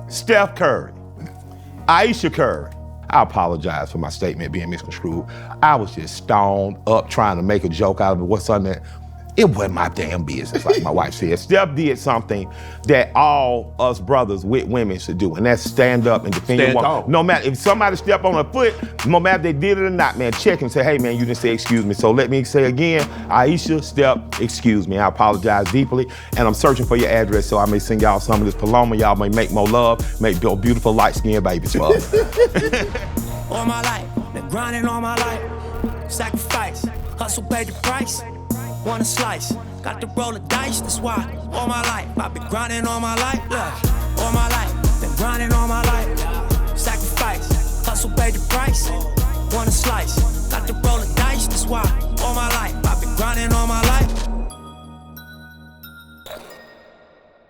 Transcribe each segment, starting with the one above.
Steph Curry, Ayesha Curry. I apologize for my statement being misconstrued. I was just stoned up trying to make a joke out of it. What's on that? It wasn't my damn business, like my wife said. Steph did something that all us brothers with women should do, and that's stand up and defend your woman. No matter, if somebody step on her foot, no matter if they did it or not, man, check and say, hey, man, you didn't say excuse me. So let me say again, Ayesha, Steph, excuse me. I apologize deeply, and I'm searching for your address so I may send y'all some of this Paloma. Y'all may make more love, make beautiful light-skinned babies for us. All my life, been grinding all my life. Sacrifice, hustle paid the price. Want a slice, got to roll the dice, that's why all my life, I've been grinding all my life, look. All my life, been grinding all my life. Sacrifice, hustle paid the price. Want a slice, got to roll the dice, that's why all my life, I've been grinding all my life.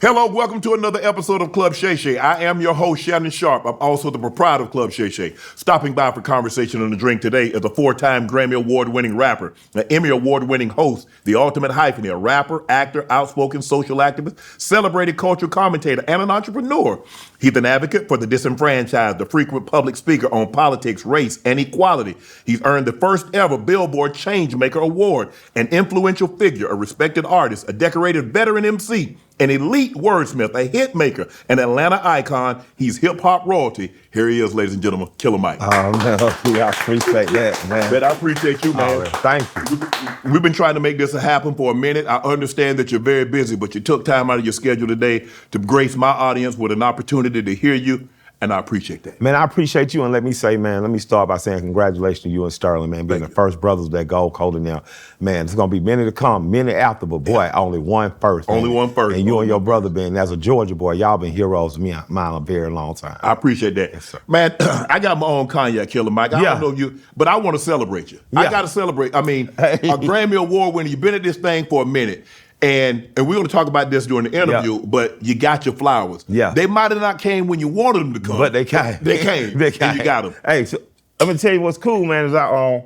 Hello, welcome to another episode of Club Shay Shay. I am your host, Shannon Sharpe. I'm also the proprietor of Club Shay Shay. Stopping by for conversation and a drink today is a 4-time Grammy Award-winning rapper, an Emmy Award-winning host, the ultimate hyphenate, a rapper, actor, outspoken social activist, celebrated cultural commentator, and an entrepreneur. He's an advocate for the disenfranchised, a frequent public speaker on politics, race, and equality. He's earned the first ever Billboard Changemaker Award, an influential figure, a respected artist, a decorated veteran MC, an elite wordsmith, a hit maker, an Atlanta icon. He's hip-hop royalty. Here he is, ladies and gentlemen, Killer Mike. Oh, man, I appreciate that, man. But I appreciate you, man. Thank you. We've been trying to make this happen for a minute. I understand that you're very busy, but you took time out of your schedule today to grace my audience with an opportunity to hear you, and I appreciate that. Man, I appreciate you, and let me start by saying congratulations to you and Sterling, man, being the first brothers of that gold coating now. Man, there's gonna be many to come, many after, but boy, only one first. Man. Only one first. And you and your brother being, as a Georgia boy, y'all been heroes to me, mine a very long time. I appreciate that. Yes, sir. Man, I got my own cognac, Killer Mike. I don't know you, but I want to celebrate you. Yeah. I got to celebrate. I mean, a Grammy Award winner, you've been at this thing for a minute. And we're going to talk about this during the interview, but you got your flowers. Yeah. They might have not came when you wanted them to come. But they came. They came. And you got them. Hey, so I'm going to tell you what's cool, man, is I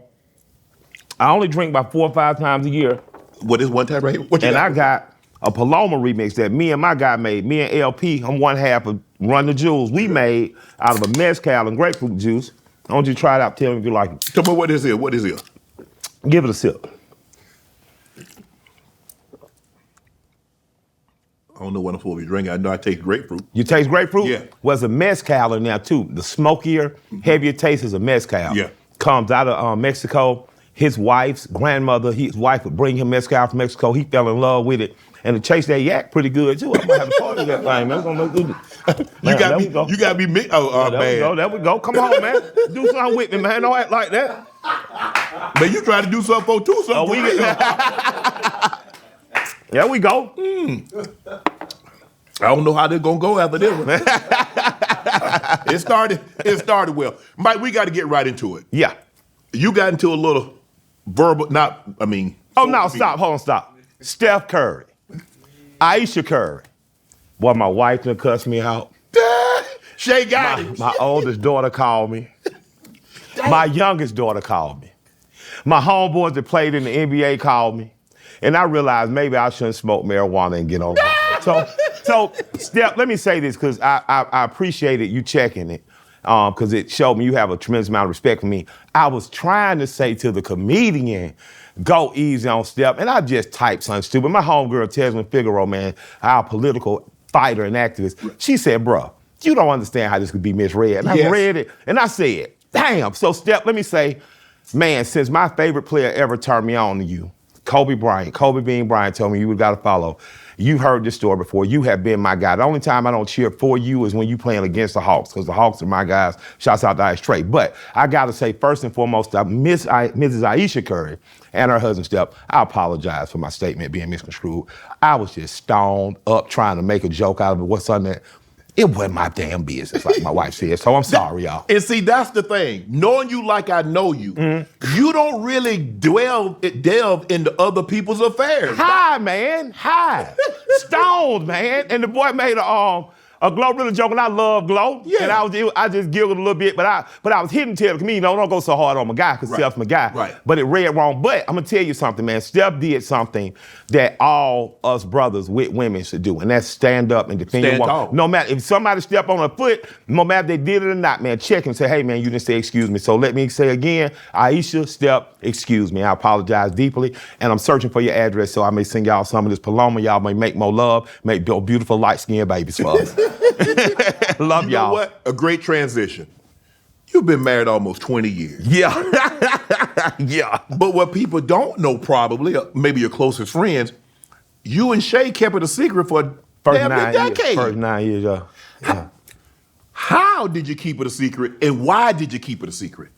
only drink about 4 or 5 times a year. What is one time right here? What you and got? I got a Paloma remix that me and my guy made. Me and LP, I'm one half of Run the Jewels. We made out of a mezcal and grapefruit juice. I want you to try it out. Tell me if you like it. Tell me what this is. What is it? Give it a sip. I don't know what I'm supposed to be drinking. I know I taste grapefruit. You taste grapefruit? Yeah. Well, it's a mezcal in there too. The smokier, heavier taste is a mezcal. Yeah. Comes out of Mexico. His wife's grandmother, his wife would bring him mezcal from Mexico. He fell in love with it. And it chased that yak pretty good too. I'm gonna have a party with that thing, man. It's gonna look good. You got me. There we go. Come on, man. Do something with me, man. Don't act like that. Man, you try to do something for two something. There we go. I don't know how they're gonna go after this one. It started well. Mike, we got to get right into it. Yeah. You got into a little verbal, Oh, no, stop. Hold on, stop. Steph Curry, Ayesha Curry. Boy, my wife done cussed me out. Shay got it. My oldest daughter called me. My youngest daughter called me. My homeboys that played in the NBA called me. And I realized maybe I shouldn't smoke marijuana and get over it. So, Steph, let me say this, because I appreciated you checking it, because it showed me you have a tremendous amount of respect for me. I was trying to say to the comedian, go easy on Steph, and I just typed something stupid. My homegirl, Tesman Figaro, man, our political fighter and activist, she said, bro, you don't understand how this could be misread. And I read it, and I said, damn. So, Steph, let me say, man, since my favorite player ever turned me on to you, Kobe Bean Bryant told me you got to follow. You've heard this story before. You have been my guy. The only time I don't cheer for you is when you playing against the Hawks, because the Hawks are my guys. Shouts out to Ice Trey. But I got to say, first and foremost, Mrs. Ayesha Curry and her husband, Steph, I apologize for my statement being misconstrued. I was just stoned up trying to make a joke out of it. What's on that? It wasn't my damn business, like my wife said. So I'm sorry, y'all. And see, that's the thing. Knowing you like I know you, you don't really delve into other people's affairs. Hi, man. Hi. Stoned, man. And the boy made a Glow really joking. I love Glow. Yeah. And I just giggled a little bit, but I was hitting tell me, don't go so hard on my guy, because Steph's my guy. Right. But it read wrong. But I'm gonna tell you something, man. Steph did something that all us brothers with women should do, and that's stand up and defend your woman. No matter if somebody step on her foot, no matter if they did it or not, man, check and say, hey man, you didn't say excuse me. So let me say again, Ayesha, Steph, excuse me. I apologize deeply, and I'm searching for your address so I may send y'all some of this Paloma. Y'all may make more love, make beautiful light-skinned babies for us. Love y'all. You know what? A great transition. You've been married almost 20 years. Yeah. Yeah. But what people don't know probably, maybe your closest friends, you and Shay kept it a secret for damn near a decade. First 9 years, yeah. How did you keep it a secret, and why did you keep it a secret?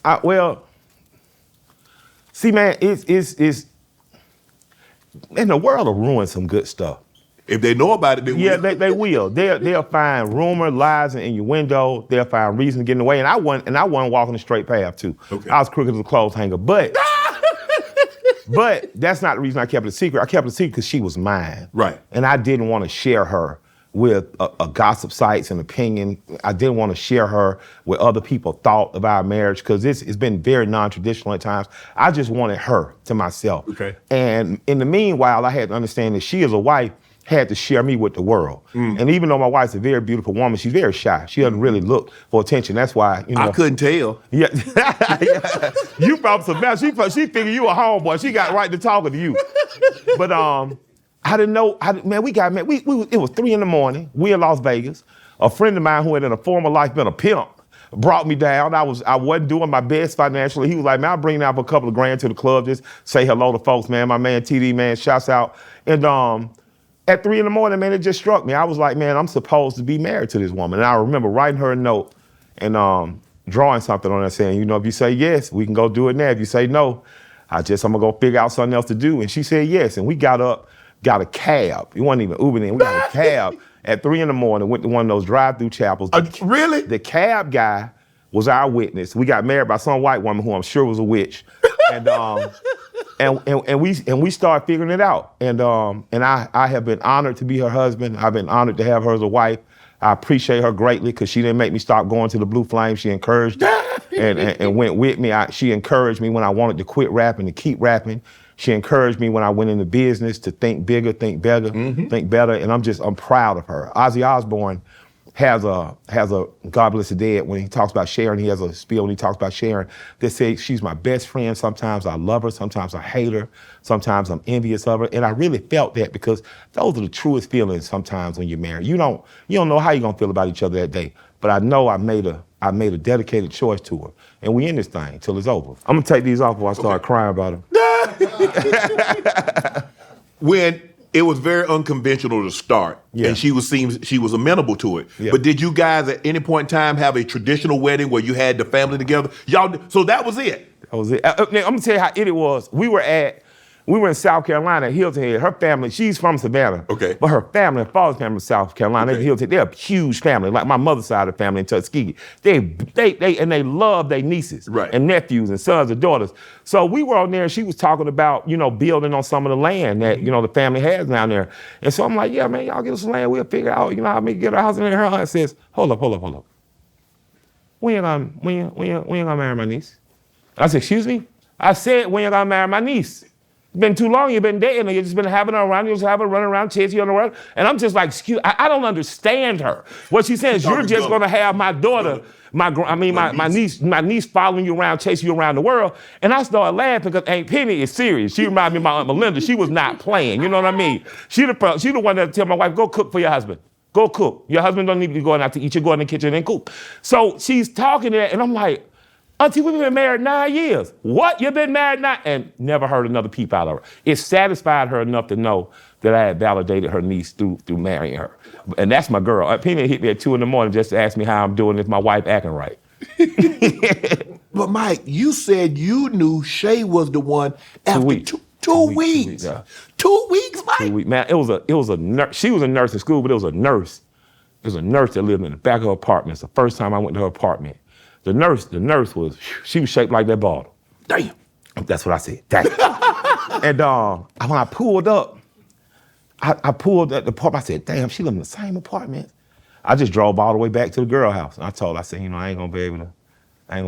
See, man, it's in the world will ruin some good stuff. If they know about it, they will. Yeah, they will. They'll find rumor, lies, and innuendo. They'll find reason to get in the way. And I wasn't walking the straight path too. Okay. I was crooked as a clothes hanger, but that's not the reason I kept it a secret. I kept it a secret because she was mine. Right. And I didn't want to share her with a gossip sites and opinion. I didn't want to share her with other people thought of our marriage, because it's been very non-traditional at times. I just wanted her to myself. Okay. And in the meanwhile, I had to understand that she as a wife had to share me with the world. And even though my wife's a very beautiful woman, she's very shy. She doesn't really look for attention. That's why, I couldn't tell. Yeah. You probably some mess. She figured you a homeboy. She got right to talking to you. But I didn't know. Man, we got married. It was 3 a.m. We in Las Vegas. A friend of mine who had in a former life been a pimp brought me down. I wasn't doing my best financially. He was like, man, I'll bring down for a couple of grand to the club, just say hello to folks, man. My man TD, man, shouts out. And at 3 a.m, man, it just struck me. I was like, man, I'm supposed to be married to this woman. And I remember writing her a note and drawing something on it saying, if you say yes, we can go do it now. If you say no, I'm gonna go figure out something else to do. And she said yes. And we got up, got a cab. It wasn't even Uber then. We got a cab at 3 a.m, went to one of those drive-through chapels. Really? The cab guy was our witness. We got married by some white woman who I'm sure was a witch. And we started figuring it out. And I have been honored to be her husband. I've been honored to have her as a wife. I appreciate her greatly because she didn't make me stop going to the Blue Flame. She encouraged and went with me. She encouraged me when I wanted to quit rapping, to keep rapping. She encouraged me when I went into business to think bigger, think better, think better. And I'm proud of her. Ozzy Osbourne has a God Bless the Dead, when he talks about Sharon, he has a spiel when he talks about Sharon that says she's my best friend. Sometimes I love her, sometimes I hate her, sometimes I'm envious of her. And I really felt that because those are the truest feelings sometimes when you're married. You don't know how you're gonna feel about each other that day. But I know I made a dedicated choice to her. And we in this thing till it's over. I'm gonna take these off before I start crying about them. When it was very unconventional to start, and she was amenable to it. Yeah. But did you guys at any point in time have a traditional wedding where you had the family together? So that was it. That was it. I'm gonna tell you how it was. We were in South Carolina at Hilton Head. Her family, she's from Savannah. Okay. But her family, her father's family, South Carolina, okay. Hilton, they're a huge family, like my mother's side of the family in Tuskegee. They love their nieces and nephews and sons and daughters. So we were on there and she was talking about, building on some of the land that, the family has down there. And so I'm like, yeah, man, y'all get us some land, we'll figure out, how we get our house. And her aunt says, hold up. We ain't gonna marry my niece. I said, excuse me? I said, we ain't gonna marry my niece. It's been too long, you've been dating her, you've just been having her around, you just have her running around, chasing you on the road. And I'm just like, I don't understand her. What she says, you're just gonna have my daughter, my niece following you around, chasing you around the world. And I started laughing because Aunt Penny is serious. She reminded me of my Aunt Melinda. She was not playing, you know what I mean? She the one that tell my wife, go cook for your husband. Go cook. Your husband don't need to be going out to eat, you go in the kitchen and cook. So she's talking to that, and I'm like, Auntie, we've been married 9 years. What? You've been married 9? And never heard another peep out of her. It satisfied her enough to know that I had validated her niece through marrying her. And that's my girl. Aunt Penny hit me at 2 a.m. just to ask me how I'm doing if my wife acting right. But Mike, you said you knew Shay was the one after 2 weeks. Yeah. 2 weeks, Mike? 2 weeks. Man, it was a nurse. She was a nurse in school, but it was a nurse. It was a nurse that lived in the back of her apartment. It's the first time I went to her apartment. The nurse she was shaped like that bottle. Damn. That's what I said. Damn. And when I pulled up, I pulled at the apartment. I said, damn, she live in the same apartment I just drove all the way back to the girl house. And I told her, I said, I ain't gonna be able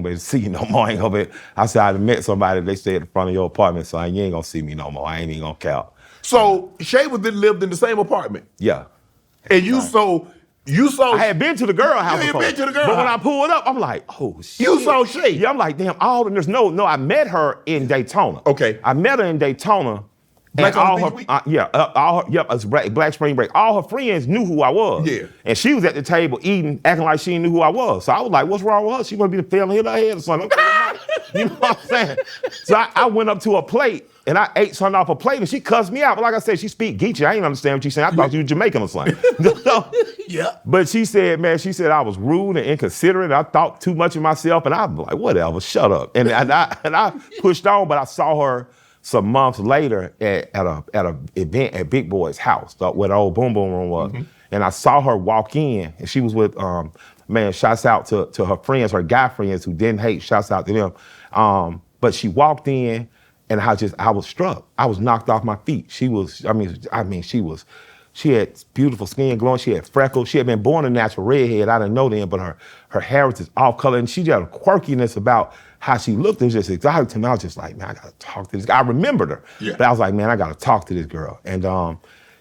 to see you no more. I said, I done met somebody, they stay at the front of your apartment, so you ain't gonna see me no more. I ain't even gonna count. So Shay lived in the same apartment? Yeah. And you saw I had been to the girl house before. You had been to the girl but house. when I pulled up, I'm like, oh shit. You saw Shay? Yeah, I'm like, damn, I met her in Daytona. Okay. I met her in Daytona. Black and all on her, the Beach it's Black Spring Break. All her friends knew who I was. Yeah. And she was at the table eating, acting like she knew who I was. So I was like, what's wrong with her? She want to be the fella hit her head or something. You know what I'm saying? So I went up to a plate and I ate something off a plate and she cussed me out. But like I said, she speak Geechee. I ain't understand what she's saying. I thought she was Jamaican or something. Yeah. But she said I was rude and inconsiderate. I thought too much of myself and I was like, whatever, shut up. And I pushed on, but I saw her some months later at a event at Big Boy's house, where the old Boom Boom Room was. Mm-hmm. And I saw her walk in, and she was with, shouts out to her friends, her guy friends who didn't hate, shouts out to them. But she walked in, and I was struck. I was knocked off my feet. She had beautiful skin glowing, she had freckles. She had been born a natural redhead, I didn't know then, but her hair was just off color, and she had a quirkiness about how she looked. It was just exotic to me. I was just like, man, I gotta talk to this guy. I remembered her, but I was like, man, I gotta talk to this girl. And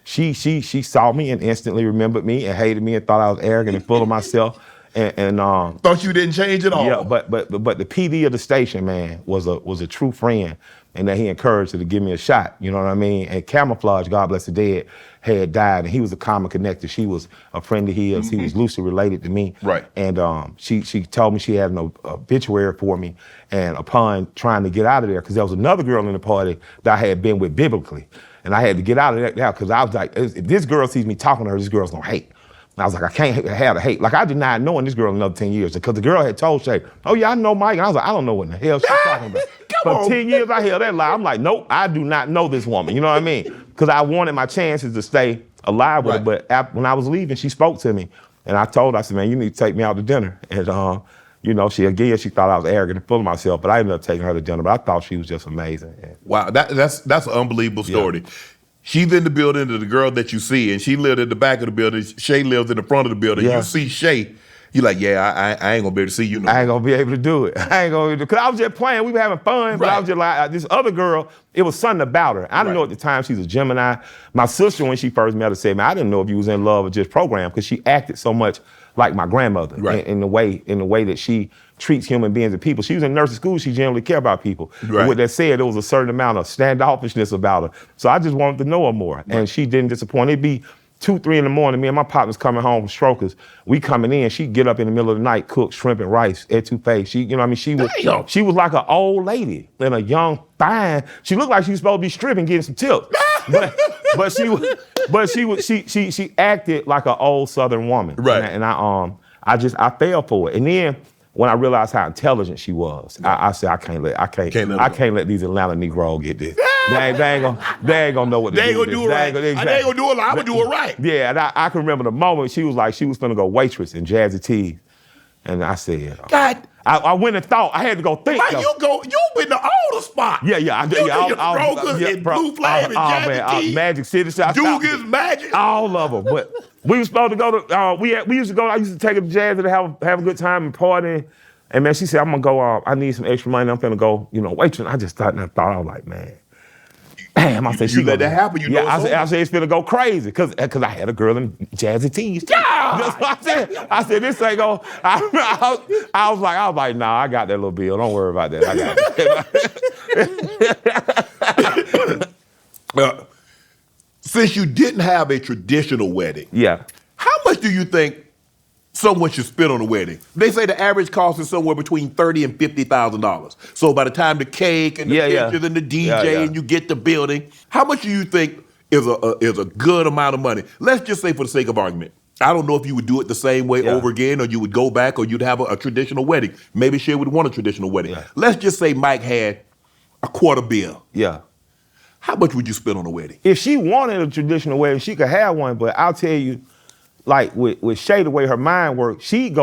she saw me and instantly remembered me and hated me and thought I was arrogant and full of myself. And thought you didn't change at all. Yeah, but the PD of the station, man, was a true friend, and that he encouraged her to give me a shot. You know what I mean? And Camouflage, God bless the dead, had died, and he was a common connector. She was a friend of his. Mm-hmm. He was loosely related to me. Right. And she told me she had an obituary for me, and upon trying to get out of there, because there was another girl in the party that I had been with biblically, and I had to get out of there because I was like, if this girl sees me talking to her, this girl's gonna hate. And I was like, I can't have a hate. Like, I denied knowing this girl another 10 years because the girl had told Shay, oh yeah, I know Mike. And I was like, I don't know what in the hell she's talking about. For 10 years, I held that lie. I'm like, nope, I do not know this woman. You know what I mean? Because I wanted my chances to stay alive with her. But when I was leaving, she spoke to me. And I told her, I said, man, you need to take me out to dinner. And, she thought I was arrogant and full of myself, but I ended up taking her to dinner. But I thought she was just amazing. Wow, that's an unbelievable story. Yeah. She's in the building, the girl that you see, and she lived in the back of the building. Shay lives in the front of the building. Yeah. You see Shay, you're like, yeah, I ain't gonna be able to see you. I ain't gonna be able to do it. I ain't gonna, because I was just playing. We were having fun, but I was just like, this other girl, it was something about her. I didn't know at the time she's a Gemini. My sister, when she first met her, said, man, I didn't know if you was in love or just programmed, because she acted so much like my grandmother in the way that she treats human beings and people. She was in nursing school, she generally cared about people. Right. With that said, there was a certain amount of standoffishness about her. So I just wanted to know her more. Right. And she didn't disappoint. It'd be 2, 3 in the morning, me and my partners coming home from strokers. We coming in, she'd get up in the middle of the night, cook shrimp and rice, etouffee. She was like an old lady and a young, fine. She looked like she was supposed to be stripping, getting some tips. But she acted like an old Southern woman. Right. And I fell for it. And then when I realized how intelligent she was, I said, I can't let these Atlanta Negroes get this. They ain't gonna know what to do. They ain't gonna do it right. They ain't gonna do it. I'm gonna do it right. Yeah, and I can remember the moment she was finna go waitress in Jazzy T's, and I said, God. I went and thought. I had to go think. Like you been to all the spots. Yeah. Blue Flame and Jazzy T's. Magic City. Dugan's Magic. All of them, but. We were supposed to go to, we used to go, I used to take her to Jazzy to have a good time and party. And man, she said, I'm gonna go, I need some extra money, I'm finna go, waitress. I just thought, I was like, man, damn, I said, you let that happen, I said, it's finna go crazy, cause I had a girl in Jazzy T's. Yeah! That's what I said. I said, this ain't go, I was like, nah, I got that little bill, don't worry about that, I got it. Since you didn't have a traditional wedding, how much do you think someone should spend on a wedding? They say the average cost is somewhere between $30,000 and $50,000. So by the time the cake and the pictures and the DJ and you get the building, how much do you think is a good amount of money? Let's just say, for the sake of argument, I don't know if you would do it the same way over again, or you would go back, or you'd have a traditional wedding. Maybe Shay would want a traditional wedding. Yeah. Let's just say Mike had a $250,000. Yeah. How much would you spend on a wedding? If she wanted a traditional wedding, she could have one, but I'll tell you, like with Shay, the way her mind works, she'd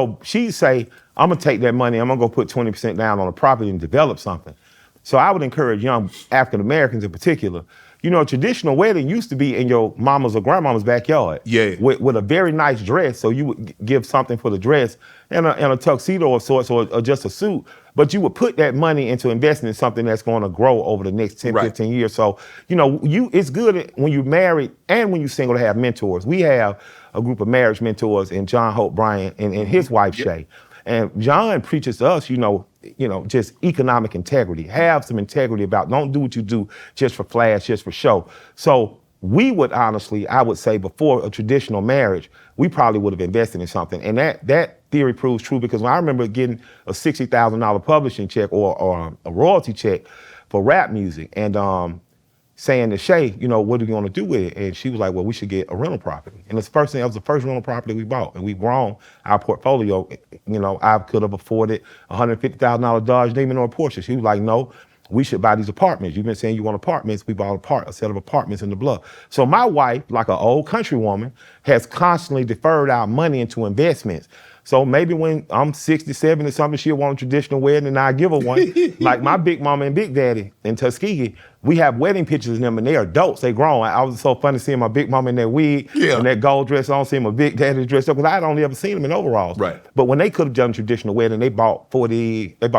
say, I'm gonna take that money, I'm gonna go put 20% down on a property and develop something. So I would encourage young African Americans in particular, You know, a traditional wedding used to be in your mama's or grandmama's backyard. Yeah. With a very nice dress. So you would give something for the dress and a tuxedo of sorts or just a suit. But you would put that money into investing in something that's going to grow over the next 10, 15 years. So, you know, it's good when you're married and when you're single to have mentors. We have a group of marriage mentors in John Hope Bryant and his wife, Shay. And John preaches to us, just economic integrity. Have some integrity about, don't do what you do just for flash, just for show. So we would honestly, I would say before a traditional marriage, we probably would have invested in something. And that theory proves true because when I remember getting a $60,000 publishing check or a royalty check for rap music and saying to Shay, what are you going to do with it? And she was like, well, we should get a rental property. And that was the first rental property we bought. And we've grown our portfolio. I could have afforded $150,000 Dodge Demon or a Porsche. She was like, no, we should buy these apartments. You've been saying you want apartments. We bought a set of apartments in the Bluff. So my wife, like an old country woman, has constantly deferred our money into investments. So maybe when I'm 67 or something, she'll want a traditional wedding and I give her one. Like my big mama and big daddy in Tuskegee, we have wedding pictures of them and they're adults, they grown. I was so funny seeing my big mama in that wig and that gold dress on, seeing my big daddy dressed up, because I had only ever seen them in overalls. Right. But when they could have done a traditional wedding, they bought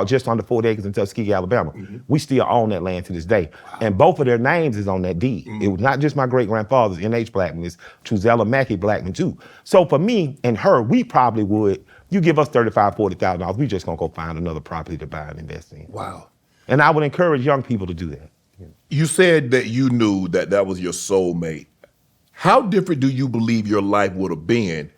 just under 40 acres in Tuskegee, Alabama. We still own that land to this day. Wow. And both of their names is on that deed. It was not just my great grandfather's, N.H. Blackman, it's Truzella Mackey Blackman too. So for me and her, we probably would, you give us $35,000, $40,000, we just gonna go find another property to buy and invest in. Wow. And I would encourage young people to do that. You said that you knew that was your soulmate. How different do you believe your life would have been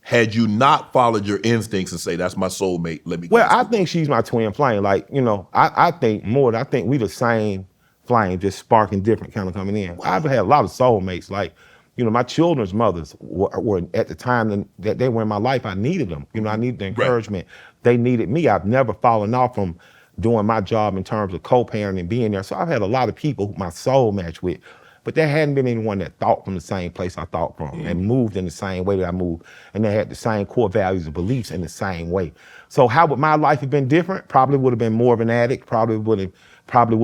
had you not followed your instincts and say, that's my soulmate, let me go? Well, I think she's my twin flame. Like, I think we the same flame, just sparking different kind of coming in. Wow. I've had a lot of soulmates. Like, my children's mothers were at the time that they were in my life, I needed them. I needed the encouragement. Right. They needed me. I've never fallen off from doing my job in terms of co-parenting and being there. So I've had a lot of people who my soul matched with, but there hadn't been anyone that thought from the same place I thought from and moved in the same way that I moved, and they had the same core values and beliefs in the same way. So how would my life have been different? Probably would have been more of an addict, probably would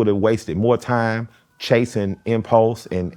have wasted more time chasing impulse and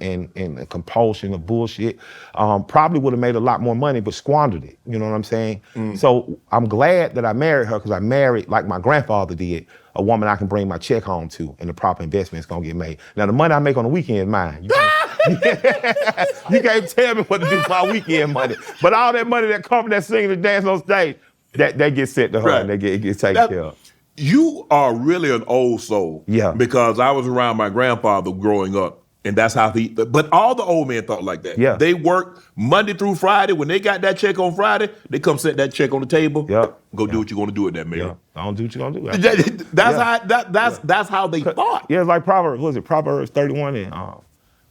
compulsion of bullshit. Probably would have made a lot more money, but squandered it. You know what I'm saying? So I'm glad that I married her, because I married, like my grandfather did, a woman I can bring my check home to, and the proper investment's gonna get made. Now the money I make on the weekend is mine. You can't tell me what to do with my weekend money. But all that money that comes from that singing and dance on stage, that gets sent to her and it gets taken care of. You are really an old soul. Yeah. Because I was around my grandfather growing up, and that's how but all the old men thought like that. Yeah. They worked Monday through Friday. When they got that check on Friday, they come set that check on the table. Go do what you're gonna do with that, man. Yeah. I don't do what you're gonna do. That's how they thought. Yeah, it's like Proverbs 31 and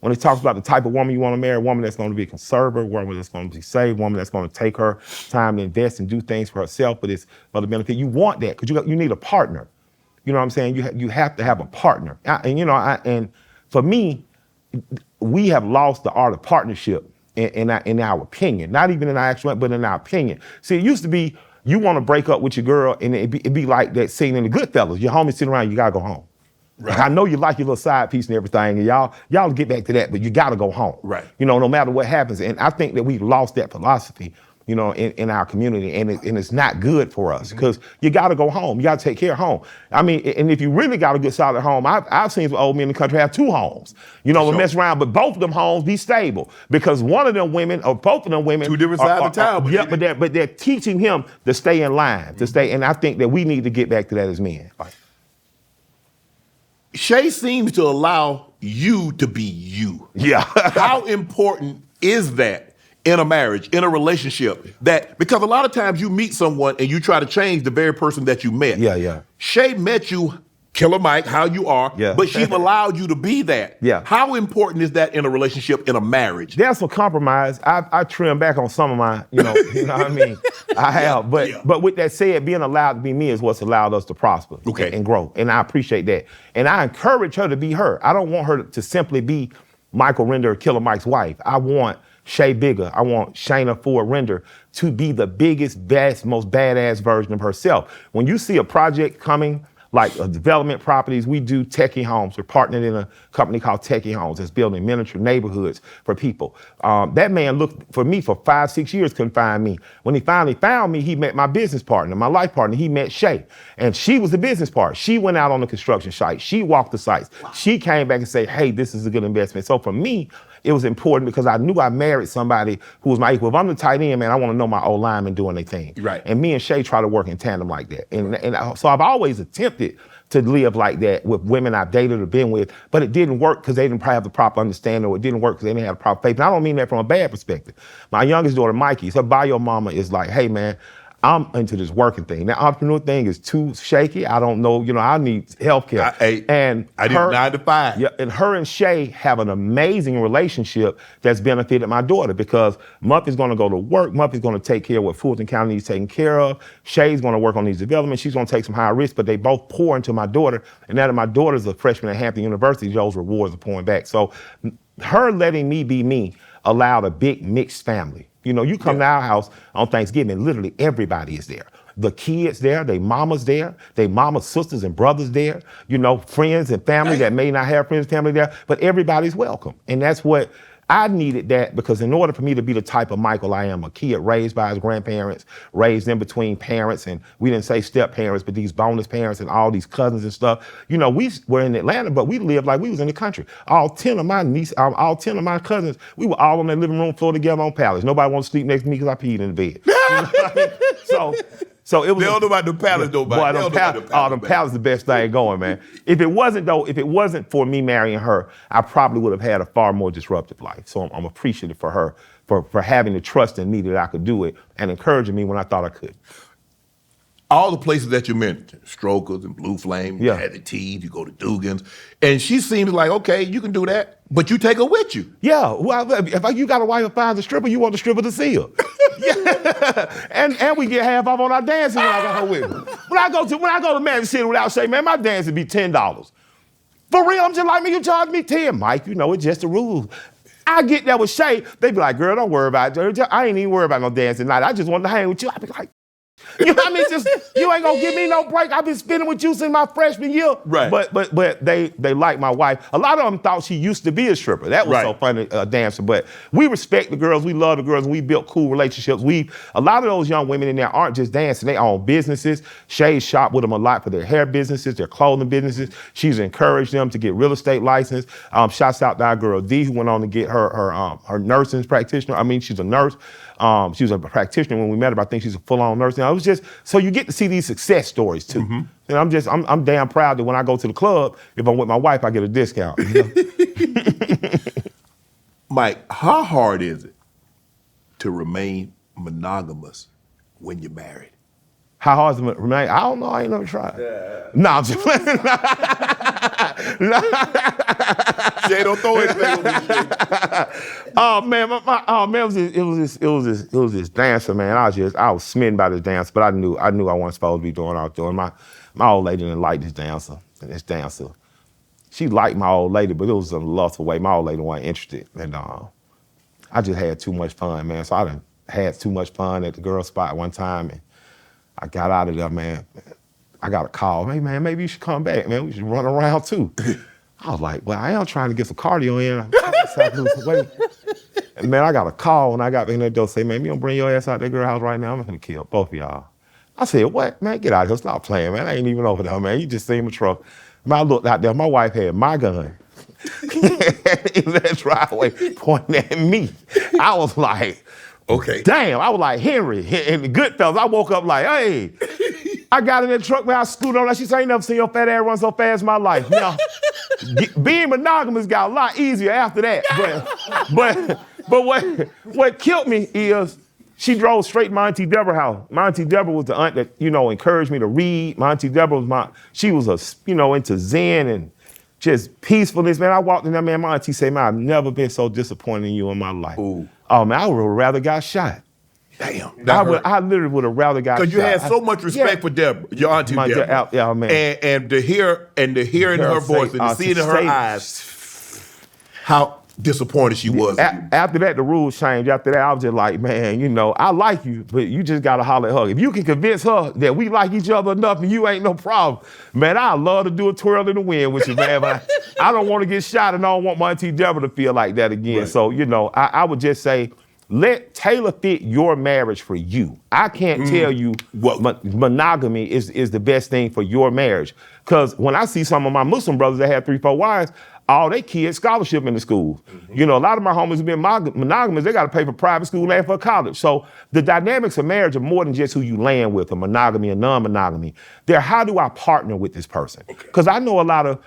when it talks about the type of woman you want to marry, a woman that's going to be conservative, a woman that's going to be saved, a woman that's going to take her time to invest and do things for herself, but it's for the benefit. You want that because you need a partner. You know what I'm saying? You have to have a partner. And for me, we have lost the art of partnership in our opinion. Not even in our actual, but in our opinion. See, it used to be you want to break up with your girl, and it'd be like that scene in The Goodfellas. Your homies sitting around, you gotta go home. Right. I know you like your little side piece and everything, and y'all get back to that, but you gotta go home. Right. No matter what happens. And I think that we've lost that philosophy, in our community, and it's not good for us, because you gotta go home. You gotta take care of home. I mean, and if you really got a good solid home, I've seen some old men in the country have 2 homes. We'll mess around, but both of them homes be stable, because one of them women, or both of them women, 2 different sides of town. Yeah, but they're teaching him to stay in line, to stay, and I think that we need to get back to that as men. Shay seems to allow you to be you. Yeah. How important is that in a marriage, in a relationship? Because a lot of times you meet someone and you try to change the very person that you met. Yeah. Shay met you, Killer Mike, how you are, but she's allowed you to be that. Yeah. How important is that in a relationship, in a marriage? There's some compromise. I trim back on some of my, you know what I mean? I have, but with that said, being allowed to be me is what's allowed us to prosper and grow, and I appreciate that. And I encourage her to be her. I don't want her to simply be Michael Render or Killer Mike's wife. I want Shay Bigger, I want Shayna Ford Render to be the biggest, best, most badass version of herself. When you see a project coming like development properties. We do techie homes. We're partnered in a company called Techie Homes that's building miniature neighborhoods for people. That man looked for me for 5-6 years, couldn't find me. When he finally found me, he met my business partner, my life partner. He met Shay, and she was the business partner. She went out on the construction site. She walked the sites. Wow. She came back and said, hey, this is a good investment. So for me, it was important because I knew I married somebody who was my equal. If I'm the tight end, man, I want to know my old linemen doing their thing. Right. And me and Shay try to work in tandem like that. And so I've always attempted to live like that with women I've dated or been with, but it didn't work because they didn't have the proper understanding, or it didn't work because they didn't have the proper faith. And I don't mean that from a bad perspective. My youngest daughter, Mikey, her bio mama is like, hey, man, I'm into this working thing. That entrepreneur thing is too shaky. I don't know, I need healthcare. I did 9 to 5. Yeah, and her and Shay have an amazing relationship that's benefited my daughter because Muffy's gonna go to work. Muffy's gonna take care of what Fulton County needs taken care of. Shay's gonna work on these developments. She's gonna take some high risk, but they both pour into my daughter. And now that my daughter's a freshman at Hampton University, those rewards are pouring back. So her letting me be me allowed a big mixed family. You come to our house on Thanksgiving, literally everybody is there. The kids there, they mamas there, they mama's sisters and brothers there, friends and family that may not have friends and family there, but everybody's welcome. And that's what I needed, that because in order for me to be the type of Michael I am, a kid raised by his grandparents, raised in between parents, and we didn't say step parents, but these bonus parents and all these cousins and stuff. We were in Atlanta, but we lived like we was in the country. All 10 of my cousins, we were all on their living room floor together on pallets. Nobody wanted to sleep next to me because I peed in the bed. So it was. They don't know about the palace, though, man. The palace is the best thing going, man. If it wasn't for me marrying her, I probably would have had a far more disruptive life. So I'm appreciative for her for having the trust in me that I could do it and encouraging me when I thought I could. All the places that you mentioned, Strokers and Blue Flame, you had the Tees, you go to Dugan's, and she seems like, okay, you can do that, but you take her with you. Yeah, well, if you got a wife who finds a stripper, you want the stripper to see her. Yeah. and we get half off on our dancing when I got her with me. When I go to Magic City without Shay, man, my dance would be $10. For real, I'm just like, man, you charge me 10. Mike, it's just the rules. I get that with Shay, they be like, girl, don't worry about it. I ain't even worried about no dancing tonight. I just want to hang with you. I be like, you know what I mean? Just, you ain't gonna give me no break. I've been spinning with you since my freshman year. Right. But they like my wife. A lot of them thought she used to be a stripper. That was so funny, a dancer. But we respect the girls. We love the girls. And we built cool relationships. A lot of those young women in there aren't just dancing. They own businesses. Shay's shop with them a lot for their hair businesses, their clothing businesses. She's encouraged them to get real estate license. Shouts out to our girl D, who went on to get her nursing practitioner. I mean, she's a nurse. She was a practitioner when we met her, but I think she's a full-on nurse now. It was just, so you get to see these success stories too. Mm-hmm. And I'm damn proud that when I go to the club, if I'm with my wife, I get a discount. Mike, how hard is it to remain monogamous when you're married? How hard is it to remain? I don't know, I ain't never tried. Yeah. No, I'm just playing. Shay, don't throw anything on me. Oh man, it was this dancer, man. I was smitten by this dancer, but I knew I wasn't supposed to be doing what I was doing. My old lady didn't like this dancer. She liked my old lady, but it was a lustful way. My old lady wasn't interested, and I just had too much fun, man. So I done had too much fun at the girl spot one time, and I got out of there, man. I got a call. Hey, man, maybe you should come back, man. We should run around too. I was like, well, I am trying to get some cardio in. I lose some weight. And man, I got a call when I got back in that door, say, man, you don't bring your ass out that girl house right now, I'm gonna kill both of y'all. I said, what? Man, get out of here. Stop playing, man. I ain't even over there, man. You just seen my truck. Man, I looked out there. My wife had my gun in that driveway pointing at me. I was like, okay. Damn, I was like Henry and the Goodfellas. I woke up like, hey. I got in that truck, man, I scooted on. She said, I ain't never seen your fat ass run so fast in my life. Now, being monogamous got a lot easier after that. But what killed me is she drove straight to my Auntie Deborah's house. My Auntie Deborah was the aunt that, encouraged me to read. My Auntie Deborah was she was into Zen and just peacefulness, man. I walked in there, man, my auntie said, man, I've never been so disappointed in you in my life. Ooh. Oh, man, I would have rather got shot. Damn. I literally would have rather got shot. Because you had so much respect for Deborah, your Auntie Deborah. Yeah, man. And to hear in her voice and to see it in her eyes how disappointed she was. After that, the rules changed. After that, I was just like, man, I like you, but you just gotta holler at her. If you can convince her that we like each other enough and you ain't no problem, man, I love to do a twirl in the wind with you, man. But I don't want to get shot and I don't want my Auntie Deborah to feel like that again. Right. So, I would just say, let tailor fit your marriage for you. I can't tell you what monogamy is the best thing for your marriage. Because when I see some of my Muslim brothers that have 3, 4 wives, all they kids scholarship in the schools. A lot of my homies have been monogamous. They got to pay for private school and for college. So the dynamics of marriage are more than just who you land with, or monogamy and non-monogamy. They're how do I partner with this person? Because I know a lot of,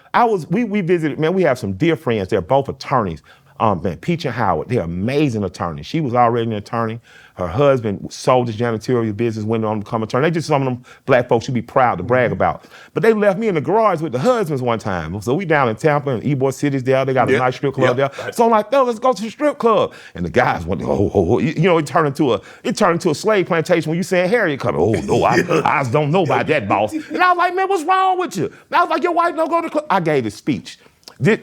we visited, man, we have some dear friends. They're both attorneys. Man, Peach and Howard, they're amazing attorneys. She was already an attorney. Her husband sold his janitorial business, went on to become an attorney. They just some of them black folks you'd be proud to brag about. But they left me in the garage with the husbands one time. So we down in Tampa and Ybor City's there. They got a nice strip club there. Right. So I'm like, let's go to the strip club. And the guys went, it turned into a slave plantation when you saying Harriet coming. Oh no, I don't know about that, boss. And I was like, man, what's wrong with you? And I was like, your wife don't go to the club. I gave this speech. This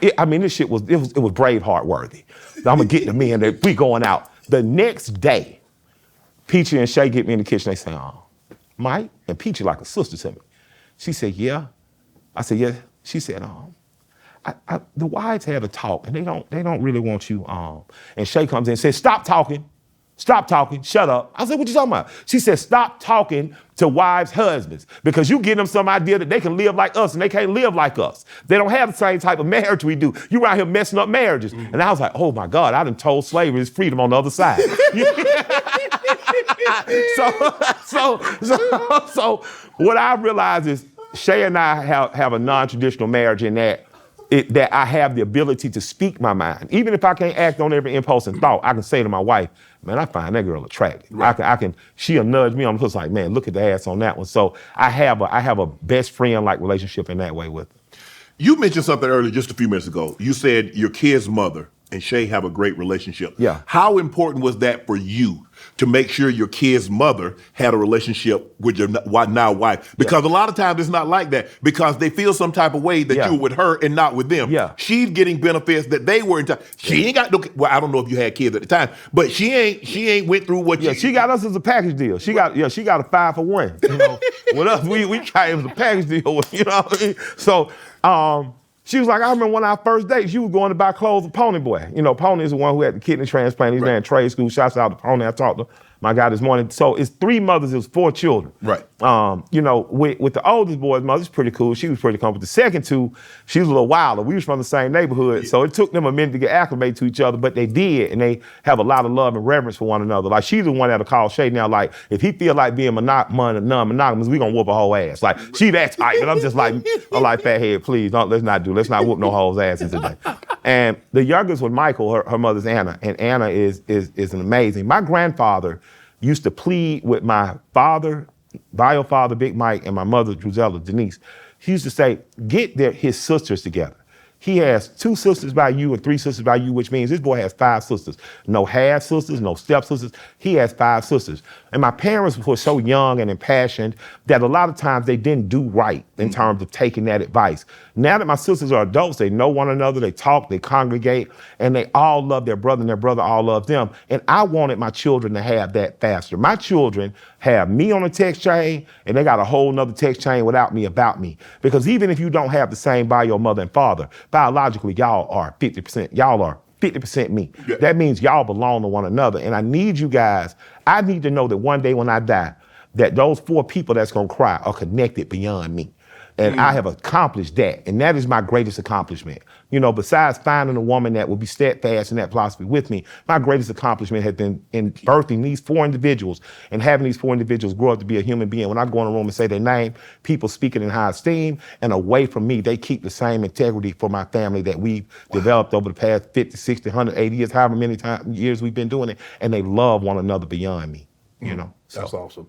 shit was Braveheart worthy. I'm gonna get the men that we going out. The next day, Peachy and Shay get me in the kitchen. They say, Mike, and Peachy like a sister to me. She said, yeah. I said, yeah. She said, the wives had a talk and they don't really want you. And Shay comes in and says, stop talking, shut up. I said, what you talking about? She said, stop talking to wives' husbands because you give them some idea that they can live like us and they can't live like us. They don't have the same type of marriage we do. You out here messing up marriages. And I was like, oh my God, I done told slavery is freedom on the other side. So what I realized is Shay and I have a non-traditional marriage in that I have the ability to speak my mind. Even if I can't act on every impulse and thought, I can say to my wife, man, I find that girl attractive. Right. She'll nudge me on the pussy like, man, look at the ass on that one. So I have a best friend-like relationship in that way with her. You mentioned something earlier just a few minutes ago. You said your kid's mother and Shay have a great relationship. Yeah. How important was that for you to make sure your kid's mother had a relationship with your now wife? Because a lot of times it's not like that because they feel some type of way that you were with her and not with them. Yeah. She's getting benefits that they weren't. She ain't got no, well, I don't know if you had kids at the time, but she ain't went through what you. She got us as a package deal. She got a 5-for-1. With us, we came as a package deal, you know what I mean? So, she was like, I remember when our first date, she was going to buy clothes for Pony Boy. Pony is the one who had the kidney transplant. He's in trade school. Shouts out to Pony. I talked to my guy this morning. So it's 3 mothers, it was 4 children. Right. With the oldest boy's mother, it's pretty cool. She was pretty comfortable. The second 2, she was a little wilder. We was from the same neighborhood. So it took them a minute to get acclimated to each other, but they did. And they have a lot of love and reverence for one another. Like she's the one that'll call Shay now, like, if he feel like being non-monogamous, we gonna whoop a whole ass. Like, she that type. And I'm like, fathead, please, let's not whoop no hoes asses today. And the youngest was Michael, her mother's Anna. And Anna is an amazing. My grandfather used to plead with my father, bio father, Big Mike, and my mother, Drusella, Denise. He used to say, get his sisters together. He has 2 sisters by you and 3 sisters by you, which means this boy has 5 sisters. No half sisters, no step sisters. He has 5 sisters. And my parents were so young and impassioned that a lot of times they didn't do right in terms of taking that advice. Now that my sisters are adults, they know one another, they talk, they congregate, and they all love their brother and their brother all loves them. And I wanted my children to have that faster. My children have me on a text chain, and they got a whole nother text chain without me, about me. Because even if you don't have the same bio mother and father, biologically, y'all are 50%. Y'all are 50% me. Yeah. That means y'all belong to one another. And I need you guys, I need to know that one day when I die, that those 4 people that's gonna cry are connected beyond me. And I have accomplished that. And that is my greatest accomplishment. Besides finding a woman that will be steadfast in that philosophy with me, my greatest accomplishment has been in birthing these 4 individuals and having these 4 individuals grow up to be a human being. When I go in a room and say their name, people speak it in high esteem, and away from me, they keep the same integrity for my family that we've developed over the past 50, 60, 180 years, however many years we've been doing it, and they love one another beyond me, So. That's awesome.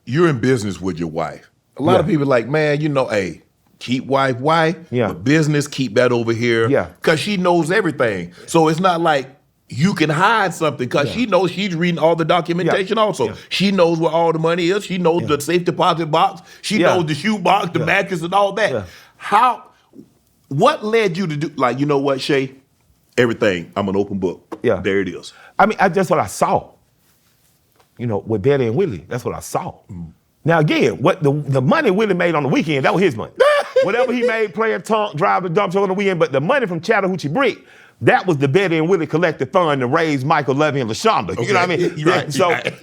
You're in business with your wife. A lot of people are like, man, hey, keep wife, but business, keep that over here. Yeah. Because she knows everything. So it's not like you can hide something because she knows she's reading all the documentation also. Yeah. She knows where all the money is. She knows the safe deposit box. She knows the shoe box, the mattress, and all that. Yeah. What led you to do, like, you know what, Shay? Everything. I'm an open book. Yeah. There it is. I mean, that's what I saw. You know, with Betty and Willie, that's what I saw. Now again, what the money Willie made on the weekend, that was his money. Whatever he made playing tonk, driving the dump truck on the weekend, but the money from Chattahoochee Brick, that was the Betty and Willie collective fund to raise Michael Levy and LaShonda. You know what I mean? Right.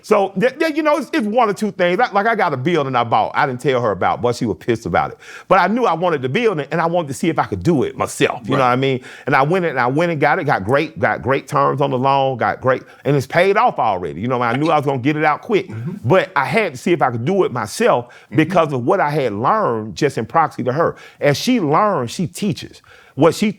So you know, it's one or two things. Like I got a building I bought. I didn't tell her about, but she was pissed about it. But I knew I wanted the building, and I wanted to see if I could do it myself. You know what I mean? And I went and got it. Got great terms on the loan. And it's paid off already. You know, I knew I was gonna get it out quick. But I had to see if I could do it myself because of what I had learned just in proxy to her. As she learns, she teaches. What she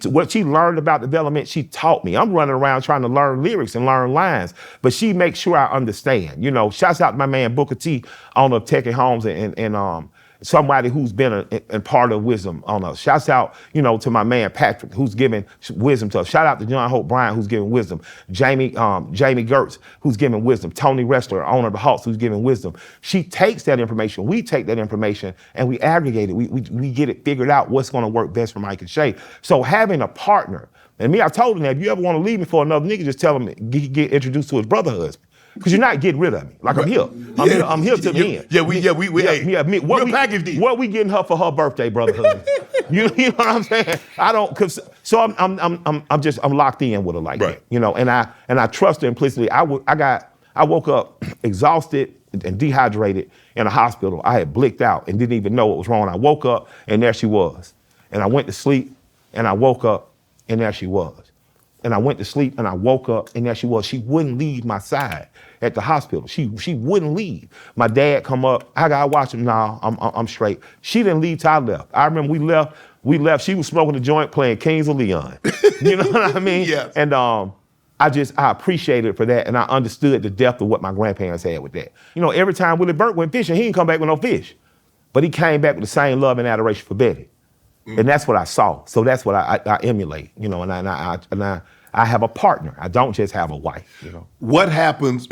learned about development, she taught me. I'm running around trying to learn lyrics and learn lines, but she makes sure I understand. You know, shouts out to my man Booker T on of Tech and Homes and somebody who's been a part of wisdom on us. Shouts out, you know, to my man Patrick who's giving wisdom to us. Shout out to John Hope Bryant who's giving wisdom. Jamie Gertz who's giving wisdom. Tony Wrestler, owner of the Hawks, who's giving wisdom. She takes that information, we take that information, and we aggregate it. We get it figured out what's gonna work best for Mike and Shay. So having a partner, and me, I told him that if you ever wanna leave me for another nigga, just tell him get introduced to his brother husband. Because you're not getting rid of me. Like I'm here. I'm here to the end. We'll package these. What we getting her for her birthday, brother husband? you know what I'm saying? I'm locked in with her like that. You know, and I trust her implicitly. I woke up exhausted and dehydrated in a hospital. I had blinked out and didn't even know what was wrong. I woke up and there she was. And I went to sleep and I woke up and there she was. And I went to sleep and I woke up and there she was. She wouldn't leave my side at the hospital. She wouldn't leave. My dad come up, I gotta watch him now, I'm straight. She didn't leave till I left. I remember we left, she was smoking a joint playing Kings of Leon. You know what I mean? Yes. And I appreciated it for that, and I understood the depth of what my grandparents had with that. You know, every time Willie Burke went fishing, he didn't come back with no fish. But he came back with the same love and adoration for Betty. And that's what I saw. So that's what I emulate, you know, and I have a partner. I don't just have a wife, you know. What happens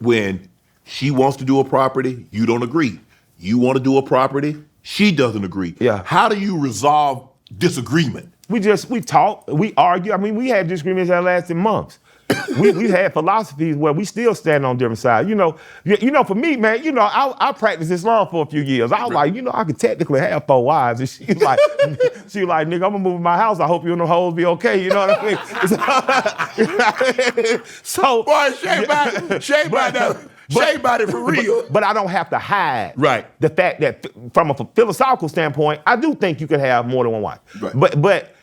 when she wants to do a property, you don't agree? You want to do a property, she doesn't agree. Yeah. How do you resolve disagreement? We talk, we argue. I mean, we had disagreements that lasted months. we had philosophies where we still stand on different sides. You know, for me, man, you know, I practiced Islam for a few years. I was like, you know, I could technically have 4 wives. And she was like, nigga, I'm gonna move in my house. I hope you and the hoes be okay. You know what I mean? So, boy, Shay body for real. But I don't have to hide the fact that from a philosophical standpoint, I do think you can have more than one wife. Right. But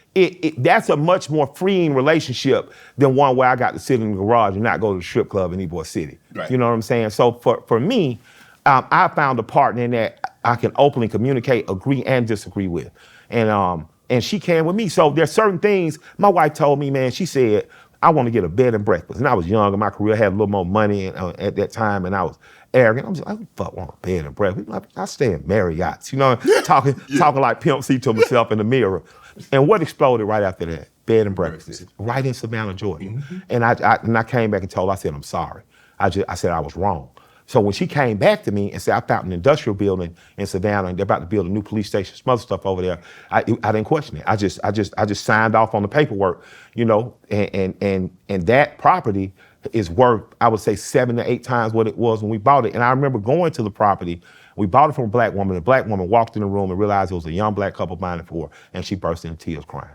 that's a much more freeing relationship than one where I got to sit in the garage and not go to the strip club in Ybor City. Right. You know what I'm saying? So for me, I found a partner in that I can openly communicate, agree, and disagree with. And she can with me. So there's certain things, my wife told me, man, she said, I want to get a bed and breakfast. And I was young in my career, had a little more money at that time, and I was arrogant. I'm just like, I want a bed and breakfast. I stay in Marriott's, you know, talking like Pimp C to myself in the mirror. And what exploded right after that? Bed and breakfast, right in Savannah, Georgia. And I came back and told her, I said, I'm sorry. I said I was wrong. So when she came back to me and said, I found an industrial building in Savannah and they're about to build a new police station, some other stuff over there, I didn't question it. I just signed off on the paperwork, you know, and that property is worth, I would say 7 to 8 times what it was when we bought it. And I remember going to the property. We bought it from a black woman. The black woman walked in the room and realized it was a young black couple buying it for her, and she burst into tears crying.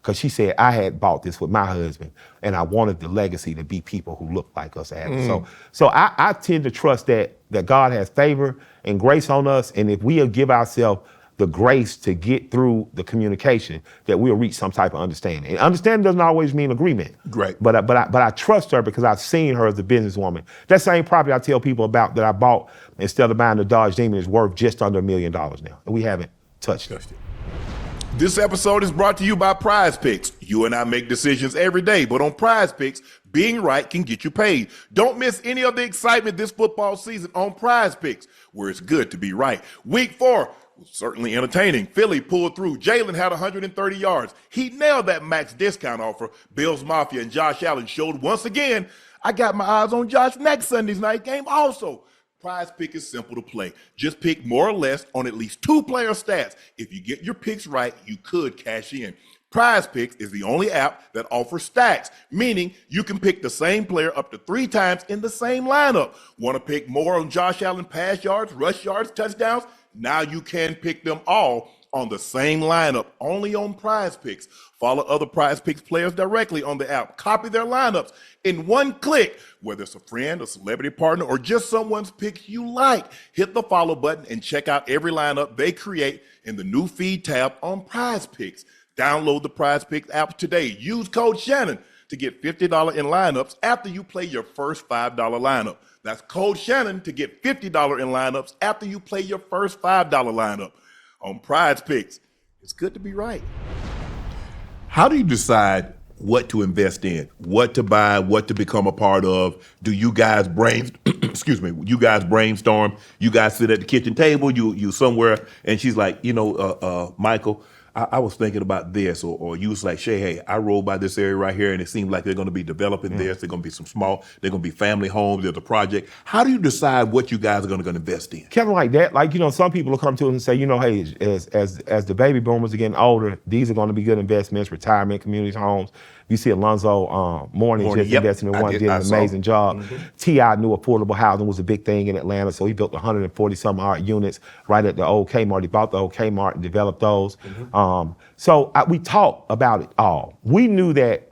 Because she said, I had bought this with my husband, and I wanted the legacy to be people who look like us. So I tend to trust that God has favor and grace on us, and if we'll give ourselves the grace to get through the communication, that we'll reach some type of understanding. And understanding doesn't always mean agreement. Right. But I trust her because I've seen her as a businesswoman. That same property I tell people about that I bought instead of buying the Dodge Demon is worth just under $1 million now. And we haven't touched it. This episode is brought to you by Prize Picks. You and I make decisions every day, but on Prize Picks, being right can get you paid. Don't miss any of the excitement this football season on Prize Picks, where it's good to be right. Week 4 was certainly entertaining. Philly pulled through. Jalen had 130 yards. He nailed that max discount offer. Bills Mafia and Josh Allen showed once again. I got my eyes on Josh next Sunday's night game also. Prize Pick is simple to play. Just pick more or less on at least 2 player stats. If you get your picks right, you could cash in. Prize Picks is the only app that offers stacks, meaning you can pick the same player up to 3 times in the same lineup. Want to pick more on Josh Allen pass yards, rush yards, touchdowns? Now you can pick them all on the same lineup, only on Prize Picks. Follow other Prize Picks players directly on the app. Copy their lineups in one click, whether it's a friend, a celebrity partner, or just someone's picks you like. Hit the follow button and check out every lineup they create in the new feed tab on Prize Picks. Download the Prize Picks app today. Use code Shannon to get $50 in lineups after you play your first $5 lineup. That's code Shannon to get $50 in lineups after you play your first $5 lineup. On Prize Picks, it's good to be right. How do you decide what to invest in, what to buy, what to become a part of? Do you guys you guys brainstorm? You guys sit at the kitchen table, you somewhere, and she's like, Michael, I was thinking about this, or you was like, Shay, hey, I rode by this area right here, and it seems like they're going to be developing this. They're going to be they're going to be family homes. There's a project. How do you decide what you guys are going to invest in? Kind of like that. Like, some people will come to us and say, hey, as the baby boomers are getting older, these are going to be good investments, retirement, community homes. You see Alonzo Mourning just investing in one, did an amazing job. T.I. knew affordable housing was a big thing in Atlanta, so he built 140 some odd units right at the old Kmart. He bought the old Kmart and developed those. We talked about it all. We knew that,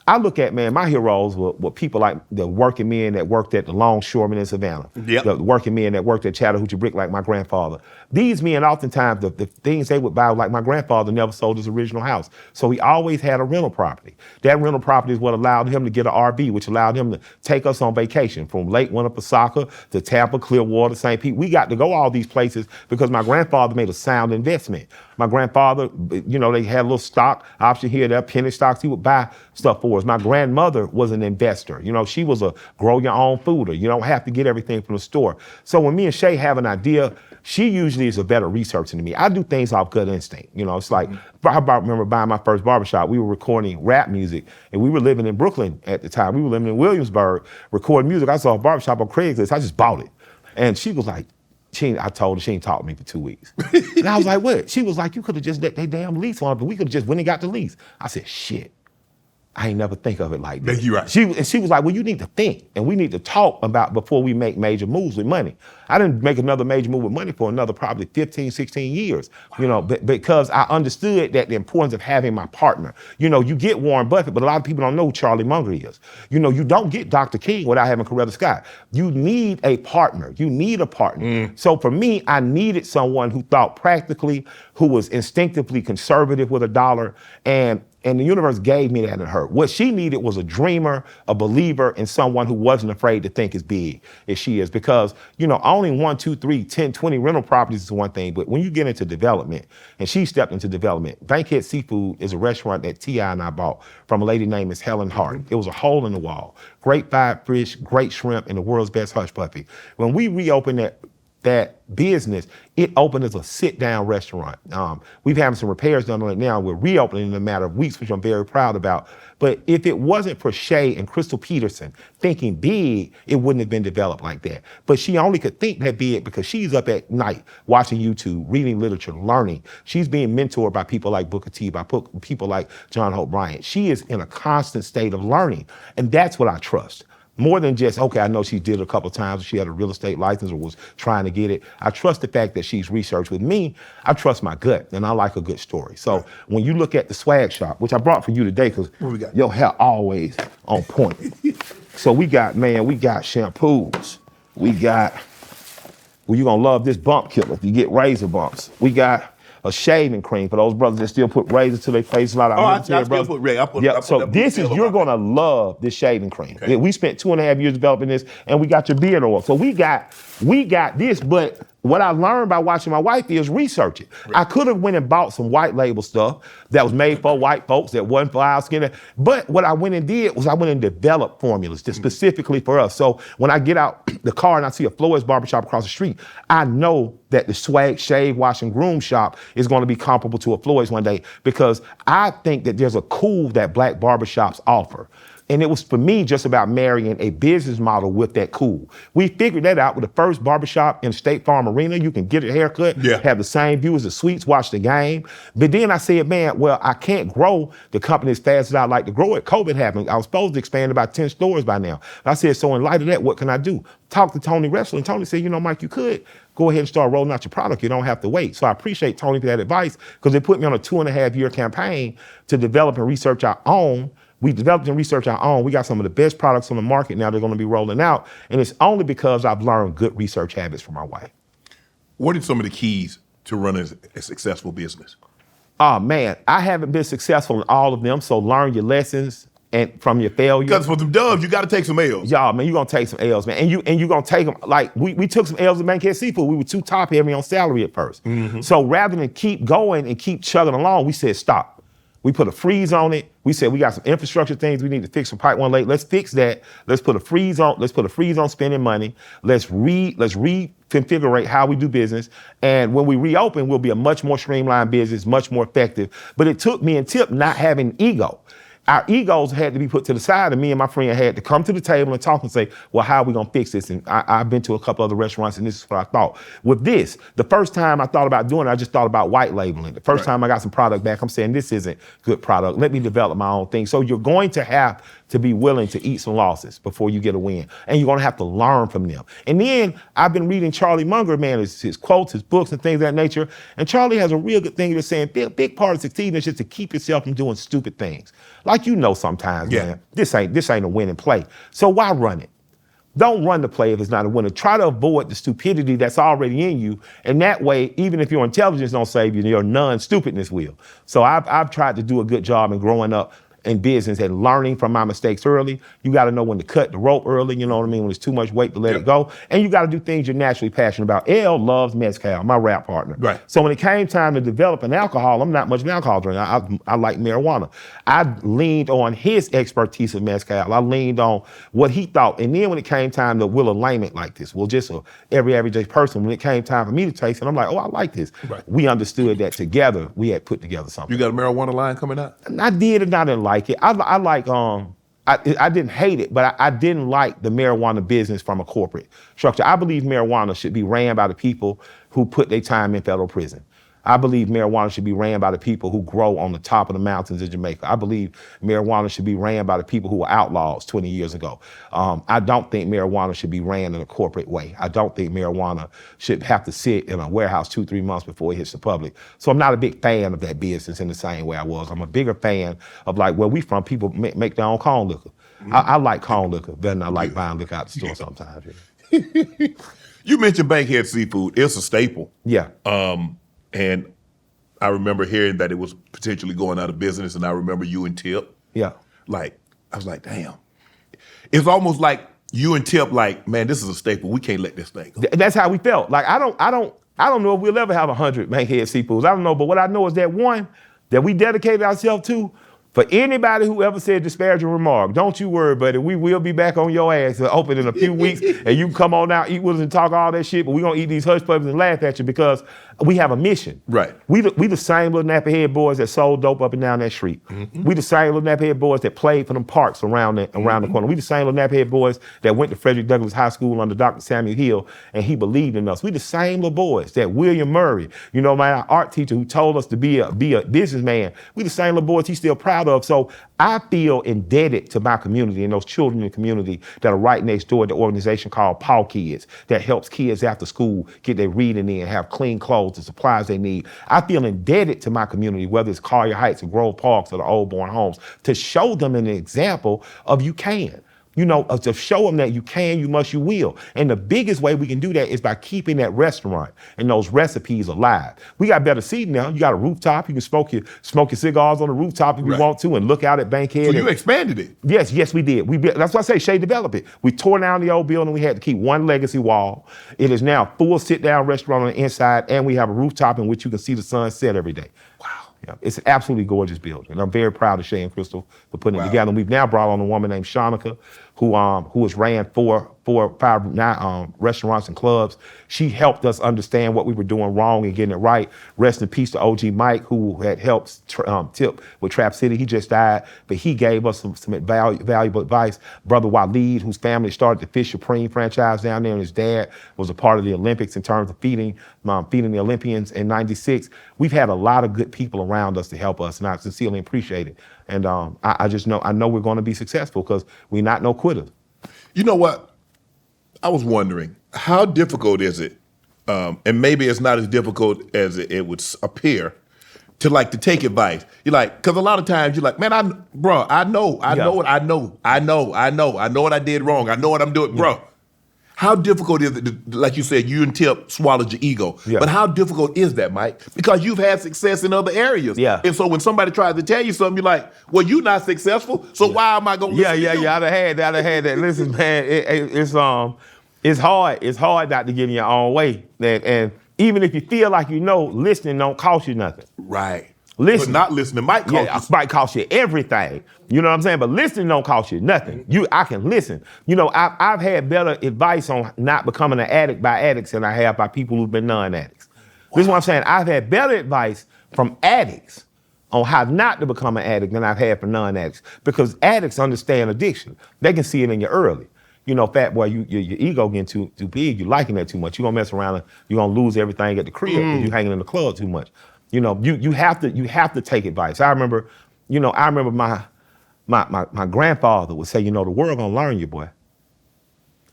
I look at, my heroes were people like the working men that worked at the Longshoremen in Savannah, the working men that worked at Chattahoochee Brick like my grandfather. These men, oftentimes, the things they would buy, like my grandfather never sold his original house. So he always had a rental property. That rental property is what allowed him to get an RV, which allowed him to take us on vacation from Lake Winnipesaukee to Tampa, Clearwater, St. Pete. We got to go all these places because my grandfather made a sound investment. My grandfather, they had a little stock option here, there, penny stocks. He would buy stuff for us. My grandmother was an investor. She was a grow your own fooder. You don't have to get everything from the store. So when me and Shay have an idea, she usually is a better researcher than me. I do things off gut instinct. It's like, I remember buying my first barbershop. We were recording rap music, and we were living in Brooklyn at the time. We were living in Williamsburg, recording music. I saw a barbershop on Craigslist. I just bought it. And she was like, I told her she ain't talked to me for 2 weeks. And I was like, what? She was like, you could have just let their damn lease on it, but we could have just went and got the lease. I said, shit. I ain't never think of it like that. You're right. She was like, well, you need to think, and we need to talk about before we make major moves with money. I didn't make another major move with money for another probably 15, 16 years, because I understood that the importance of having my partner. You get Warren Buffett, but a lot of people don't know who Charlie Munger is. You don't get Dr. King without having Coretta Scott. You need a partner. You need a partner. So for me, I needed someone who thought practically, who was instinctively conservative with a dollar, and the universe gave me that in her. What she needed was a dreamer, a believer, and someone who wasn't afraid to think as big as she is. Because, owning 1, 2, 3, 10, 20 rental properties is one thing, but when you get into development, and she stepped into development, Bankhead Seafood is a restaurant that T.I. and I bought from a lady named Miss Helen Hart. It was a hole in the wall. Great fried fish, great shrimp, and the world's best hush puppy. When we reopened that business, it opened as a sit-down restaurant. We've having some repairs done on it now. We're reopening in a matter of weeks, which I'm very proud about. But if it wasn't for Shay and Crystal Peterson thinking big, it wouldn't have been developed like that. But she only could think that big because she's up at night watching YouTube, reading literature, learning. She's being mentored by people like Booker T, by people like John Hope Bryant. She is in a constant state of learning, and that's what I trust. More than just, okay, I know she did it a couple of times, she had a real estate license or was trying to get it. I trust the fact that she's researched with me. I trust my gut, and I like a good story. So when you look at the swag shop, which I brought for you today, because your hair always on point. So we got shampoos. You're gonna love this bump killer if you get razor bumps. We got a shaving cream for those brothers that still put razors to their face. A lot of military brothers. So this is, you're gonna love this shaving cream. Okay. We spent 2.5 years developing this, and we got your beard oil. So we got this, but what I learned by watching my wife is research it. Right. I could have went and bought some white label stuff that was made for white folks, that wasn't for our skin. But what I went and did was I went and developed formulas just specifically for us. So when I get out the car and I see a Floyd's barbershop across the street, I know that the swag, shave, wash, and groom shop is going to be comparable to a Floyd's one day, because I think that there's a cool that black barbershops offer. And it was, for me, just about marrying a business model with that cool. We figured that out with the first barbershop in State Farm Arena. You can get a haircut, have the same view as the suites, watch the game. But then I said, man, well, I can't grow the company as fast as I'd like to grow it. COVID happened. I was supposed to expand about 10 stores by now. I said, so in light of that, what can I do? Talked to Tony Wrestler, and Tony said, you know, Mike, you could go ahead and start rolling out your product. You don't have to wait. So I appreciate Tony for that advice, because it put me on a 2.5-year campaign to develop and research our own. We developed and researched our own. We got some of the best products on the market now. They're going to be rolling out. And it's only because I've learned good research habits from my wife. What are some of the keys to running a successful business? Oh, man, I haven't been successful in all of them. So learn your lessons and from your failures. Because for them dubs, you got to take some L's. Y'all, man, you're going to take some L's, man. And you're going to take them. Like, we took some L's at Bankhead Seafood. We were too top heavy on salary at first. So rather than keep going and keep chugging along, we said, stop. We put a freeze on it. We said we got some infrastructure things we need to fix from Pipe 1 Lake. Let's fix that. Let's put a freeze on. Let's put a freeze on spending money. Let's reconfigure how we do business. And when we reopen, we'll be a much more streamlined business, much more effective. But it took me and Tip not having ego. Our egos had to be put to the side, and me and my friend had to come to the table and talk and say, well, how are we gonna fix this? And I've been to a couple other restaurants, and this is what I thought. With this, the first time I thought about doing it, I just thought about white labeling. The first time I got some product back, I'm saying, this isn't good product. Let me develop my own thing. So you're going to have to be willing to eat some losses before you get a win. And you're gonna have to learn from them. And then I've been reading Charlie Munger, man, his quotes, his books and things of that nature. And Charlie has a real good thing to saying, big part of succeeding is just to keep yourself from doing stupid things. Like, you know, sometimes, man, this ain't a winning play. So why run it? Don't run the play if it's not a winner. Try to avoid the stupidity that's already in you. And that way, even if your intelligence don't save you, your non-stupidness will. So I've tried to do a good job in growing up in business and learning from my mistakes early. You got to know when to cut the rope early, you know what I mean, when it's too much weight to let it go. And you got to do things you're naturally passionate about. Elle loves mezcal, my rap partner. Right. So when it came time to develop an alcohol, I'm not much of an alcohol drinker. I like marijuana. I leaned on his expertise of mezcal. I leaned on what he thought. And then when it came time to will alignment like this, well, just every everyday person, when it came time for me to taste it, I'm like, oh, I like this. Right. We understood that together, we had put together something. You got a marijuana line coming out? I did, and I didn't like it. I didn't hate it, but I didn't like the marijuana business from a corporate structure. I believe marijuana should be ran by the people who put their time in federal prison. I believe marijuana should be ran by the people who grow on the top of the mountains in Jamaica. I believe marijuana should be ran by the people who were outlaws 20 years ago. I don't think marijuana should be ran in a corporate way. I don't think marijuana should have to sit in a warehouse 2-3 months before it hits the public. So I'm not a big fan of that business in the same way I was. I'm a bigger fan of, like, where we from, people make their own corn liquor. I like corn liquor better than I like buying liquor out the store sometimes. You mentioned Bankhead Seafood. It's a staple. Yeah. And I remember hearing that it was potentially going out of business, and I remember you and Tip. Yeah. Like, I was like, damn. It's almost like you and Tip, like, man, this is a staple. We can't let this thing go. That's how we felt. Like, I don't know if we'll ever have 100 Bankhead Seafoods. I don't know, but what I know is that one that we dedicated ourselves to. For anybody who ever said disparaging remark, don't you worry, buddy. We will be back on your ass open in a few weeks, and you can come on out, eat with us and talk all that shit, but we're going to eat these hush puppies and laugh at you because we have a mission. Right. We the same little nappy-head boys that sold dope up and down that street. Mm-hmm. We the same little nappy-head boys that played for them parks around the corner. We the same little nappy-head boys that went to Frederick Douglass High School under Dr. Samuel Hill, and he believed in us. We the same little boys that William Murray, you know, my art teacher who told us to be a businessman, we the same little boys he's still proud of. So I feel indebted to my community and those children in the community that are right next door to the organization called Paul Kids that helps kids after school get their reading in, have clean clothes, the supplies they need. I feel indebted to my community, whether it's Collier Heights or Grove Parks or the Old Bourne Homes, to show them an example of you can. You know, to show them that you can, you must, you will. And the biggest way we can do that is by keeping that restaurant and those recipes alive. We got better seating now. You got a rooftop. You can smoke your cigars on the rooftop if you want to and look out at Bankhead. So you expanded it? Yes, we did. That's why I say Shay developed it. We tore down the old building. We had to keep one legacy wall. It is now a full sit-down restaurant on the inside, and we have a rooftop in which you can see the sun set every day. Wow. Yeah, it's an absolutely gorgeous building. And I'm very proud of Shay and Crystal for putting it together. And we've now brought on a woman named Shanika, who has ran four or five restaurants and clubs. She helped us understand what we were doing wrong and getting it right. Rest in peace to OG Mike, who had helped Tip with Trap City. He just died, but he gave us some valuable advice. Brother Waleed, whose family started the Fish Supreme franchise down there, and his dad was a part of the Olympics in terms of feeding the Olympians in '96. We've had a lot of good people around us to help us, and I sincerely appreciate it. And I know we're going to be successful because we're not no quitters. You know what? I was wondering, how difficult is it, and maybe it's not as difficult as it would appear, to take advice? You're like, because a lot of times you're like, man, I know what I know what I did wrong. I know what I'm doing, bro. How difficult is it, like you said, you and Tip swallowed your ego. Yeah. But how difficult is that, Mike? Because you've had success in other areas. Yeah. And so when somebody tries to tell you something, you're like, well, you're not successful, so why am I going to listen to you? I'd have had that. Listen, man, it's hard. It's hard not to get in your own way. And even if you feel like you know, listening don't cost you nothing. Right. Listen, but not listening might cost you. Might cost you everything. You know what I'm saying? But listening don't cost you nothing. I can listen. I've had better advice on not becoming an addict by addicts than I have by people who've been non-addicts. Wow. This is what I'm saying. I've had better advice from addicts on how not to become an addict than I've had from non-addicts, because addicts understand addiction. They can see it in you early. Fat boy, your ego getting too big. You liking that too much. You're gonna mess around and you're gonna lose everything at the crib because you're hanging in the club too much. You have to take advice. I remember my grandfather would say, the world gonna learn you, boy.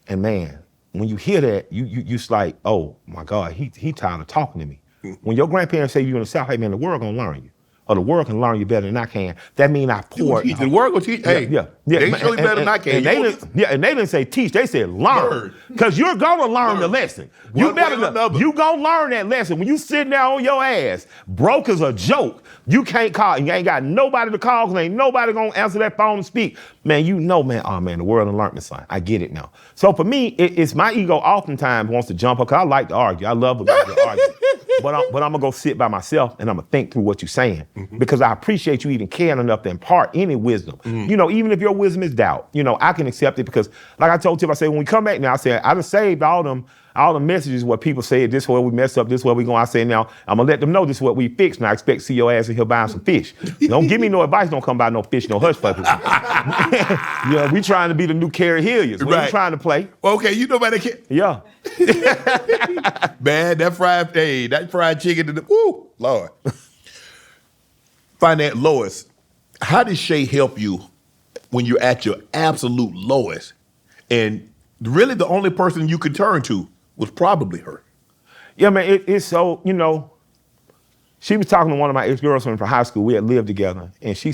And man, when you hear that, you's like, oh my God, he tired of talking to me. When your grandparents say you're in the South, hey man, the world gonna learn you. Or the world can learn you better than I can. That means I poured. The world will teach. Hey, they show you better than I can. And they didn't say teach. They said learn. Because you're gonna learn the lesson. You gonna learn that lesson. When you sitting there on your ass, broke as a joke, you can't call. You ain't got nobody to call because ain't nobody gonna answer that phone and speak. Man, man, oh man, the world done learned me something. I get it now. So for me, it's my ego oftentimes wants to jump up because I like to argue. I love to argue. But I'm gonna go sit by myself and I'm gonna think through what you're saying. Because I appreciate you even caring enough to impart any wisdom. Even if your wisdom is doubt, I can accept it because, like I told Tip, I said, when we come back now, I said, I just saved all the messages where people say this is where we messed up, this is where we going. I say, now, I'm gonna let them know this is what we fixed. Now I expect to see your ass in here buying some fish. Don't give me no advice, don't come buy no fish, no hush puppies. We trying to be the new Carrie Hilliards. What are you trying to play? Okay, you know about that kid? Yeah. Man, that fried chicken, woo, Lord. Find that Lois. How did Shay help you when you're at your absolute lowest? And really the only person you could turn to was probably her. Yeah, man, it's so, she was talking to one of my ex-girlfriends from high school. We had lived together. And she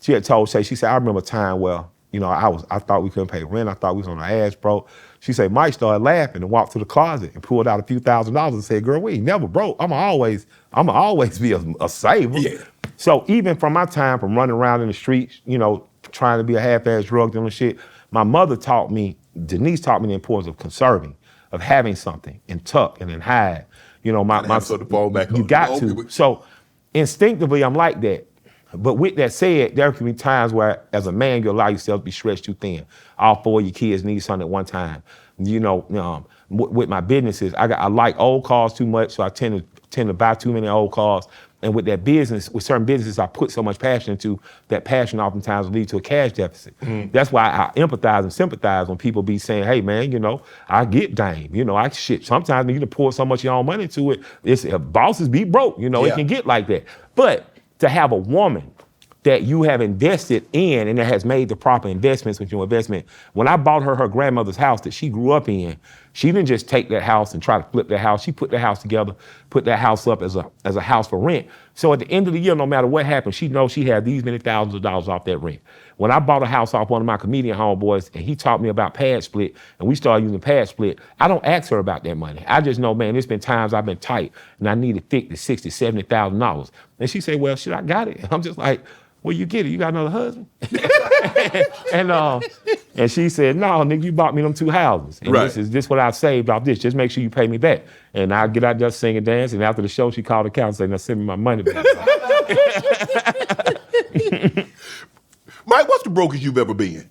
had told Shay, she said, I remember a time where, I thought we couldn't pay rent. I thought we was on our ass, bro. She said, Mike started laughing and walked to the closet and pulled out a few $1,000s and said, girl, we ain't never broke. I'm always be a saver. Yeah. So even from my time from running around in the streets, trying to be a half-ass drug dealer and shit, my mother Denise taught me the importance of conserving, of having something and tuck and then hide. My so to fall back you on. got to. So instinctively, I'm like that. But with that said, there can be times where, as a man, you allow yourself to be stretched too thin. All four of your kids need something at one time. With my businesses, I like old cars too much, so I tend to buy too many old cars. And with that business, with certain businesses I put so much passion into, that passion oftentimes will lead to a cash deficit. That's why I empathize and sympathize when people be saying, hey man, I get dame. Sometimes you need to pour so much of your own money into it. Bosses be broke, it can get like that. But to have a woman that you have invested in and that has made the proper investments with your investment. When I bought her grandmother's house that she grew up in, she didn't just take that house and try to flip that house. She put that house together, put that house up as a house for rent. So at the end of the year, no matter what happened, she knows she had these many thousands of dollars off that rent. When I bought a house off one of my comedian homeboys and he taught me about pad split and we started using pad split, I don't ask her about that money. I just know, man, there's been times I've been tight and I needed $50, $60, $70,000. And she said, well, shit, I got it. I'm just like, well, you get it. You got another husband? and she said, no, nigga, you bought me them 2 houses. And this what I saved off this. Just make sure you pay me back. And I get out there, sing and dance. And after the show, she called the account and said, now send me my money back. Mike, what's the brokest you've ever been?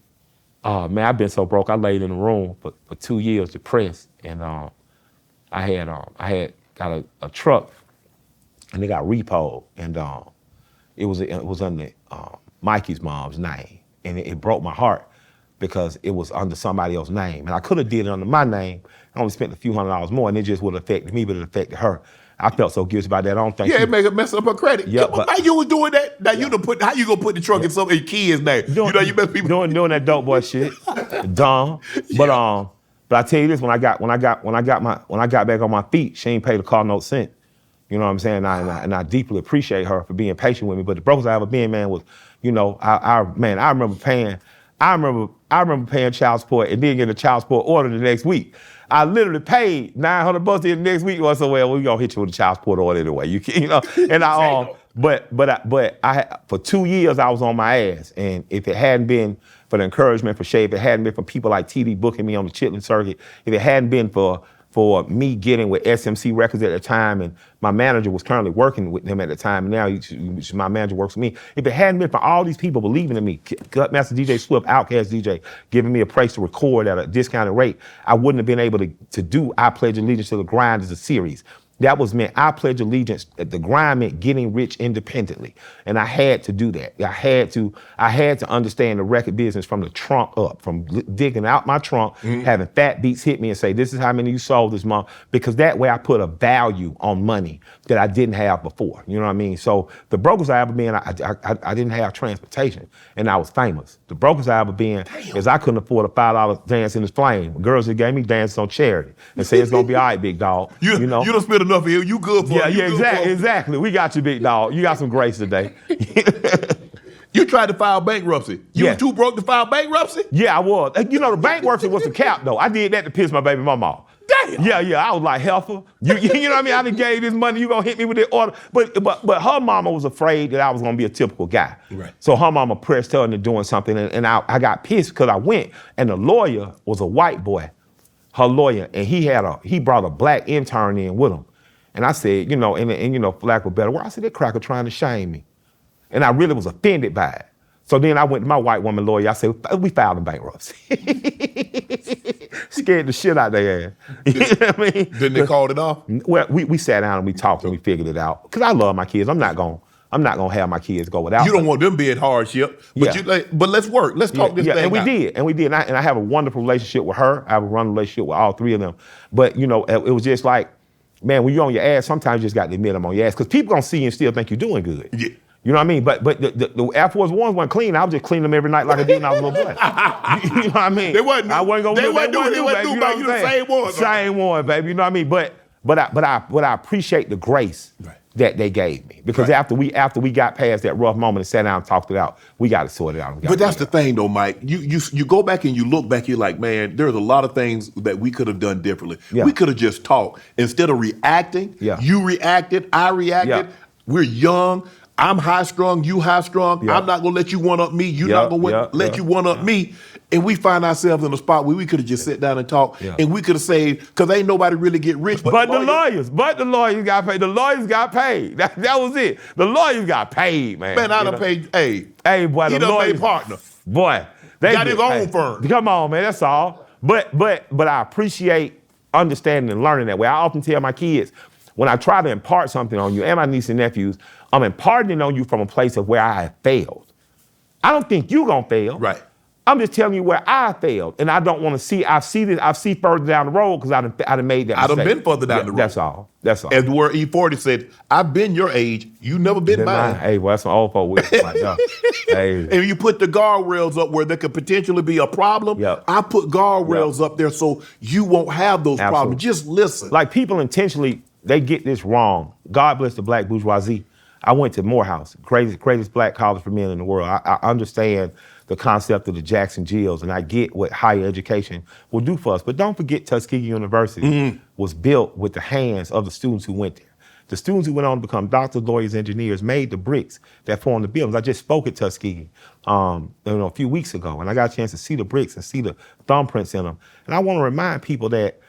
Man, I've been so broke. I laid in the room for 2 years, depressed, and I had got a truck, and it got repoed, and it was under Mikey's mom's name, and it broke my heart because it was under somebody else's name, and I could have did it under my name. I only spent a few $100s more, and it just would have affected me, but it affected her. I felt so guilty about that. I don't think. Yeah, it make her mess up her credit. Yeah, but how you was doing that? Now you done put. How you gonna put the truck in some of your kids' name? You mess people doing that dope boy shit, dumb. But I tell you this: when I got back on my feet, she ain't paid a car no cent. You know what I'm saying? And I deeply appreciate her for being patient with me. But the brokest I ever been, man, was, I remember paying child support and then getting a child support order the next week. I literally paid $900 the next week. Or so, well, we gonna hit you with a child support order anyway. And I for 2 years I was on my ass. And if it hadn't been for the encouragement for Shay, if it hadn't been for people like TD booking me on the Chitlin circuit, if it hadn't been for me getting with SMC Records at the time, and my manager was currently working with them at the time, and now my manager works with me. If it hadn't been for all these people believing in me, Master DJ Swift, OutKast DJ, giving me a place to record at a discounted rate, I wouldn't have been able to do I Pledge Allegiance to the Grind as a series. That was meant, I pledge allegiance, the grind meant getting rich independently. And I had to do that. I had to understand the record business from the trunk up, from digging out my trunk, having Fat Beats hit me and say, this is how many you sold this month. Because that way I put a value on money that I didn't have before. You know what I mean? So the brokest I ever been, I didn't have transportation and I was famous. The brokest I ever been is I couldn't afford a $5 dance in the flame. Girls that gave me dances on charity and say it's gonna be all right, big dog. You don't spend enough of it. You good for it. Yeah, exactly. We got you, big dog. You got some grace today. You tried to file bankruptcy. You were too broke to file bankruptcy? Yeah, I was. The bankruptcy was the cap, though. I did that to piss my baby mama off. Damn. Yeah. I was like, heifer. You know what I mean? I done gave this money. You gonna hit me with the order? But her mama was afraid that I was gonna be a typical guy. Right. So her mama pressed her into doing something, and I got pissed because I went, and the lawyer was a white boy, her lawyer, and he brought a black intern in with him. And I said, for lack of a better word, I said, that cracker trying to shame me. And I really was offended by it. So then I went to my white woman lawyer. I said, we filed in bankruptcy. Scared the shit out their ass. You know what I mean? Then they called it off? Well, we sat down and we talked and we figured it out. Because I love my kids. I'm not gonna have my kids go without. You don't want them being hardship. But but let's work. Let's talk this thing and we out. did. And I have a wonderful relationship with her. I have a wonderful relationship with all three of them. But, it was just like, man, when you're on your ass, sometimes you just got to admit I'm on your ass. Because people gonna see you and still think you're doing good. Yeah. You know what I mean? But the Air Force Ones weren't clean. I was just cleaning them every night like I did when I was a little boy. You know what I mean? They wasn't. I wasn't gonna. They wasn't doing baby. You know the same one. Same one, baby. You know what I mean? But I appreciate the grace that they gave me, because after we got past that rough moment and sat down and talked it out, we got to sort it out. But that's the thing, though, Mike. You go back and you look back. You're like, man, there's a lot of things that we could have done differently. Yeah. We could have just talked instead of reacting. Yeah. You reacted. I reacted. Yeah. We're young. I'm high strung, you high strung. Yeah. I'm not gonna let you one up me. You're not gonna let you one up me. And we find ourselves in a spot where we could have just sat down and talked, and we could have saved, because ain't nobody really get rich. But the lawyers got paid. The lawyers got paid. That was it. The lawyers got paid, man. Man, I done paid. Hey, boy, he the done lawyers, made partner. Boy, they got his own firm. Come on, man. That's all. But I appreciate understanding and learning that way. I often tell my kids, when I try to impart something on you and my nieces and nephews, I'm imparting on you from a place of where I have failed. I don't think you're gonna fail. Right. I'm just telling you where I failed, and I don't want to see. I see further down the road because I done made that mistake. I done been further down the road. That's all. As the word E40 said, I've been your age. You never been mine. Hey, well, that's some old folk wisdom right there. Hey. And you put the guardrails up where there could potentially be a problem. Yep. I put guardrails up there so you won't have those problems. Just listen. Like, people intentionally, they get this wrong. God bless the black bourgeoisie. I went to Morehouse, greatest black college for men in the world. I understand the concept of the Jackson Jills, and I get what higher education will do for us. But don't forget, Tuskegee University was built with the hands of the students who went there. The students who went on to become doctors, lawyers, engineers made the bricks that formed the buildings. I just spoke at Tuskegee a few weeks ago, and I got a chance to see the bricks and see the thumbprints in them. And I want to remind people that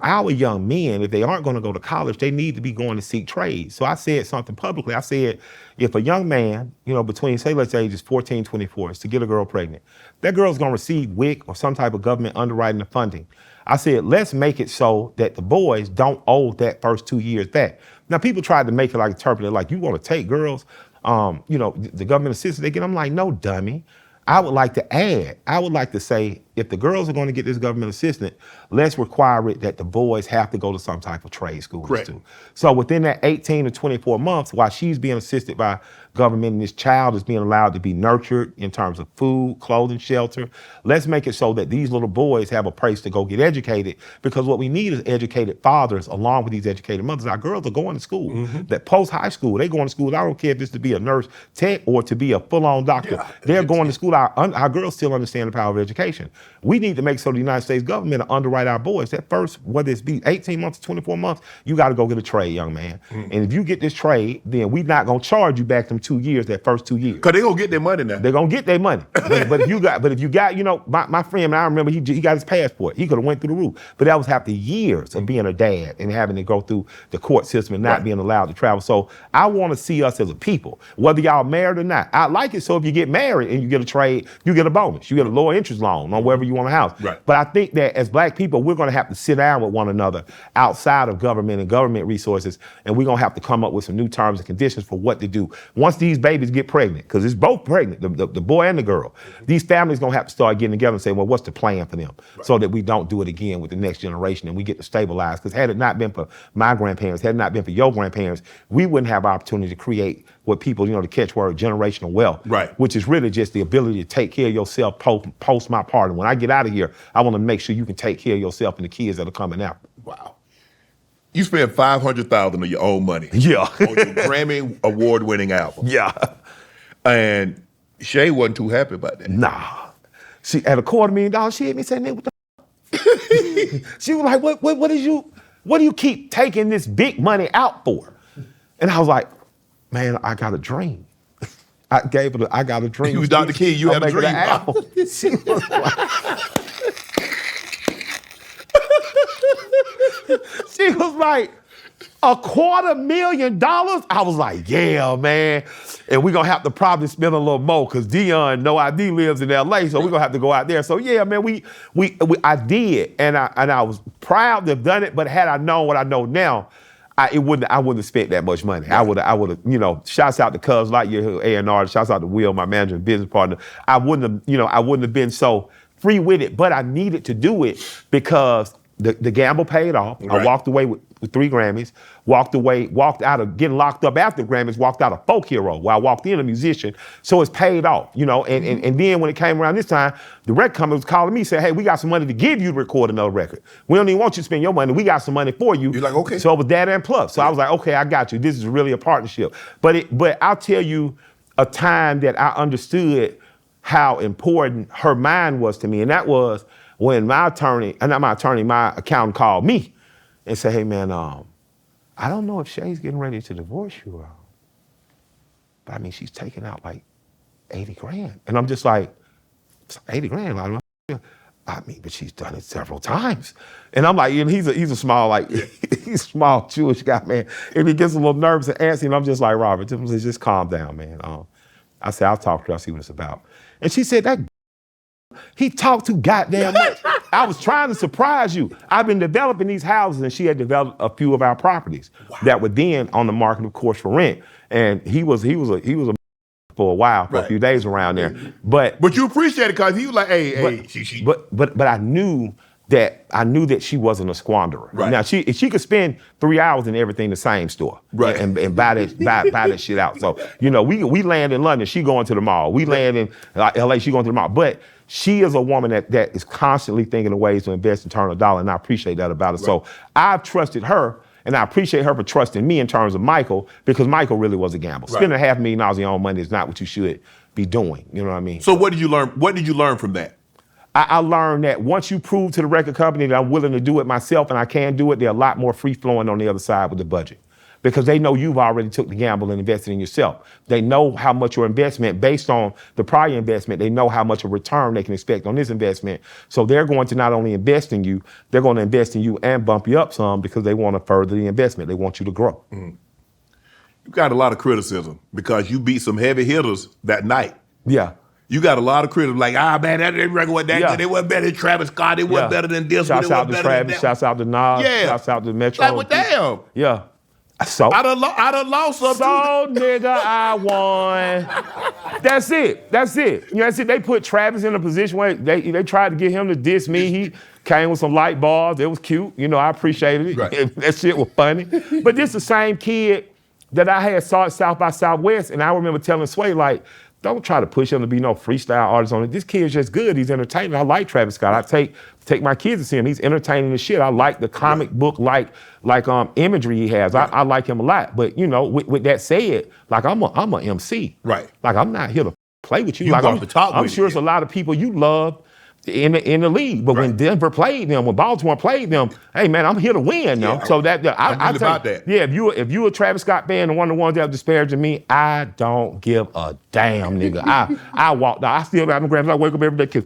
our young men, if they aren't going to go to college, they need to be going to seek trades. So I said something publicly. I said, if a young man, between, say, let's say ages 14, 24, is to get a girl pregnant, that girl's going to receive WIC or some type of government underwriting or funding. I said, let's make it so that the boys don't owe that first 2 years back. Now, people tried to make it like, interpret it like, you want to take girls, the government assistance they get. I'm like, no, dummy. I would like to add, I would like to say, if the girls are going to get this government assistance, let's require it that the boys have to go to some type of trade schools too. So within that 18 to 24 months, while she's being assisted by government and this child is being allowed to be nurtured in terms of food, clothing, shelter, let's make it so that these little boys have a place to go get educated, because what we need is educated fathers along with these educated mothers. Our girls are going to school. That post-high school, they going to school. I don't care if it's to be a nurse tech or to be a full-on doctor. Yeah, they're going to school. Our girls still understand the power of education. We need to make so the United States government will underwrite our boys. That first, whether it's be 18 months, 24 months, you got to go get a trade, young man. And if you get this trade, then we not going to charge you back them 2 years, that first 2 years. Because they're going to get their money now. They're going to get their money. but if you got, my friend, I remember he got his passport. He could have went through the roof. But that was after years of being a dad and having to go through the court system and not being allowed to travel. So I want to see us as a people, whether y'all married or not. I like it so if you get married and you get a trade, you get a bonus. You get a lower interest loan on wherever you want a house. Right. But I think that as black people, we're going to have to sit down with one another outside of government and government resources, and we're going to have to come up with some new terms and conditions for what to do. Once these babies get pregnant, because it's both pregnant, the boy and the girl, these families going to have to start getting together and say, well, what's the plan for them? So that we don't do it again with the next generation and we get to stabilize. Because had it not been for my grandparents, had it not been for your grandparents, we wouldn't have opportunity to create what people, the catchword, generational wealth, which is really just the ability to take care of yourself post my part. And when I get out of here, I want to make sure you can take care of yourself and the kids that are coming out. Wow. You spent $500,000 of your own money on your Grammy award-winning album. Yeah. And Shay wasn't too happy about that. Nah. She, at $250,000, she hit me saying, what the She was like, what do you keep taking this big money out for? And I was like, man, I got a dream. I gave her I got a dream. You was Dr. King, you had a dream. She was like, she was like, $250,000? I was like, yeah, man. And we're gonna have to probably spend a little more because Dion, No ID, lives in LA, so we're gonna have to go out there. So yeah, man, I did, and I was proud to have done it, but had I known what I know now, I wouldn't have spent that much money. I would have, shouts out to Cuz Lightyear, A&R, shouts out to Will, my manager and business partner. I wouldn't have been so free with it, but I needed to do it because the gamble paid off. Right. I walked away with 3 Grammys, walked out of getting locked up after Grammys, walked out a folk hero while I walked in a musician. So it's paid off, and then when it came around this time, the record company was calling me, said, hey, we got some money to give you to record another record. We don't even want you to spend your money. We got some money for you. You're like, okay. So it was that and plus. So I was like, okay, I got you. This is really a partnership. But I'll tell you a time that I understood how important her mind was to me, and that was when my accountant called me and said, hey man, I don't know if Shay's getting ready to divorce you, but I mean, she's taking out like 80 grand. And I'm just like, 80 grand? I mean, but she's done it several times. And I'm like, and he's a small, he's a small Jewish guy, man. And he gets a little nervous and antsy, and I'm just like, Robert, just calm down, man. I said, I'll talk to her, I'll see what it's about. And she said, that he talked too goddamn much. I was trying to surprise you. I've been developing these houses, and she had developed a few of our properties that were then on the market, of course, for rent. And he was a for a while, for a few days around there. But you appreciate it because he was like, hey. But I knew that she wasn't a squanderer. Right. Now she could spend 3 hours in everything the same store, and buy that shit out. So we land in London, she going to the mall. We land in LA, she going to the mall. But she is a woman that is constantly thinking of ways to invest and turn a dollar, and I appreciate that about her. Right. So I've trusted her, and I appreciate her for trusting me in terms of Michael, because Michael really was a gamble. Right. Spending $500,000 of your own money is not what you should be doing. You know what I mean? So what did you learn? What did you learn from that? I learned that once you prove to the record company that I'm willing to do it myself and I can do it, they're a lot more free flowing on the other side with the budget. because they know you've already took the gamble and invested in yourself. They know how much your investment, based on the prior investment, they know how much a return they can expect on this investment. So they're going to not only invest in you, they're going to invest in you and bump you up some because they want to further the investment. They want you to grow. You got a lot of criticism because you beat some heavy hitters that night. Yeah. You got a lot of critics like, man, that record wasn't that good. It wasn't better than Travis Scott. It wasn't better than this. Shouts out to Travis. Shouts out to Nas. Shouts out to Metro. Like, well, damn. Yeah. So I done lost something. So, nigga, I won. That's it. You know, that's it. They put Travis in a position where they tried to get him to diss me. He came with some light bars. It was cute. You know, I appreciated it. Right. That shit was funny. But this the same kid that I had saw at South by Southwest, and I remember telling Sway, like, don't try to push him to be no freestyle artist on it. This kid's just good. He's entertaining. I like Travis Scott. I take my kids to see him. He's entertaining the shit. I like the comic book like imagery he has. I like him a lot. But you know, with that said, like I'm a MC. Right. Like I'm not here to play with you. You like brought the top I'm with sure you. it's a lot of people you love in the league. But when Denver played them, when Baltimore played them, hey man, I'm here to win. Yeah, so I really about that. Yeah, if you a Travis Scott fan and one of the ones that disparaging me, I don't give a damn, nigga. I walk down. I still got them grams. I wake up every day, kiss.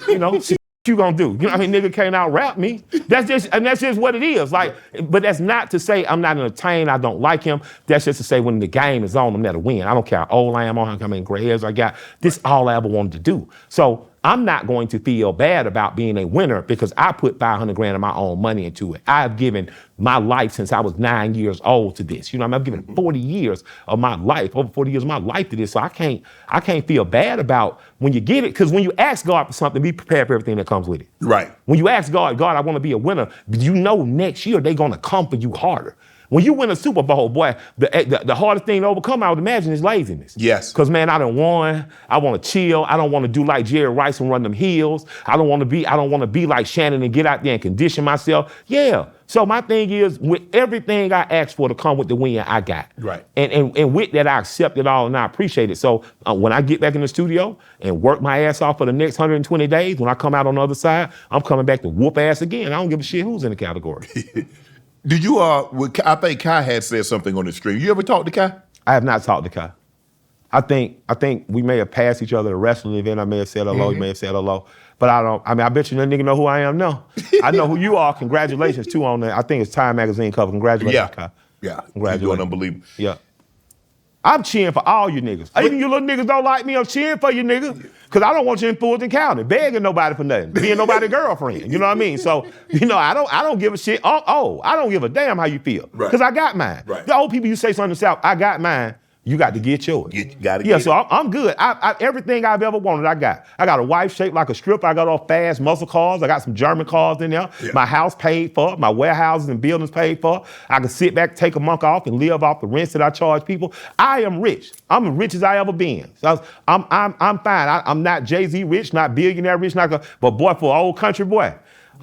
You know. What you gonna do? You know, I mean, nigga can't out rap me. That's just what it is. Like, but that's not to say I'm not entertained. I don't like him. That's just to say when the game is on, I'm there to win. I don't care how old I am or how many gray hairs I got. This is all I ever wanted to do. So I'm not going to feel bad about being a winner because I put $500,000 of my own money into it. I've given my life since I was 9 years old to this. You know, I've given 40 years of my life, over 40 years of my life to this. So I can't feel bad about when you get it, because when you ask God for something, be prepared for everything that comes with it. Right. When you ask God, I want to be a winner, you know next year they're gonna come for you harder. When you win a Super Bowl, boy, the hardest thing to overcome, I would imagine, is laziness. Yes. Because, man, I done won. I want to chill. I don't want to do like Jerry Rice and run them hills. I don't want to be like Shannon and get out there and condition myself. Yeah. So my thing is, with everything I asked for to come with the win, I got. Right. And with that, I accept it all and I appreciate it. So when I get back in the studio and work my ass off for the next 120 days, when I come out on the other side, I'm coming back to whoop ass again. I don't give a shit who's in the category. Did you, I think Kai had said something on the stream. You ever talked to Kai? I have not talked to Kai. I think we may have passed each other at a wrestling event. I may have said hello, you may have said hello. But I bet you that nigga know who I am now. I know who you are. Congratulations, too, on that. I think it's Time Magazine cover. Congratulations, Kai. Yeah. Congratulations. You're doing unbelievable. Yeah. I'm cheering for all you niggas. Even you little niggas don't like me, I'm cheering for you niggas. Because I don't want you in Fulton County begging nobody for nothing, being nobody's girlfriend. You know what I mean? So, you know, I don't give a shit. I don't give a damn how you feel. Because I got mine. Right. The old people you say something to South, I got mine. You got to get yours. You gotta yeah, get so I'm good. Everything I've ever wanted, I got. I got a wife shaped like a strip. I got all fast muscle cars. I got some German cars in there. Yeah. My house paid for. My warehouses and buildings paid for. I can sit back, take a month off, and live off the rents that I charge people. I am rich. I'm as rich as I ever been. So I'm fine. I'm not Jay-Z rich, not billionaire rich, but boy, for an old country boy.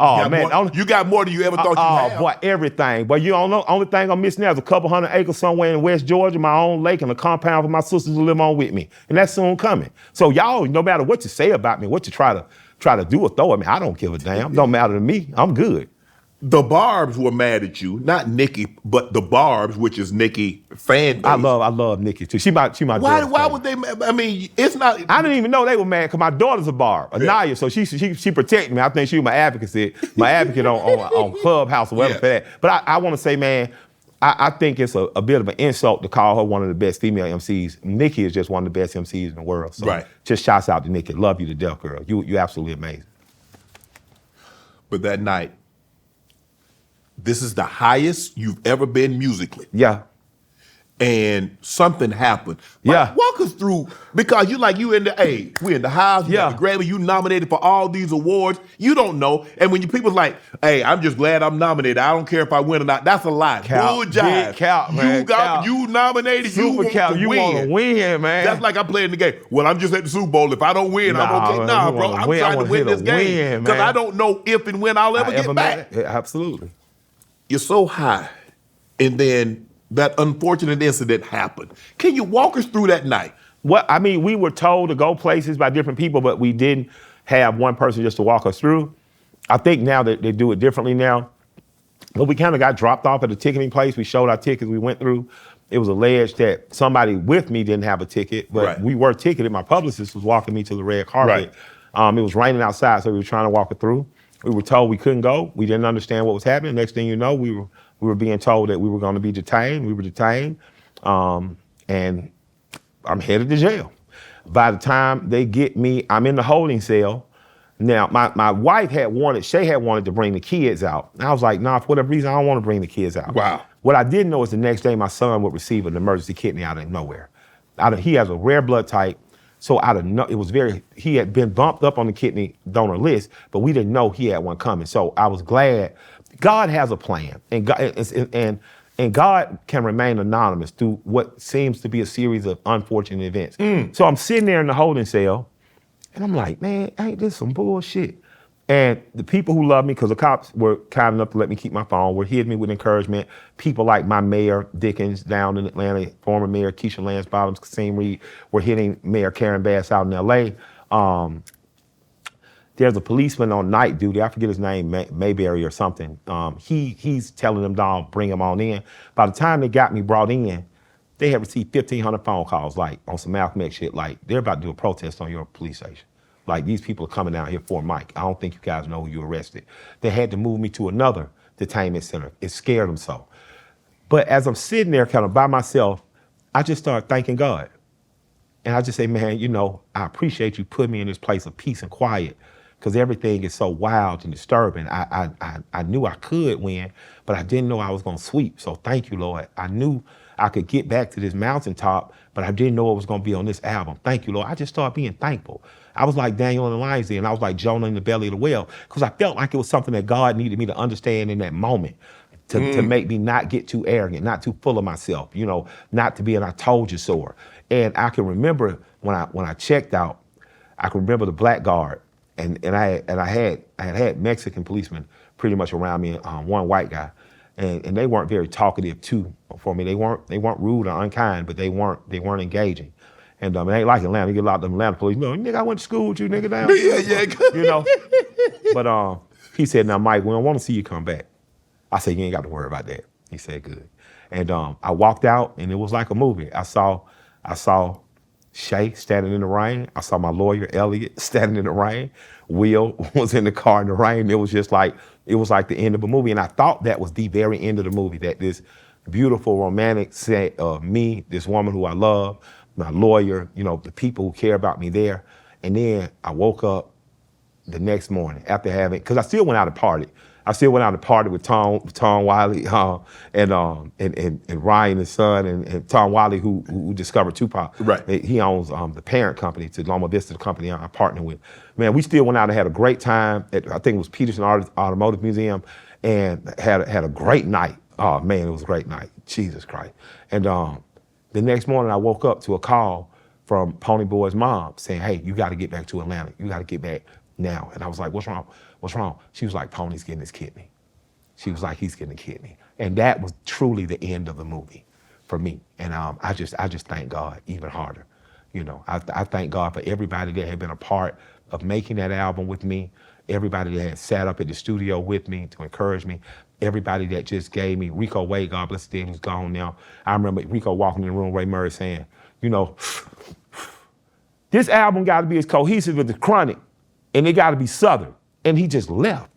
Oh man, you got more than you ever thought you had. Oh boy, everything. But you don't know, only thing I'm missing now is a couple hundred acres somewhere in West Georgia, my own lake, and a compound for my sisters to live on with me. And that's soon coming. So y'all, no matter what you say about me, what you try to do or throw at me, I don't give a damn. Don't matter to me. I'm good. The Barbs were mad at you, not Nicki, but the Barbs, which is Nicki fan base. I love Nicki too. She my Why would they? I mean, it's not. I didn't even know they were mad because my daughter's a Barb, Anaya, so she protected me. I think she was my advocate on Clubhouse or whatever for that. But I want to say, man, I think it's a bit of an insult to call her one of the best female MCs. Nicki is just one of the best MCs in the world. So just shouts out to Nicki. Love you to death, girl. You absolutely amazing. But that night, this is the highest you've ever been musically. Yeah. And something happened. Yeah. Walk us through, because you in we in the house, you got the Grammy, you nominated for all these awards. You don't know. And when people's like, hey, I'm just glad I'm nominated. I don't care if I win or not. That's a lie. Good job. Count, man. You nominated, you want to win, man. That's like I'm playing the game. Well, I'm just at the Super Bowl. If I don't win, I'm okay. Nah, bro, I'm trying to win this game. Because I don't know if and when I'll ever get back. Absolutely. You're so high. And then that unfortunate incident happened. Can you walk us through that night? Well, I mean, we were told to go places by different people, but we didn't have one person just to walk us through. I think now that they do it differently now. But we kind of got dropped off at the ticketing place. We showed our tickets. We went through. It was alleged that somebody with me didn't have a ticket, but we were ticketed. My publicist was walking me to the red carpet. It was raining outside, so we were trying to walk it through. We were told we couldn't go. We didn't understand what was happening. Next thing you know, we were being told that we were going to be detained. We were detained, and I'm headed to jail. By the time they get me, I'm in the holding cell. Now, my wife Shay had wanted to bring the kids out. And I was like, nah, for whatever reason, I don't want to bring the kids out. Wow. What I didn't know is the next day my son would receive an emergency kidney out of nowhere. He has a rare blood type, so he had been bumped up on the kidney donor list, but we didn't know he had one coming. So I was glad. God has a plan, and God can remain anonymous through what seems to be a series of unfortunate events. So I'm sitting there in the holding cell, and I'm like, man, ain't this some bullshit? And the people who love me, because the cops were kind enough to let me keep my phone, were hitting me with encouragement. People like my mayor, Dickens, down in Atlanta, former mayor Keisha Lance Bottoms, Kasim Reed, were hitting Mayor Karen Bass out in LA. There's a policeman on night duty, I forget his name, Mayberry or something. He's telling them, dog, bring him on in. By the time they got me brought in, they had received 1,500 phone calls, like on some Malcolm X shit, like they're about to do a protest on your police station. Like, these people are coming out here for Mike. I don't think you guys know who you arrested. They had to move me to another detainment center. It scared them so. But as I'm sitting there kind of by myself, I just started thanking God. And I just say, man, I appreciate you putting me in this place of peace and quiet, because everything is so wild and disturbing. I knew I could win, but I didn't know I was gonna sweep. So thank you, Lord. I knew I could get back to this mountaintop, but I didn't know it was gonna be on this album. Thank you, Lord. I just started being thankful. I was like Daniel in the lion's den, and I was like Jonah in the belly of the whale, because I felt like it was something that God needed me to understand in that moment, to make me not get too arrogant, not too full of myself, not to be an I told you so. And I can remember when I checked out, I can remember the black guard, and I had Mexican policemen pretty much around me, one white guy, and they weren't very talkative for me. They weren't rude or unkind, but they weren't engaging. And it ain't like Atlanta. You get a lot of them Atlanta police. Nigga, I went to school with you, nigga. Down. But he said, now, Mike, we don't want to see you come back. I said, you ain't got to worry about that. He said, good. And I walked out, and it was like a movie. I saw Shay standing in the rain. I saw my lawyer, Elliot, standing in the rain. Will was in the car in the rain. It was like the end of a movie. And I thought that was the very end of the movie, that this beautiful romantic set of me, this woman who I love, my lawyer, the people who care about me there. And then I woke up the next morning after because I still went out and partied. I still went out and partied with Tom Wiley and Ryan, his son, and Tom Wiley, who discovered Tupac. Right. He owns the parent company to Loma Vista, the company I partner with. Man, we still went out and had a great time at, I think it was Peterson Automotive Museum, and had a great night. Oh man, it was a great night. Jesus Christ. And the next morning I woke up to a call from Pony Boy's mom saying, hey, you got to get back to Atlanta. You got to get back now. And I was like, what's wrong? What's wrong? She was like, Pony's getting his kidney. She was like, he's getting a kidney. And that was truly the end of the movie for me. And I just thank God even harder. I thank God for everybody that had been a part of making that album with me, everybody that had sat up at the studio with me to encourage me, everybody that just gave me, Rico Wade, God bless him, who's gone now. I remember Rico walking in the room, Ray Murray saying, this album got to be as cohesive as the Chronic, and it got to be Southern. And he just left.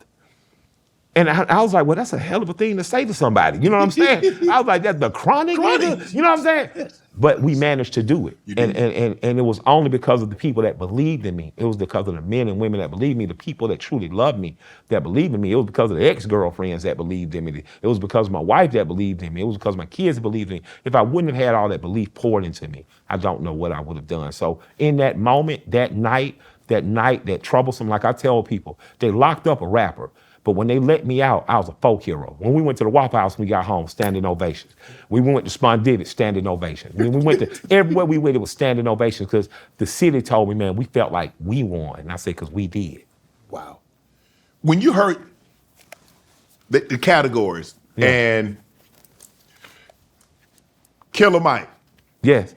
And I was like, well, that's a hell of a thing to say to somebody. You know what I'm saying? I was like, that's the Chronic, nigga? You know what I'm saying? But we managed to do it. And it was only because of the people that believed in me. It was because of the men and women that believed in me, the people that truly loved me, that believed in me. It was because of the ex-girlfriends that believed in me. It was because of my wife that believed in me. It was because of my kids that believed in me. If I wouldn't have had all that belief poured into me, I don't know what I would have done. So in that moment, that night, that troublesome, like I tell people, they locked up a rapper. But when they let me out, I was a folk hero. When we went to the Waffle House, we got home, standing ovations. We went to Spondivit, standing ovations. When we went to everywhere we went, it was standing ovations, because the city told me, man, we felt like we won. And I said, because we did. Wow. When you heard the categories and Killer Mike, yes,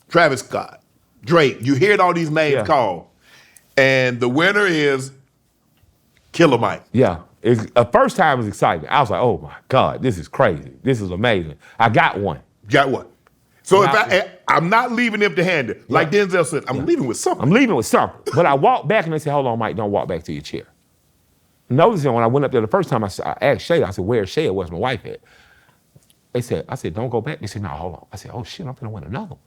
Travis Scott, Drake, you heard all these names called, and the winner is Killer Mike. Yeah. First time was exciting. I was like, oh my God, this is crazy. This is amazing. I got one. Got what? So I'm not leaving empty-handed. Like Denzel said, I'm leaving with something. I'm leaving with something. But I walked back and they said, hold on, Mike, don't walk back to your chair. Notice that when I went up there the first time, I asked Shay, I said, where's Shay? Where's my wife at? I said, don't go back. They said, no, hold on. I said, oh shit, I'm gonna win another one.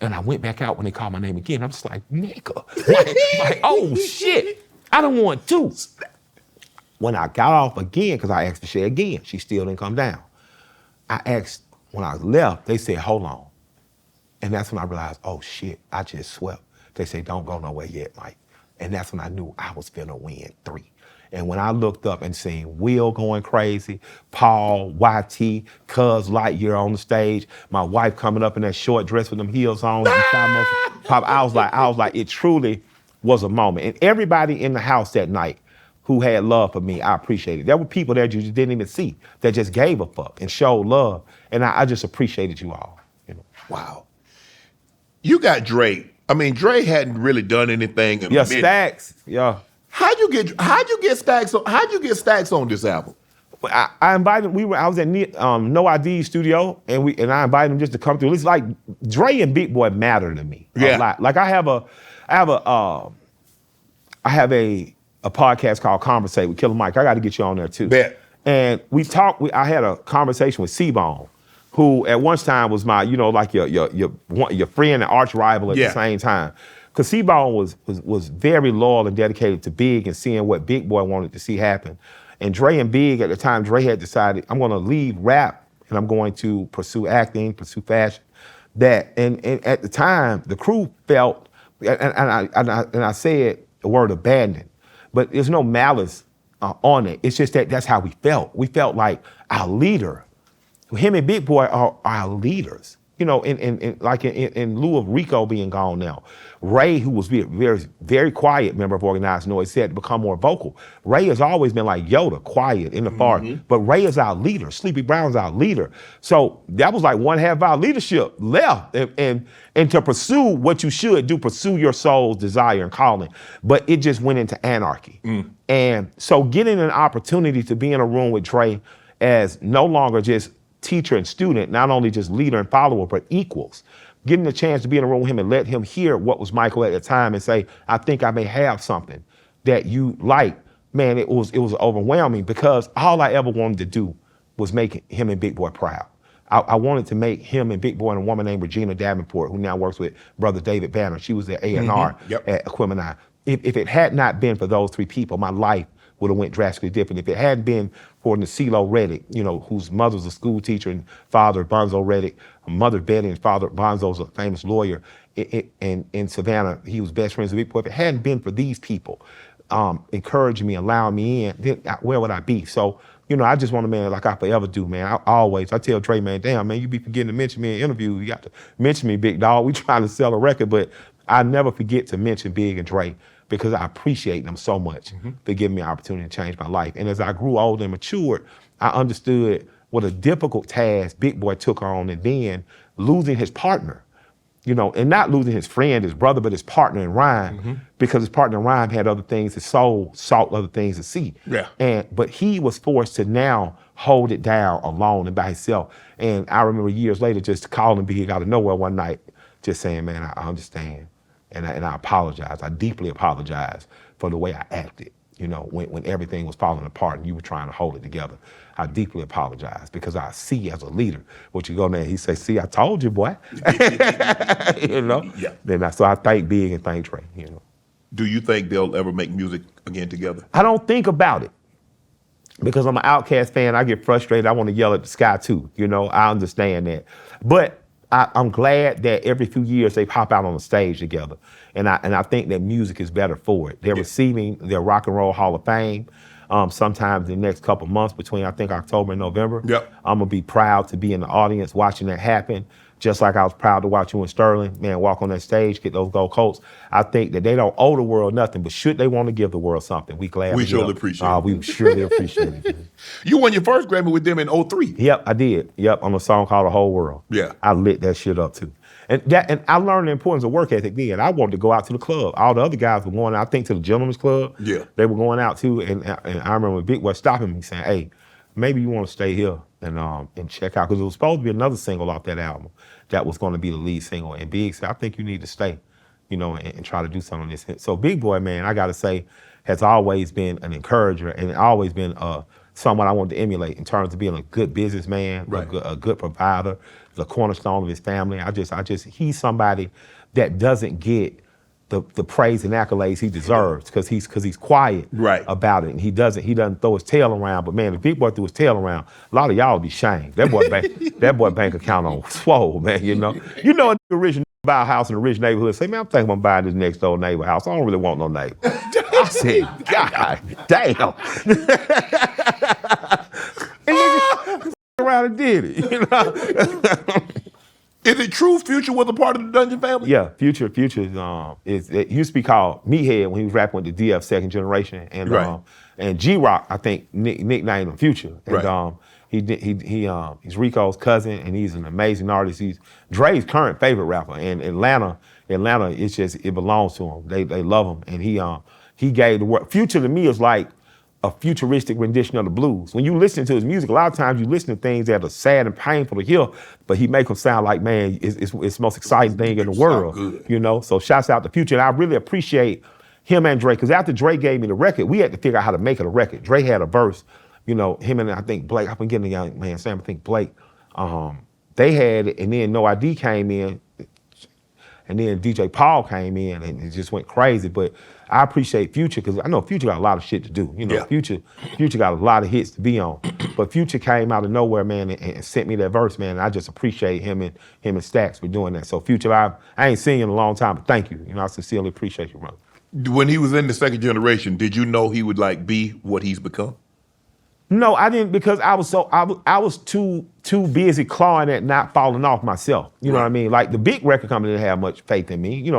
And I went back out when they called my name again. I'm just like, nigga. like, oh shit, I don't want two. When I got off again, because I asked for Shay again, she still didn't come down. I asked, when I left, they said, hold on. And that's when I realized, oh shit, I just swept. They said, don't go nowhere yet, Mike. And that's when I knew I was finna win 3. And when I looked up and seen Will going crazy, Paul, YT, Cuz Lightyear on the stage, my wife coming up in that short dress with them heels on, I was like, it truly was a moment. And everybody in the house that night who had love for me, I appreciated. There were people there you just didn't even see that just gave a fuck and showed love. And I just appreciated you all. You know. Wow. You got Dre. I mean, Dre hadn't really done anything in a minute. Stacks. Yeah. How'd you get Stacks on this album? I invited him. I was at No ID studio, and I invited him just to come through. It's like Dre and Big Boy matter to me a lot. Like I have a podcast called Conversate with Killer Mike. I got to get you on there too. Bet. And we talked. I had a conversation with C-Bone, who at one time was my, like your friend and arch rival at the same time. Because C-Bone was very loyal and dedicated to Big and seeing what Big Boy wanted to see happen. And Dre and Big, at the time, Dre had decided, I'm gonna leave rap and I'm going to pursue acting, pursue fashion. And at the time, the crew felt, and I said the word abandoned, but there's no malice on it. It's just that's how we felt. We felt like our leader, him and Big Boy are our leaders. In lieu of Rico being gone now, Ray, who was very, very quiet member of Organized Noise, said to become more vocal. Ray has always been like Yoda, quiet in the forest, but Ray is our leader. Sleepy Brown's our leader. So that was like one half of our leadership left, and to pursue what you should do, pursue your soul's desire and calling. But it just went into anarchy. And so getting an opportunity to be in a room with Dre as no longer just teacher and student, not only just leader and follower, but equals. Getting the chance to be in a room with him and let him hear what was Michael at the time and say, I think I may have something that you like. Man, it was overwhelming because all I ever wanted to do was make him and Big Boy proud. I wanted to make him and Big Boy and a woman named Regina Davenport, who now works with Brother David Banner. She was the A&R at Equimini. If it had not been for those 3 people, my life would have went drastically different. If it hadn't been for Nacilo Reddick, whose mother was a school teacher and father Bonzo Reddick, mother Betty and father Bonzo's a famous lawyer in Savannah. He was best friends with Big Boy. If it hadn't been for these people encouraging me, allowing me in, then where would I be? So, I just want a man like I forever do, man. I tell Dre, man, damn, man, you be forgetting to mention me in interviews. You got to mention me, big dog. We trying to sell a record, but I never forget to mention Big and Dre, because I appreciate them so much for giving me an opportunity to change my life. And as I grew older and matured, I understood what a difficult task Big Boy took on, and then losing his partner, and not losing his friend, his brother, but his partner in rhyme, because his partner in rhyme had other things, his soul sought other things to see. But he was forced to now hold it down alone and by himself. And I remember years later just calling Big out of nowhere one night, just saying, man, I understand. And I apologize. I deeply apologize for the way I acted, when everything was falling apart and you were trying to hold it together. I deeply apologize because I see as a leader what you go there and he say, see, I told you, boy. So I thank Big and thank Dre, Do you think they'll ever make music again together? I don't think about it because I'm an OutKast fan. I get frustrated. I want to yell at the sky too. I understand that. But I'm glad that every few years they pop out on the stage together. And I think that music is better for it. They're receiving their Rock and Roll Hall of Fame sometimes in the next couple months between, I think, October and November. I'm going to be proud to be in the audience watching that happen. Just like I was proud to watch you and Sterling, man, walk on that stage, get those gold coats. I think that they don't owe the world nothing, but should they want to give the world something, we glad. We surely appreciate it. We surely appreciate it. You won your first Grammy with them in 2003. Yep, I did. Yep, on a song called The Whole World. Yeah. I lit that shit up too. And I learned the importance of work ethic then. I wanted to go out to the club. All the other guys were going, I think, to the gentleman's club. Yeah. They were going out too, and I remember Big Boy stopping me saying, "Hey, maybe you want to stay here and check out," because it was supposed to be another single off that album that was going to be the lead single. And Big said, "I think you need to stay, and try to do something on this." So Big Boy, man, I got to say, has always been an encourager and always been someone I wanted to emulate in terms of being a good businessman, right. a good provider, the cornerstone of his family. He's somebody that doesn't get the praise and accolades he deserves because he's quiet right. about it, and he doesn't throw his tail around. But man, if Big Boy threw his tail around, a lot of y'all would be shamed. That boy bank account on swole, man. A rich buy a house in a rich neighborhood. Say, man, I'm thinking I'm buying this next door neighbor house. I don't really want no neighbor. I said, God damn. And nigga around and did it. Is it true Future was a part of the Dungeon family? Yeah, Future is it used to be called Meathead when he was rapping with the DF Second Generation, and right. And G-Rock, I think, nicknamed him Future, and right. he's Rico's cousin, and he's an amazing artist. He's Dre's current favorite rapper, and Atlanta, it belongs to him. They love him, and he gave the word. Future to me is like a futuristic rendition of the blues. When you listen to his music, a lot of times you listen to things that are sad and painful to hear, but he make them sound like, man, it's the most exciting thing in the world. Good. So shouts out to Future, and I really appreciate him and Dre, because after Dre gave me the record, we had to figure out how to make it a record. Dre had a verse, him and I think Blake, I've been getting the young man, Sam, I think Blake, they had it, and then No ID came in, and then DJ Paul came in, and it just went crazy. But I appreciate Future, because I know Future got a lot of shit to do. Future got a lot of hits to be on. But Future came out of nowhere, man, and sent me that verse, man. And I just appreciate him and Stax for doing that. So Future, I ain't seen you in a long time, but thank you. I sincerely appreciate you, brother. When he was in the Second Generation, did you know he would be what he's become? No, I didn't, because I was too busy clawing at not falling off myself. You know what I mean? Like, the big record company didn't have much faith in me.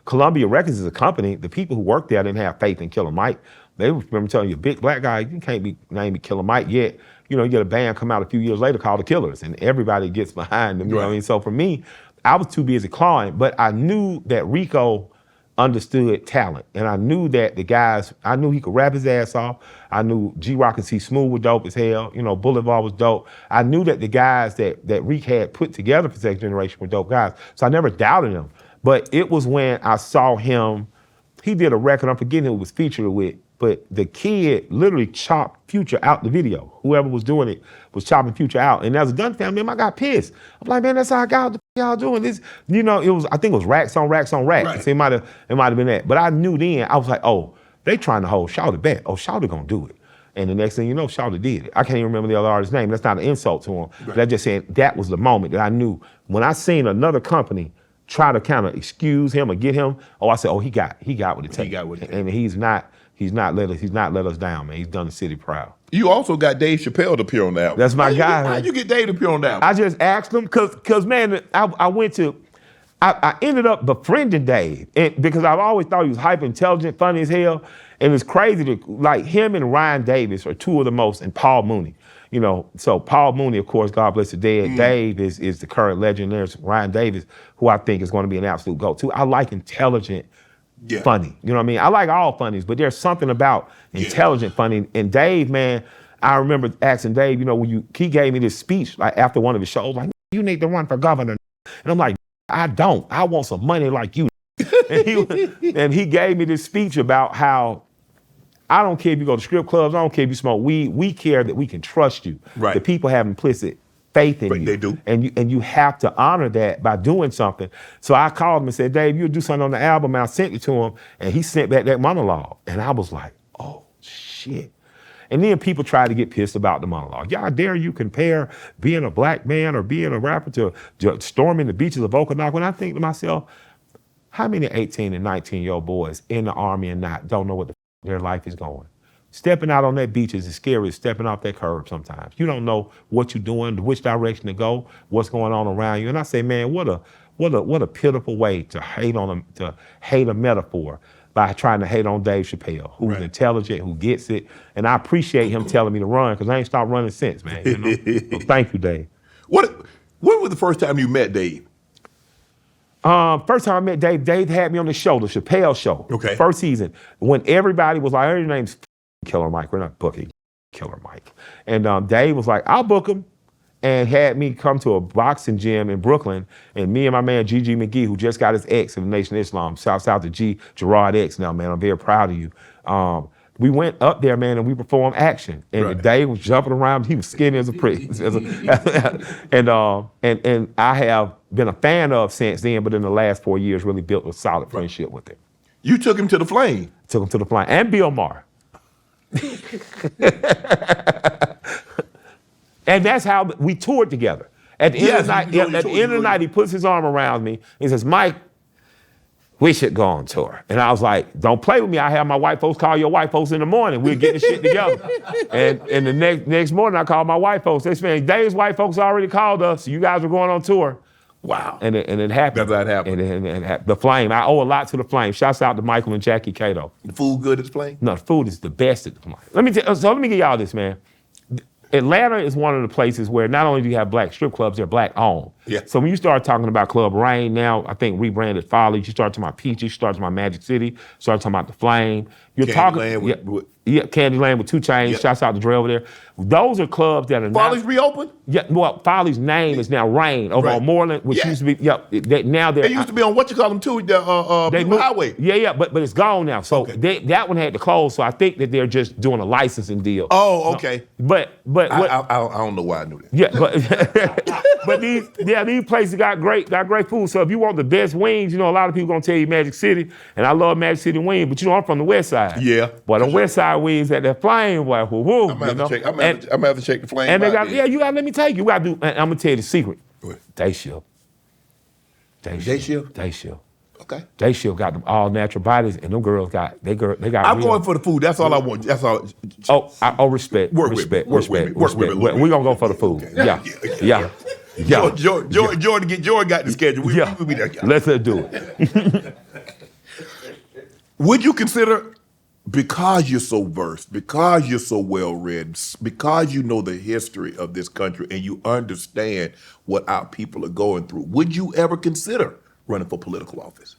Columbia Records is a company. The people who worked there didn't have faith in Killer Mike. They remember telling you, big black guy, you can't be named Killer Mike yet. You get a band come out a few years later called The Killers, and everybody gets behind them. You know what I mean? So for me, I was too busy clawing, but I knew that Rico understood talent, and I knew that I knew he could rap his ass off. I knew G-Rock and C Smooth were dope as hell. Boulevard was dope. I knew that the guys that Reek had put together for Second Generation were dope guys, so I never doubted him. But it was when I saw him, he did a record, I'm forgetting who it was featured with, but the kid literally chopped Future out the video. Whoever was doing it was chopping Future out. And as a Gun family member, I got pissed. I'm like, man, that's how I got what the y'all doing this. I think it was racks on racks on racks. Right. So it might have been that. But I knew then, I was like, oh, they trying to hold Shawty back. Oh, Shawty gonna do it. And the next thing you know, Shawty did it. I can't even remember the other artist's name. That's not an insult to him. Right. But I just saying that was the moment that I knew. When I seen another company try to kind of excuse him or get him, I said, oh, he got what it takes. He got what it takes. And he's not let us down, man. He's done the city proud. You also got Dave Chappelle to appear on the album. That's my guy. How'd you get Dave to appear on the album? I just asked him, cause man, I ended up befriending Dave, because I've always thought he was hyper intelligent, funny as hell, and it's crazy like him and Ryan Davis are two of the most, and Paul Mooney. So Paul Mooney, of course, God bless the dead. Dave is the current legend. There's Ryan Davis, who I think is going to be an absolute go-to. I like intelligent, funny. You know what I mean? I like all funnies, but there's something about intelligent funny. And Dave, man, I remember asking Dave, he gave me this speech like after one of his shows, like, you need to run for governor. And I'm like, I don't. I want some money like you. And he gave me this speech about how, I don't care if you go to strip clubs, I don't care if you smoke weed, we care that we can trust you. Right. The people have implicit faith in you. They do. And you have to honor that by doing something. So I called him and said, Dave, you'll do something on the album, and I sent it to him, and he sent back that monologue. And I was like, oh, shit. And then people try to get pissed about the monologue. Y'all dare you compare being a black man or being a rapper to storming the beaches of Okanagan? When I think to myself, how many 18 and 19-year-old boys in the Army and don't know what their life is going? Stepping out on that beach is as scary as stepping off that curb sometimes. You don't know what you're doing, which direction to go, what's going on around you. And I say, man, what a pitiful way to hate a metaphor by trying to hate on Dave Chappelle, who's intelligent, who gets it. And I appreciate him telling me to run, because I ain't stopped running since, man. So thank you, Dave. When was the first time you met Dave? First time I met Dave had me on the show, the Chappelle show. Okay. First season, when everybody was like, your name's Killer Mike. We're not booking Killer Mike. And Dave was like, I'll book him. And had me come to a boxing gym in Brooklyn. And me and my man, Gigi McGee, who just got his X in the Nation of Islam, shouts out to Gerard X now, man. I'm very proud of you. We went up there, man, and we performed action. And Dave was jumping around. He was skinny as a prick. And I have been a fan of since then, but in the last 4 years, really built a solid friendship with him. You took him to the Flame. Took him to the Flame. And Bill Maher. And that's how we toured together. At the end of the night, he puts his arm around me. He says, Mike, we should go on tour. And I was like, don't play with me. I have my white folks call your white folks in the morning. We'll get the shit together. And the next morning, I called my white folks. They said, Dave's white folks already called us. You guys are going on tour. Wow. And it happened. That's how it happened. And the Flame. I owe a lot to the Flame. Shouts out to Michael and Jackie Cato. The food good at the Flame? No, the food is the best at the Flame. Let me give y'all this, man. Atlanta is one of the places where not only do you have black strip clubs, they're black owned. Yeah. So when you start talking about Club Rain now, I think rebranded Follies, you start talking about Peaches, you start talking about Magic City, start talking about The Flame. You're Candyland Candyland with 2 Chainz, shouts out to Dre over there. Those are clubs that are Follies reopened? Yeah, well, Follies' name is now Rain over on Moreland, which used to be, now they're... They used to be on what you call them too, the highway. Yeah, but it's gone now. So that one had to close, so I think that they're just doing a licensing deal. Oh, okay. But I don't know why I knew that. Yeah, but these places got great food. So if you want the best wings, a lot of people gonna tell you Magic City, and I love Magic City wings, but I'm from the West Side. Yeah. But the West Side wings at that Flame, boy, woo. I'm gonna have to check the Flame. And they got, you gotta let me take you. And I'm gonna tell you the secret. Day shift. Day shift? Day shift. Okay. Day shift got them all natural bodies, and them girls got. I'm going for the food. That's all I want. That's all. Respect. Work respect. with me. We're gonna go for the food. Okay. Yeah. Jordan got the schedule. We'll be there. Let's do it. Would you consider, because you're so versed, because you're so well read, because you know the history of this country and you understand what our people are going through, would you ever consider running for political office?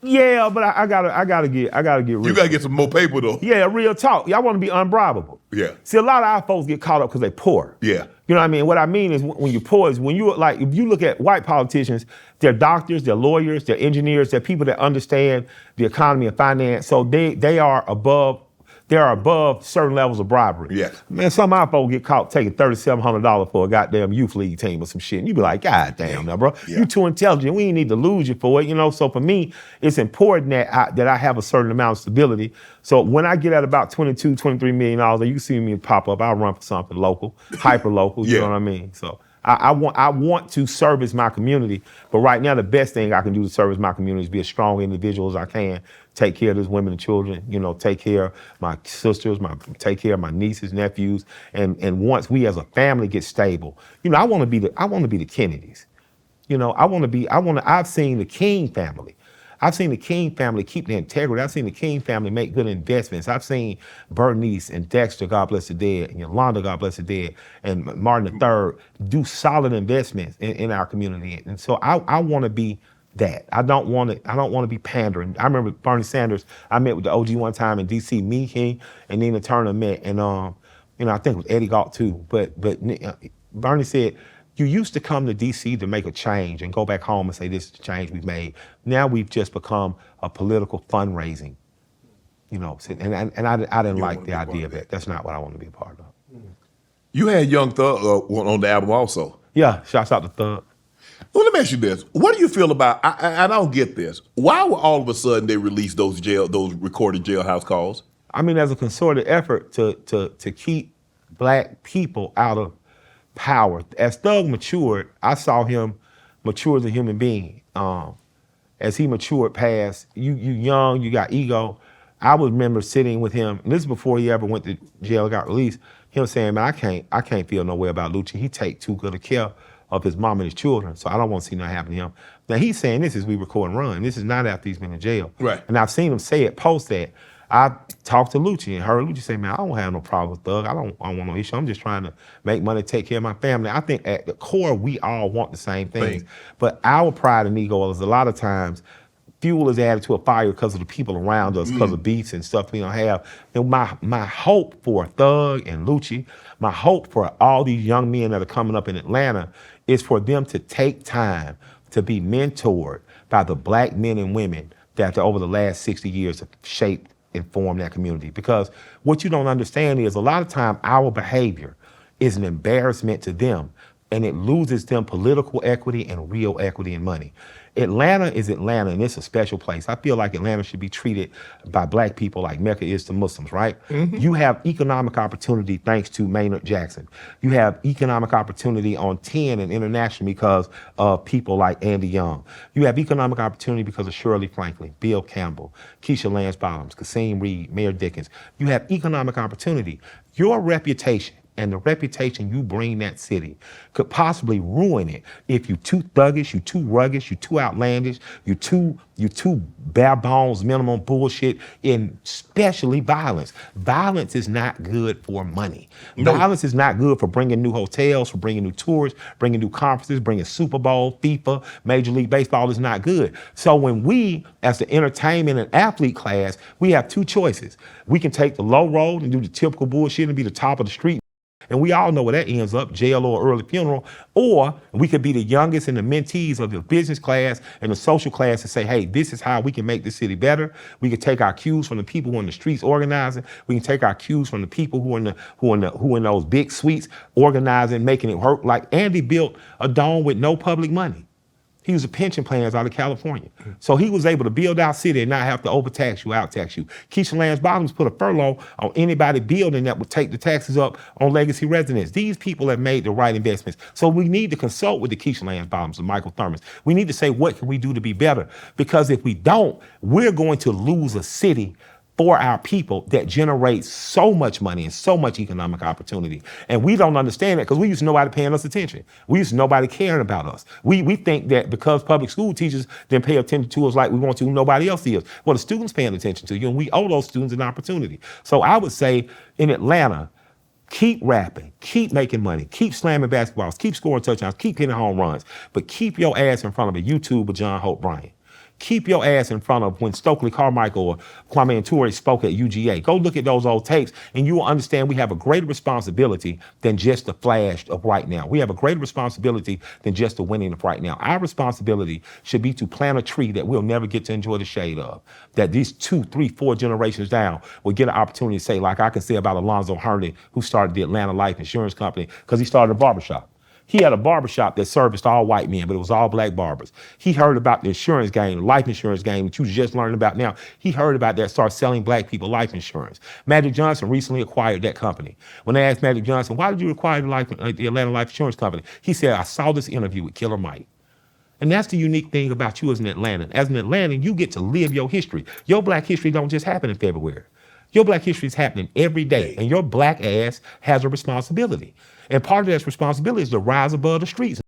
Yeah, but I gotta get real. You gotta get some more paper though. Yeah, real talk. Y'all want to be unbribable. Yeah. See, a lot of our folks get caught up because they poor. Yeah. You know what I mean? What I mean is when you're poor is when you if you look at white politicians, they're doctors, they're lawyers, they're engineers, they're people that understand the economy and finance. So they are above certain levels of bribery. Yeah. Man, some of our folks get caught taking $3,700 for a goddamn youth league team or some shit. And you be like, God damn now, bro. Yeah. You too intelligent. We ain't need to lose you for it, So for me, it's important that I have a certain amount of stability. So when I get at about $22, $23 million, and you see me pop up, I'll run for something local, hyper local, you know what I mean? So I want to service my community, but right now the best thing I can do to service my community is be as strong individual as I can, take care of these women and children, take care of my sisters, take care of my nieces, nephews, and once we as a family get stable, I want to be the Kennedys. I've seen the King family. I've seen the King family keep their integrity. I've seen the King family make good investments. I've seen Bernice and Dexter, God bless the dead, and Yolanda, God bless the dead, and Martin III do solid investments in our community. And so I want to be that. I don't want to be pandering. I remember Bernie Sanders, I met with the OG one time in DC, me, King, and Nina Turner met, and I think it was Eddie Galt too, but Bernie said, you used to come to DC to make a change and go back home and say, this is the change we've made. Now we've just become a political fundraising, and I didn't like the idea of that. That's not what I want to be a part of. You had Young Thug on the album also. Yeah, shouts out to Thug. Well, let me ask you this. What do you feel about, I don't get this. Why were all of a sudden they released those recorded jailhouse calls? I mean, as a concerted effort to keep black people out of power. As Thug matured, I saw him mature as a human being. As he matured past, you young, you got ego. I would remember sitting with him, and this is before he ever went to jail, got released, him saying, man, I can't feel no way about Lucci. He take too good a care of his mom and his children, so I don't want to see nothing happen to him. Now he's saying this is we record and run. This is not after he's been in jail. Right. And I've seen him say it, post that. talked to Lucci and heard Lucci say, man, I don't have no problem with Thug. I don't want no issue. I'm just trying to make money, take care of my family. I think at the core, we all want the same things. But our pride and ego is a lot of times fuel is added to a fire because of the people around us, because of beats and stuff we don't have. And my hope for Thug and Lucci, my hope for all these young men that are coming up in Atlanta is for them to take time to be mentored by the black men and women that over the last 60 years have shaped and formed that community. Because what you don't understand is a lot of time our behavior is an embarrassment to them, and it loses them political equity and real equity and money. Atlanta is Atlanta, and it's a special place. I feel like Atlanta should be treated by black people like Mecca is to Muslims, right? You have economic opportunity thanks to Maynard Jackson. You have economic opportunity on 10 and international because of people like Andy Young. You have economic opportunity because of Shirley Franklin, Bill Campbell, Keisha Lance Bottoms, Kasim Reed, Mayor Dickens. You have economic opportunity. Your reputation and the reputation you bring that city could possibly ruin it if you too thuggish, you too rugged, you too outlandish, you too bare bones, minimum bullshit, and especially violence. Violence is not good for money. No. Violence is not good for bringing new hotels, for bringing new tours, bringing new conferences, bringing Super Bowl, FIFA, Major League Baseball is not good. So when we, as the entertainment and athlete class, we have two choices. We can take the low road and do the typical bullshit and be the top of the street. And we all know where that ends up, jail or early funeral. Or we could be the youngest and the mentees of the business class and the social class and say, hey, this is how we can make this city better. We can take our cues from the people who are in the streets organizing. We can take our cues from the people who are in those big suites organizing, making it work. Like Andy built a dome with no public money. He was a pension plans out of California. So he was able to build our city and not have to overtax you, outtax you. Keisha Lance Bottoms put a furlough on anybody building that would take the taxes up on legacy residents. These people have made the right investments. So we need to consult with the Keisha Lance Bottoms and Michael Thurmans. We need to say, what can we do to be better? Because if we don't, we're going to lose a city for our people that generates so much money and so much economic opportunity. And we don't understand that because we used to nobody paying us attention. We used to nobody caring about us. We think that because public school teachers didn't pay attention to us like we want to, nobody else is. Well, the students paying attention to you, and we owe those students an opportunity. So I would say in Atlanta, keep rapping, keep making money, keep slamming basketballs, keep scoring touchdowns, keep hitting home runs, but keep your ass in front of a YouTube with John Hope Bryant. Keep your ass in front of when Stokely Carmichael or Kwame Nkrumah spoke at UGA. Go look at those old tapes and you will understand we have a greater responsibility than just the flash of right now. We have a greater responsibility than just the winning of right now. Our responsibility should be to plant a tree that we'll never get to enjoy the shade of. That these 2, 3, 4 generations down will get an opportunity to say, like I can say about Alonzo Herney, who started the Atlanta Life Insurance Company because he started a barbershop. He had a barbershop that serviced all white men, but it was all black barbers. He heard about the insurance game, the life insurance game that you just learning about now. He heard about that, started selling black people life insurance. Magic Johnson recently acquired that company. When they asked Magic Johnson, why did you acquire the Atlanta Life Insurance Company? He said, I saw this interview with Killer Mike. And that's the unique thing about you as an Atlantan. As an Atlantan, you get to live your history. Your black history don't just happen in February. Your black history is happening every day, and your black ass has a responsibility. And part of that responsibility is to rise above the streets.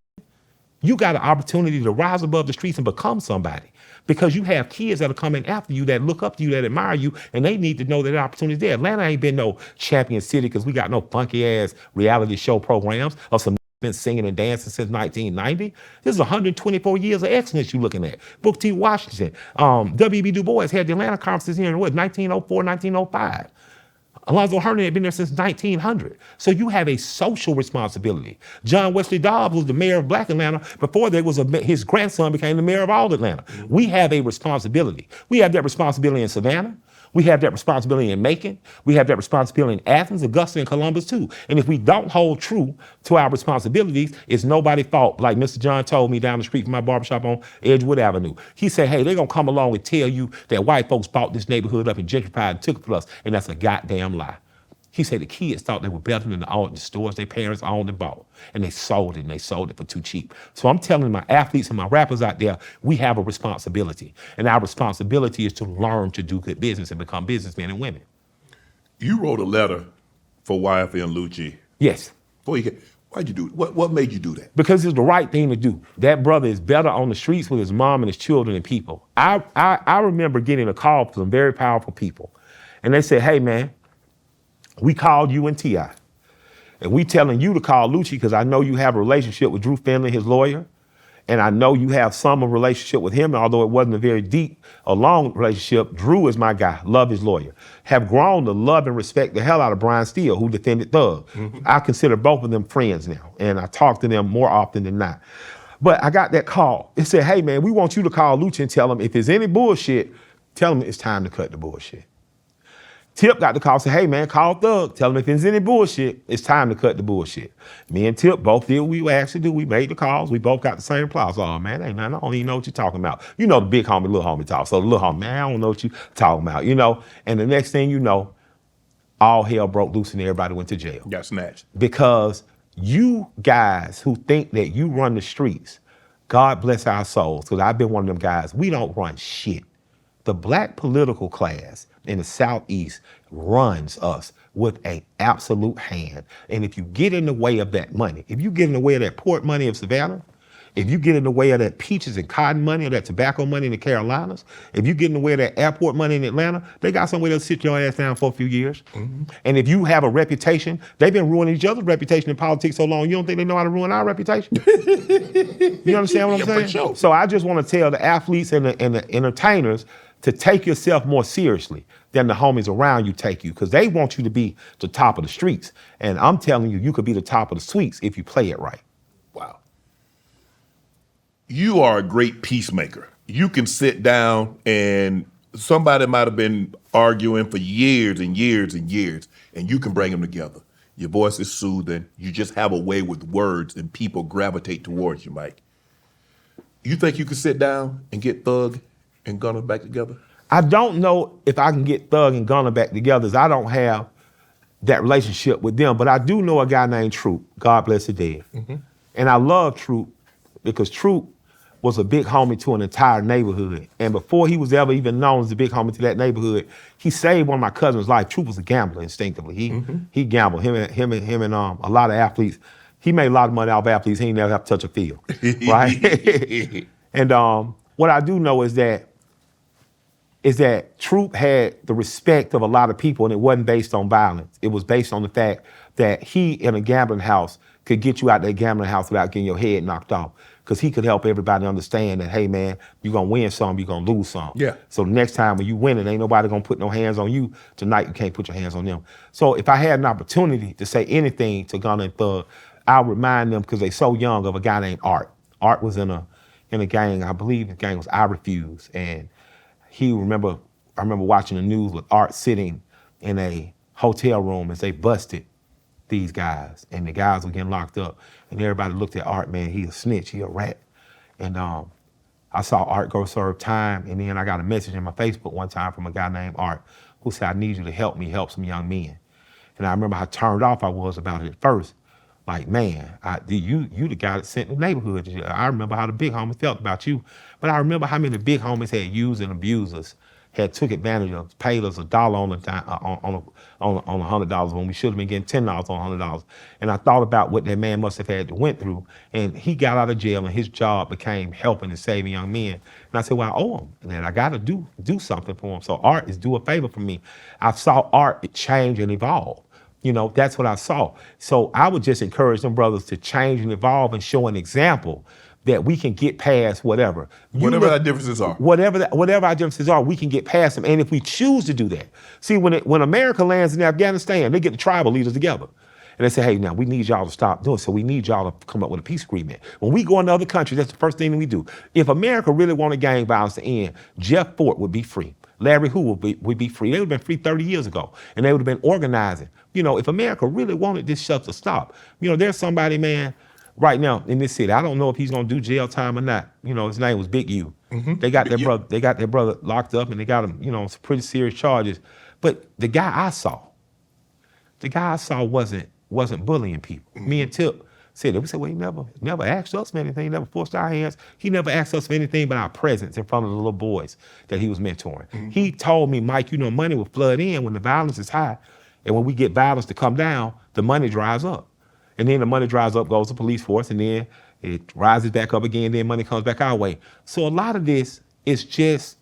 You got an opportunity to rise above the streets and become somebody because you have kids that are coming after you, that look up to you, that admire you, and they need to know that opportunity is there. Atlanta ain't been no champion city because we got no funky ass reality show programs or some been singing and dancing since 1990. This is 124 years of excellence you're looking at. Booker T. Washington, W.E.B. Du Bois had the Atlanta conferences here in 1904, 1905. Alonzo Herney had been there since 1900. So you have a social responsibility. John Wesley Dobbs was the mayor of Black Atlanta before his grandson became the mayor of all Atlanta. We have a responsibility. We have that responsibility in Savannah. We have that responsibility in Macon. We have that responsibility in Athens, Augusta, and Columbus too. And if we don't hold true to our responsibilities, it's nobody's fault. Like Mr. John told me down the street from my barbershop on Edgewood Avenue. He said, hey, they're gonna come along and tell you that white folks bought this neighborhood up and gentrified and took it from us. And that's a goddamn lie. He said the kids thought they were better than the stores their parents owned and bought. And they sold it, and they sold it for too cheap. So I'm telling my athletes and my rappers out there, we have a responsibility. And our responsibility is to learn to do good business and become businessmen and women. You wrote a letter for YFN Lucci. Yes. Why'd you do it? What made you do that? Because it's the right thing to do. That brother is better on the streets with his mom and his children and people. I remember getting a call from some very powerful people. And they said, hey man, we called you and T.I. And we telling you to call Lucci because I know you have a relationship with Drew Finley, his lawyer. And I know you have some relationship with him, although it wasn't a very deep or long relationship. Drew is my guy, love his lawyer. Have grown to love and respect the hell out of Brian Steele, who defended Thug. I consider both of them friends now, and I talk to them more often than not. But I got that call. It said, hey man, we want you to call Lucci and tell him if there's any bullshit, tell him it's time to cut the bullshit. Tip got the call, said, hey man, call Thug. Tell him if there's any bullshit, it's time to cut the bullshit. Me and Tip both did what we actually do. We made the calls. We both got the same applause. Oh man, ain't nothing. I don't even know what you're talking about. You know the big homie, little homie talk. So the little homie, man, I don't know what you talking about, you know? And the next thing you know, all hell broke loose and everybody went to jail. Got snatched. Because you guys who think that you run the streets, God bless our souls, because I've been one of them guys, we don't run shit. The black political class in the Southeast runs us with an absolute hand. And if you get in the way of that money, if you get in the way of that port money of Savannah, if you get in the way of that peaches and cotton money or that tobacco money in the Carolinas, if you get in the way of that airport money in Atlanta, they got somewhere to sit your ass down for a few years. And if you have a reputation, they've been ruining each other's reputation in politics so long, you don't think they know how to ruin our reputation? You understand what I'm saying? For sure. So I just want to tell the athletes and the entertainers to take yourself more seriously than the homies around you take you, because they want you to be the top of the streets. And I'm telling you, you could be the top of the suites if you play it right. Wow. You are a great peacemaker. You can sit down and somebody might have been arguing for years and years and years, and you can bring them together. Your voice is soothing. You just have a way with words, and people gravitate towards you, Mike. You think you could sit down and get Thug and Gunna back together? I don't know if I can get Thug and Gunna back together, as I don't have that relationship with them, but I do know a guy named Troop, God bless the dead. And I love Troop because Troop was a big homie to an entire neighborhood. And before he was ever even known as a big homie to that neighborhood, he saved one of my cousin's life. Troop was a gambler instinctively. He gambled, him and a lot of athletes. He made a lot of money off athletes. He ain't never have to touch a field, right? And what I do know is that Troop had the respect of a lot of people, and it wasn't based on violence. It was based on the fact that he, in a gambling house, could get you out that gambling house without getting your head knocked off. Because he could help everybody understand that, hey man, you're gonna win some, you're gonna lose some. Yeah. So the next time when you win it, ain't nobody gonna put no hands on you. Tonight you can't put your hands on them. So if I had an opportunity to say anything to Gunna and Thug, I'll remind them, because they so young, of a guy named Art. Art was in a gang, I believe the gang was I Refuse. And I remember watching the news with Art sitting in a hotel room as they busted these guys, and the guys were getting locked up, and everybody looked at Art, man, he a snitch, he a rat. And I saw Art go serve time, and then I got a message in my Facebook one time from a guy named Art who said, I need you to help me help some young men. And I remember how turned off I was about it at first. Like, man, you the guy that sent the neighborhood. I remember how the big homies felt about you, but I remember how many big homies had used and abused us, had took advantage of us, paid us $1 on $100 when we should have been getting $10 on $100. And I thought about what that man must have had to went through, and he got out of jail and his job became helping and saving young men. And I said, well, I owe him, and I gotta do something for him. So Art is do a favor for me. I saw Art change and evolve. You know, that's what I saw. So I would just encourage them brothers to change and evolve and show an example that we can get past whatever. Whatever our differences are. Whatever our differences are, we can get past them. And if we choose to do that. See, when America lands in Afghanistan, they get the tribal leaders together. And they say, hey, now we need y'all to stop doing it, so we need y'all to come up with a peace agreement. When we go into other countries, that's the first thing that we do. If America really wanted gang violence to end, Jeff Fort would be free. Larry Hoover would be free. They would have been free 30 years ago, and they would have been organizing. You know, if America really wanted this stuff to stop, you know, there's somebody, man, right now in this city. I don't know if he's gonna do jail time or not. You know, his name was Big U. They got their brother. They got their brother locked up, and they got him, you know, some pretty serious charges. But the guy I saw wasn't bullying people. Me and Tip said that. We said, well, he never asked us for anything. He never forced our hands. He never asked us for anything but our presence in front of the little boys that he was mentoring. He told me, Mike, you know, money will flood in when the violence is high, and when we get violence to come down, the money dries up. And then the money dries up, goes to police force, and then it rises back up again, then money comes back our way. So a lot of this is just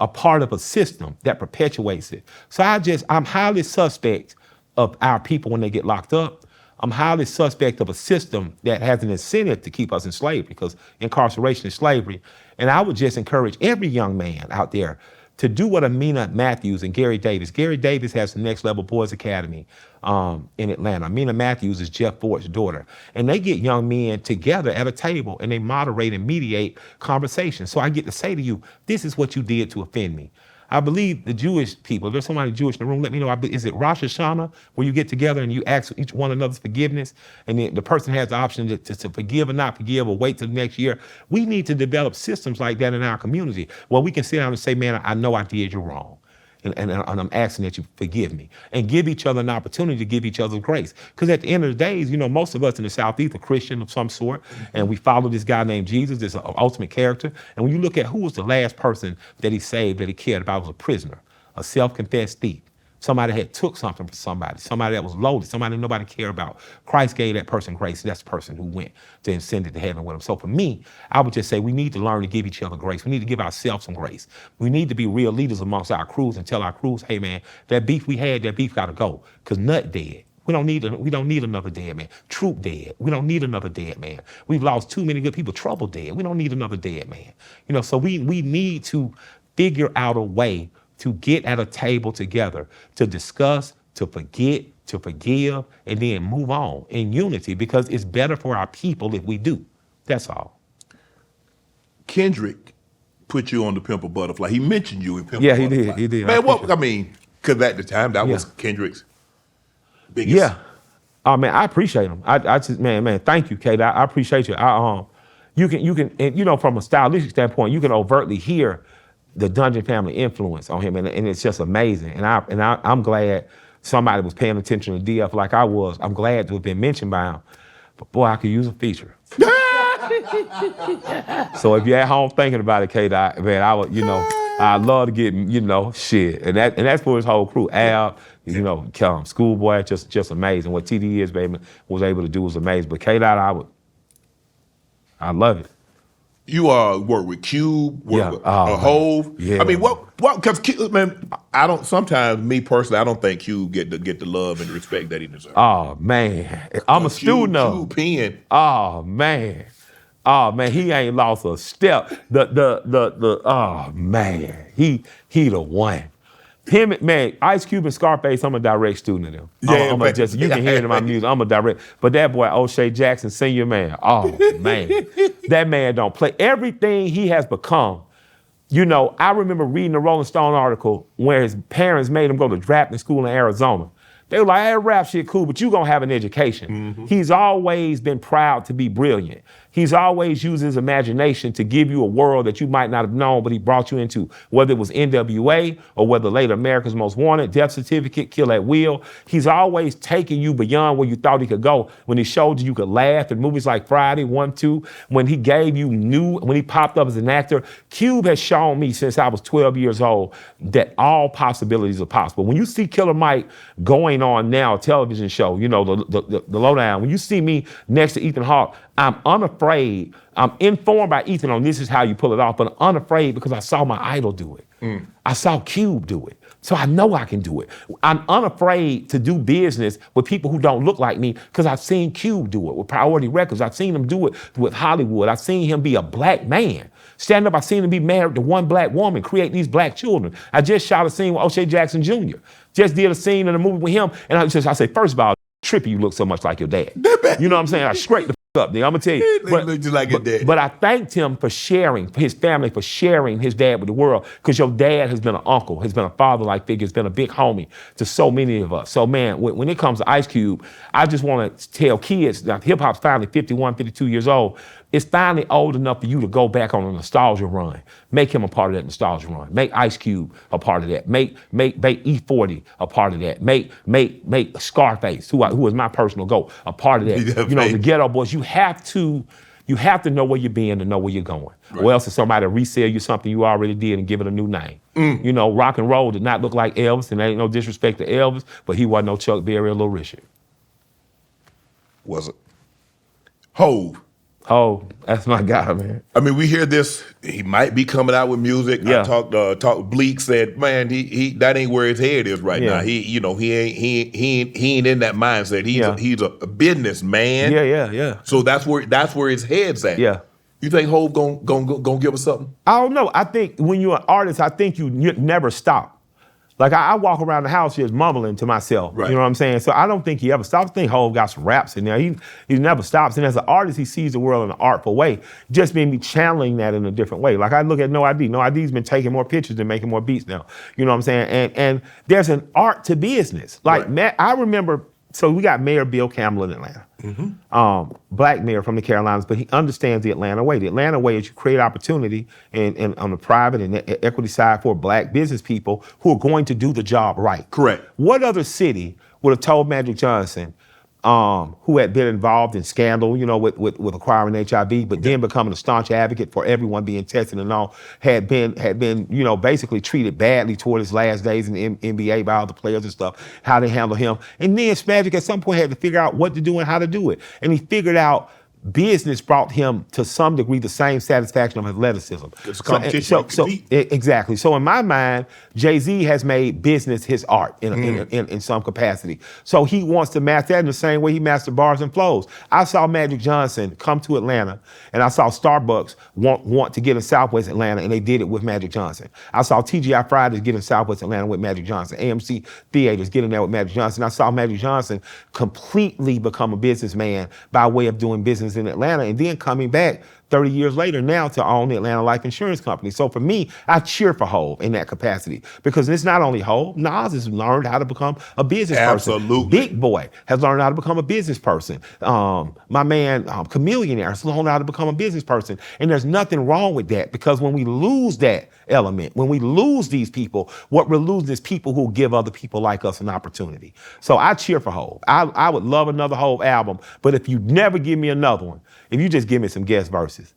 a part of a system that perpetuates it. So I'm highly suspect of our people when they get locked up. I'm highly suspect of a system that has an incentive to keep us in slavery, because incarceration is slavery. And I would just encourage every young man out there to do what Amina Matthews and Gary Davis. Gary Davis has the Next Level Boys Academy in Atlanta. Amina Matthews is Jeff Ford's daughter. And they get young men together at a table and they moderate and mediate conversations. So I get to say to you, this is what you did to offend me. I believe the Jewish people, if there's somebody Jewish in the room, let me know. Is it Rosh Hashanah, where you get together and you ask each one another's forgiveness, and then the person has the option to forgive or not forgive or wait till the next year? We need to develop systems like that in our community where we can sit down and say, man, I know I did you wrong. And I'm asking that you forgive me, and give each other an opportunity to give each other grace. Because at the end of the day, most of us in the Southeast are Christian of some sort, and we follow this guy named Jesus, this ultimate character. And when you look at who was the last person that he saved, that he cared about, was a prisoner, a self-confessed thief, somebody that had took something from somebody that was loaded, somebody nobody cared about. Christ gave that person grace. That's the person who went to ascend to heaven with him. So for me, I would just say we need to learn to give each other grace. We need to give ourselves some grace. We need to be real leaders amongst our crews and tell our crews, hey man, that beef we had, that beef gotta go, because Nut dead. We don't need another dead man. Troop dead. We don't need another dead man. We've lost too many good people. Trouble dead. We don't need another dead man. So we need to figure out a way to get at a table together, to discuss, to forget, to forgive, and then move on in unity, because it's better for our people if we do. That's all. Kendrick put you on the Pimple Butterfly. He mentioned you in Pimple Yeah, Butterfly. he did. Man, because at the time, that was Kendrick's biggest. Yeah. Oh man, I appreciate him. I just, man, thank you, Kate. I appreciate you. You can, and, from a stylistic standpoint, you can overtly hear the Dungeon family influence on him, and it's just amazing. And I'm glad somebody was paying attention to DF like I was. I'm glad to have been mentioned by him. But boy, I could use a feature. So if you're at home thinking about it, Kate, I would, I'd love to get, shit. And that's for his whole crew. Al, Schoolboy, just amazing. What TD is, baby, was able to do was amazing. But Kate, I love it. You work with Cube, work with Hove. Yeah. I mean, because man, sometimes me personally, I don't think Cube get the love and respect that he deserves. Oh man, I'm a student of. Cube pen. Oh man, he ain't lost a step. Oh man, he the one. Him, man, Ice Cube and Scarface, I'm a direct student of them. Yeah, you can hear it in my music, I'm a direct. But that boy, O'Shea Jackson, Senior, man, oh man, that man don't play. Everything he has become, I remember reading a Rolling Stone article where his parents made him go to drafting school in Arizona. They were like, hey, rap shit cool, but you gonna have an education. Mm-hmm. He's always been proud to be brilliant. He's always used his imagination to give you a world that you might not have known, but he brought you into, whether it was NWA or whether later America's Most Wanted, Death Certificate, Kill at Will. He's always taking you beyond where you thought he could go. When he showed you could laugh in movies like Friday, 1, 2, when he gave you when he popped up as an actor. Cube has shown me since I was 12 years old that all possibilities are possible. When you see Killer Mike going on now, a television show, the lowdown, when you see me next to Ethan Hawke, I'm unafraid. I'm informed by Ethan on this is how you pull it off, but I'm unafraid because I saw my idol do it. I saw Cube do it. So I know I can do it. I'm unafraid to do business with people who don't look like me because I've seen Cube do it with Priority Records. I've seen him do it with Hollywood. I've seen him be a black man. Stand up, I've seen him be married to one black woman, create these black children. I just shot a scene with O'Shea Jackson Jr. Just did a scene in a movie with him, and I say, first of all, trippy, you look so much like your dad. You know what I'm saying? I scraped the up there. I'm gonna tell you. But I thanked him for sharing, his family for sharing his dad with the world, because your dad has been an uncle, has been a father-like figure, has been a big homie to so many of us. So man, when it comes to Ice Cube, I just want to tell kids that hip-hop's finally 51, 52 years old. It's finally old enough for you to go back on a nostalgia run. Make him a part of that nostalgia run. Make Ice Cube a part of that. Make E40 a part of that. Make Scarface, who is my personal goal, a part of that. The Ghetto Boys. You have to know where you're being to know where you're going. Right. Or else if somebody resell you something you already did and give it a new name. Rock and roll did not look like Elvis, and there ain't no disrespect to Elvis, but he wasn't no Chuck Berry or Little Richard. Was it? Hove. Oh, that's my guy, man. I mean, we hear this. He might be coming out with music. Yeah. I talked. Bleak said, "Man, he that ain't where his head is right Yeah. now. He ain't in that mindset. He's a businessman. Yeah. So that's where his head's at. Yeah. You think Hov gonna give us something? I don't know. I think when you're an artist, I think you never stop. Like I walk around the house just mumbling to myself. Right. You know what I'm saying? So I don't think he ever stops. I think Hov got some raps in there. He never stops. And as an artist, he sees the world in an artful way. Just maybe channeling that in a different way. Like I look at No ID. No ID's been taking more pictures than making more beats now. You know what I'm saying? And there's an art to business. Like Right. Matt, I remember. So we got Mayor Bill Campbell in Atlanta. Black mayor from the Carolinas, but he understands the Atlanta way. The Atlanta way is you create opportunity and on the private and equity side for black business people who are going to do the job right. Correct. What other city would have told Magic Johnson, who had been involved in scandal, with acquiring HIV, but then becoming a staunch advocate for everyone being tested and all, had been, basically treated badly toward his last days in the NBA by all the players and stuff, how they handle him. And then Magic at some point had to figure out what to do and how to do it. And he figured out business brought him to some degree the same satisfaction of athleticism. It's competition. Exactly. So in my mind, Jay-Z has made business his art in some capacity. So he wants to master that in the same way he mastered bars and flows. I saw Magic Johnson come to Atlanta, and I saw Starbucks want to get in Southwest Atlanta, and they did it with Magic Johnson. I saw TGI Fridays get in Southwest Atlanta with Magic Johnson. AMC Theaters get in there with Magic Johnson. I saw Magic Johnson completely become a businessman by way of doing business in Atlanta and then coming back 30 years later now to own the Atlanta Life Insurance Company. So for me, I cheer for Hov in that capacity because it's not only Hov, Nas has learned how to become a business person. Absolutely. Big Boy has learned how to become a business person. My man, Chameleonaire has learned how to become a business person. And there's nothing wrong with that because when we lose that element, when we lose these people, what we're losing is people who give other people like us an opportunity. So I cheer for Hov. I would love another Hov album, but if you never give me another one, if you just give me some guest verses,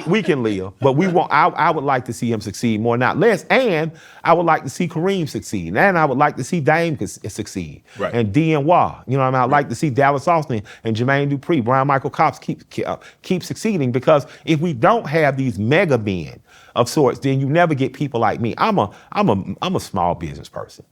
we can live, but we want. I would like to see him succeed more, not less. And I would like to see Kareem succeed, and I would like to see Dame succeed, right. And DNY. I'd like to see Dallas Austin and Jermaine Dupri, Brian Michael Cox keep succeeding because if we don't have these mega men of sorts, then you never get people like me. I'm a small business person.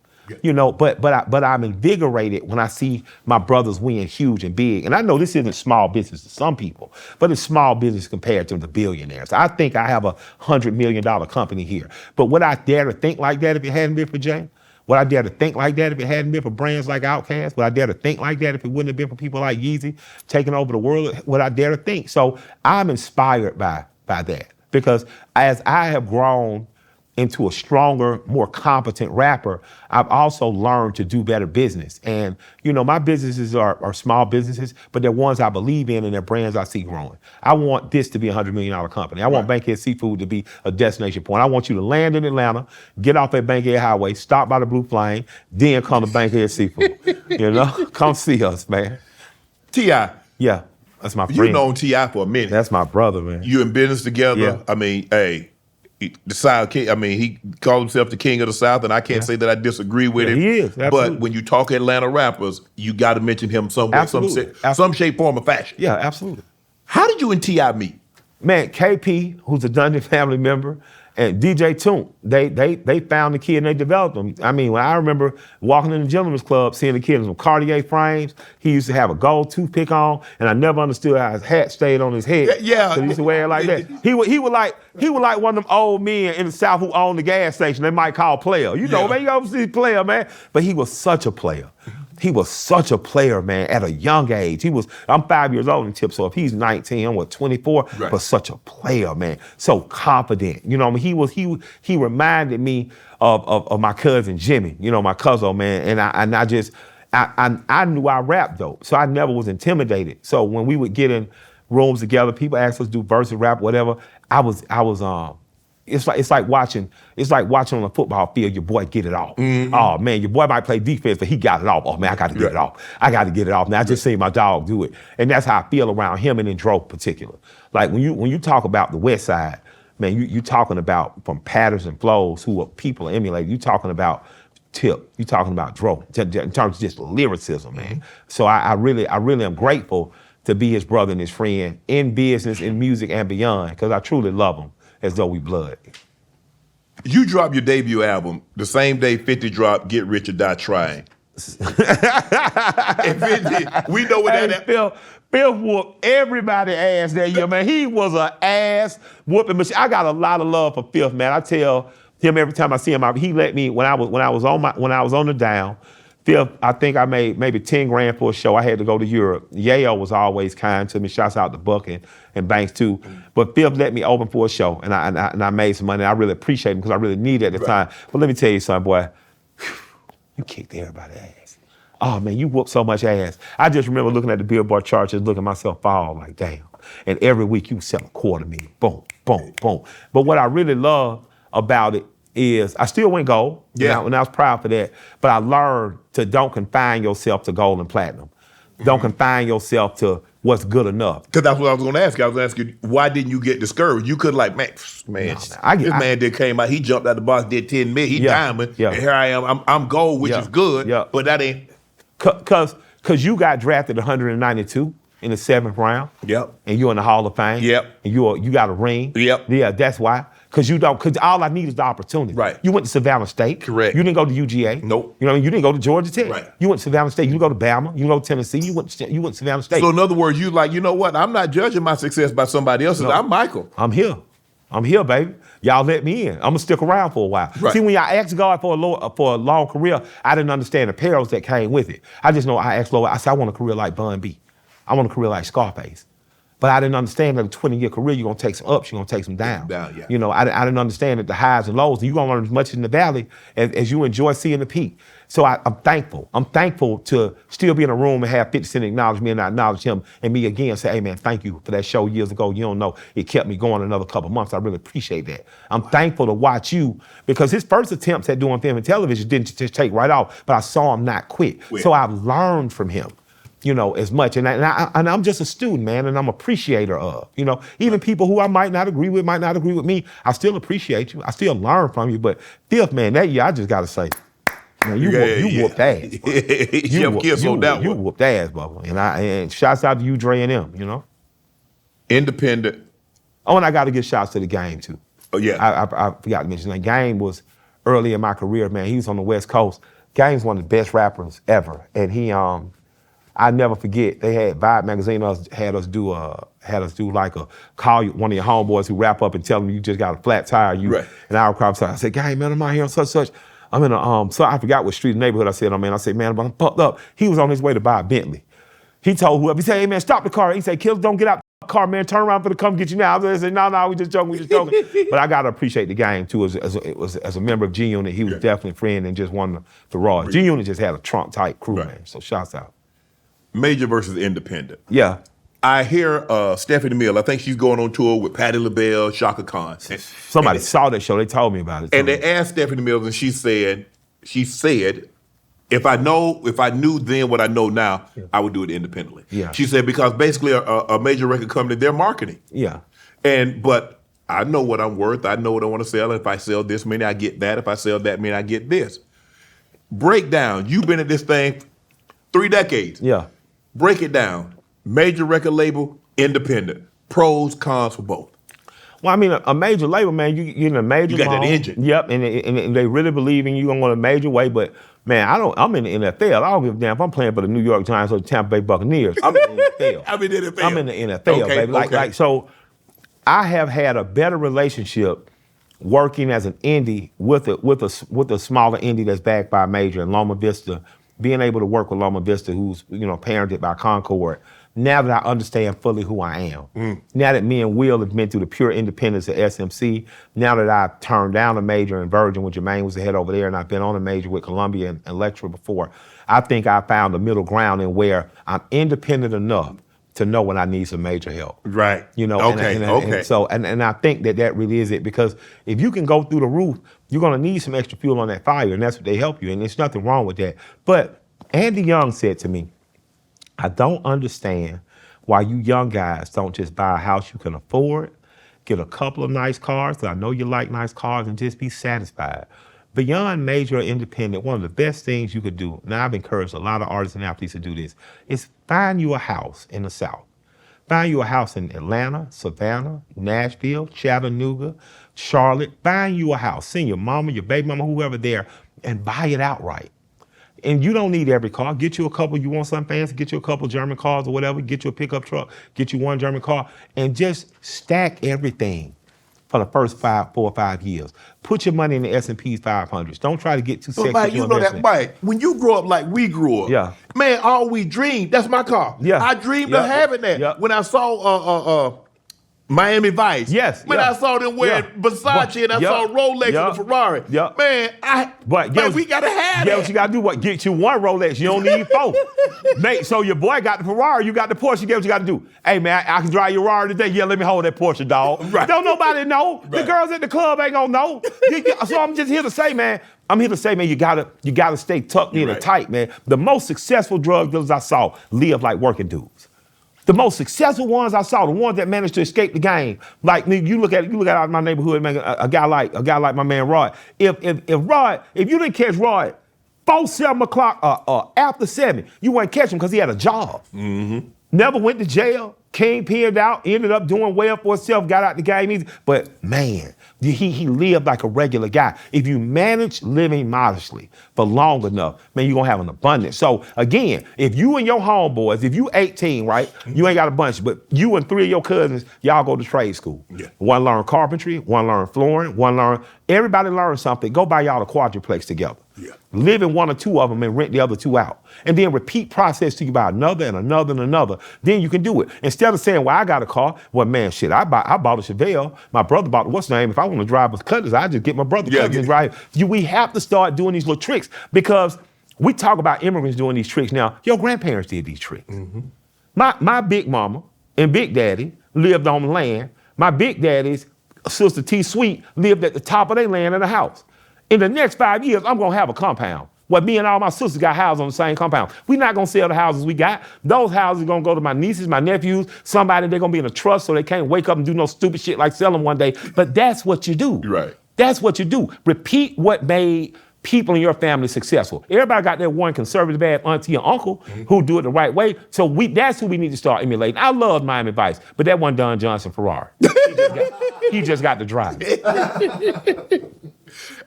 But I'm invigorated when I see my brothers win huge and big. And I know this isn't small business to some people, but it's small business compared to the billionaires. I think I have a $100 million company here. But would I dare to think like that if it hadn't been for Jay? Would I dare to think like that if it hadn't been for brands like OutKast? Would I dare to think like that if it wouldn't have been for people like Yeezy taking over the world? Would I dare to think? So I'm inspired by that because as I have grown into a stronger, more competent rapper, I've also learned to do better business. And, my businesses are small businesses, but they're ones I believe in and they're brands I see growing. I want this to be a $100 million company. I want Bankhead Seafood to be a destination point. I want you to land in Atlanta, get off at Bankhead Highway, stop by the Blue Flame, then come to Bankhead Seafood. Come see us, man. T.I. Yeah, that's my friend. You've known T.I. for a minute. That's my brother, man. You in business together. Yeah. I mean, hey, the South King. I mean, he called himself the king of the South, and I can't say that I disagree with him. He is, absolutely. But when you talk Atlanta rappers, you got to mention him somewhere, some shape, form, or fashion. Yeah, absolutely. How did you and T.I. meet? Man, KP, who's a Dungeon family member, and DJ Toon, they found the kid and they developed him. I mean, when I remember walking in the Gentleman's Club, seeing the kid in some Cartier frames, he used to have a gold toothpick on, and I never understood how his hat stayed on his head. Yeah. So he used to wear it like that. He was like one of them old men in the South who owned the gas station they might call player. Man, you ever see player, man? But he was such a player. He was such a player, man, at a young age. I'm 5 years old in Tip, so if he's 19, I'm 24, right. But such a player, man. So confident. He reminded me of my cousin Jimmy, my cousin, man. And I knew I rapped dope, so I never was intimidated. So when we would get in rooms together, people asked us to do versus rap, whatever. It's like watching on a football field, your boy get it off. Mm-hmm. Oh man, your boy might play defense, but he got it off. Oh man, I got to get it off. I got to get it off. Now I just seen my dog do it. And that's how I feel around him and in Dro particular. Like when you talk about the Westside, man, you talking about from patterns and flows who are people emulate. You talking about Tip. You talking about Dro in terms of just lyricism, man. Mm-hmm. So I really am grateful to be his brother and his friend in business, in music, and beyond, because I truly love him as though we blood. You dropped your debut album the same day 50 dropped Get Rich or Die Trying. And 50, we know what that is. Phil whooped everybody's ass that year, man. He was an ass whooping machine. I got a lot of love for Phil, man. I tell him every time I see him, he let me when I was on the down. Phil, I think I made maybe 10 grand for a show. I had to go to Europe. Yayo was always kind to me. Shouts out to Buck and Banks too. But Phil let me open for a show, and I made some money. I really appreciate him because I really needed it at the time. But let me tell you something, boy. You kicked everybody's ass. Oh man, you whooped so much ass. I just remember looking at the Billboard charts and looking at myself fall like, damn. And every week you sell $250,000, boom, boom, boom. But what I really love about it is I still went gold. Yeah. And I was proud for that. But I learned to don't confine yourself to gold and platinum. Don't confine yourself to what's good enough. Because that's what I was going to ask you. I was going to ask you, why didn't you get discouraged? You could man, this man did came out, he jumped out the box, did 10 million, he diamond, and here I am, I'm gold, which is good, but that ain't. Because you got drafted 192 in the 7th round. Yep. And you're in the Hall of Fame. Yep. And you got a ring. Yep. Yeah, that's why. Because all I need is the opportunity. Right. You went to Savannah State. Correct. You didn't go to UGA. Nope. You know, you didn't go to Georgia Tech. Right. You went to Savannah State. You didn't go to Bama. You didn't go to Tennessee. You went to Savannah State. So in other words, you know what? I'm not judging my success by somebody else's. No. I'm Michael. I'm here, baby. Y'all let me in. I'm gonna stick around for a while. Right. See, when I asked God for a long career, I didn't understand the perils that came with it. I just know I asked Lord, I said, I want a career like Bun B. I want a career like Scarface. But I didn't understand that a 20-year career, you're gonna take some ups, you're gonna take some downs. Yeah. You know, I didn't understand that the highs and lows, you're gonna learn as much in the valley as you enjoy seeing the peak. So I'm thankful. I'm thankful to still be in a room and have 50 Cent acknowledge me and I acknowledge him and me again say, hey man, thank you for that show years ago. You don't know, it kept me going another couple months. I really appreciate that. I'm thankful to watch you because his first attempts at doing film and television didn't just take right off, but I saw him not quit. So I've learned from him, you know, as much. And I'm just a student, man, and I'm an appreciator of, you know, even people who I might not agree with me, I still appreciate you. I still learn from you. But fifth, man, that year, I just got to say, man, you whooped ass. You whooped ass, Bubba. And shouts out to you, Dre and them, you know? Independent. Oh, and I got to give shouts to the Game, too. Oh, yeah. I forgot to mention that. Game was early in my career, man. He was on the West Coast. Game's one of the best rappers ever. And he, I never forget, they had Vibe magazine had us do like a call one of your homeboys who rap up and tell them you just got a flat tire. And I said, "Gang, man, I'm out here on such. I'm in so I forgot what street neighborhood I said I'm in. I said, man, but I'm fucked up. He was on his way to buy a Bentley. He told whoever, he said, hey man, stop the car. He said, Kills, don't get out the car, man. Turn around for the come get you now. I said, no, we just joking. But I gotta appreciate the Game too. As a member of G Unit, he was definitely a friend and just one of the raw. G Unit just had a trunk type crew, man. So shouts out. Major versus independent. Yeah. I hear Stephanie Mills, I think she's going on tour with Patti LaBelle, Shaka Khan. Somebody saw that show, they told me about it. And they asked Stephanie Mills and she said, if I knew then what I know now, I would do it independently. Yeah. She said, because basically a major record company, they're marketing. Yeah. But I know what I'm worth, I know what I want to sell. If I sell this many, I get that. If I sell that many, I get this. Break down, you've been at this thing 3 decades. Yeah. Break it down. Major record label, independent. Pros, cons for both. Well, I mean, a major label, man, you're in a major You got mall. that engine. Yep, and they really believe in you on a major way. But man, I'm in the NFL. I don't give a damn if I'm playing for the New York Giants or the Tampa Bay Buccaneers. I'm in the NFL. I'm in the NFL. I'm in the NFL, okay, baby. Like so, I have had a better relationship working as an indie with a smaller indie that's backed by a major in Loma Vista. Being able to work with Loma Vista, who's parented by Concord. Now that I understand fully who I am, now that me and Will have been through the pure independence of SMC, now that I've turned down a major in Virgin, when Jermaine was the head over there, and I've been on a major with Columbia and Electra before, I think I found a middle ground in where I'm independent enough to know when I need some major help. Right. Okay. And I think that really is it, because if you can go through the roof, you're gonna need some extra fuel on that fire, and that's what they help you, and there's nothing wrong with that. But Andy Young said to me, I don't understand why you young guys don't just buy a house you can afford, get a couple of nice cars, 'cause I know you like nice cars, and just be satisfied. Beyond major or independent, one of the best things you could do, and I've encouraged a lot of artists and athletes to do this, is find you a house in the South. Find you a house in Atlanta, Savannah, Nashville, Chattanooga, Charlotte. Find you a house. Send your mama, your baby mama, whoever there, and buy it outright. And you don't need every car. Get you a couple, you want something fancy, get you a couple German cars or whatever, get you a pickup truck, get you one German car, and just stack everything for the first 4 or 5 years. Put your money in the S&P 500s. Don't try to get too sexy. Mike, you know that, Mike, when you grow up like we grew up, Yeah. man, all we dreamed, that's my car. Yeah. I dreamed Yeah. of having that. Yeah. When I saw Miami Vice. Yes. When yeah. I saw them wearing Yeah. Versace and I Yeah. saw Rolex Yeah. and the Ferrari. Yeah. Man, we gotta have that. Yeah, what you gotta do, get you one Rolex, you don't need 4. Mate, so your boy got the Ferrari, you got the Porsche, you get what you gotta do. Hey man, I can drive your Ferrari today, yeah, let me hold that Porsche, dog. Right. Don't nobody know. The Right. girls at the club ain't gonna know. So I'm just here to say, man, you gotta stay tucked in Right. and tight, man. The most successful drug dealers I saw live like working dudes. The most successful ones I saw, the ones that managed to escape the game, like you look at out my neighborhood, man, a guy like my man Rod. If you didn't catch Rod 4, 7 o'clock after 7, you wouldn't catch him because he had a job. Mm-hmm. Never went to jail, came pinned out, ended up doing well for himself, got out the game easy. But man, he lived like a regular guy. If you manage living modestly for long enough, man, you're gonna have an abundance. So again, if you and your homeboys, if you 18, right, you ain't got a bunch, but you and 3 of your cousins, y'all go to trade school. Yeah. One learn carpentry, one learn flooring, everybody learn something. Go buy y'all a quadruplex together. Yeah. Live in 1 or 2 of them and rent the other 2 out. And then repeat process till you buy another and another and another. Then you can do it. Instead of saying, well, I got a car. Well, man, shit, I bought a Chevelle. My brother bought, what's the name? If I want to drive with Cutlass, I just get my brother Cutlass and drive. We have to start doing these little tricks because we talk about immigrants doing these tricks. Now, your grandparents did these tricks. Mm-hmm. My big mama and big daddy lived on the land. My big daddy's sister T Sweet lived at the top of their land in the house. In the next 5 years, I'm gonna have a compound. Well, me and all my sisters got houses on the same compound. We're not gonna sell the houses we got. Those houses are gonna go to my nieces, my nephews, somebody, they're gonna be in a trust so they can't wake up and do no stupid shit like sell them one day. But that's what you do. Right. That's what you do. Repeat what made people in your family successful. Everybody got that one conservative ass auntie or uncle who do it the right way. So that's who we need to start emulating. I love Miami Vice, but that one Don Johnson Ferrari. He just got to drive it.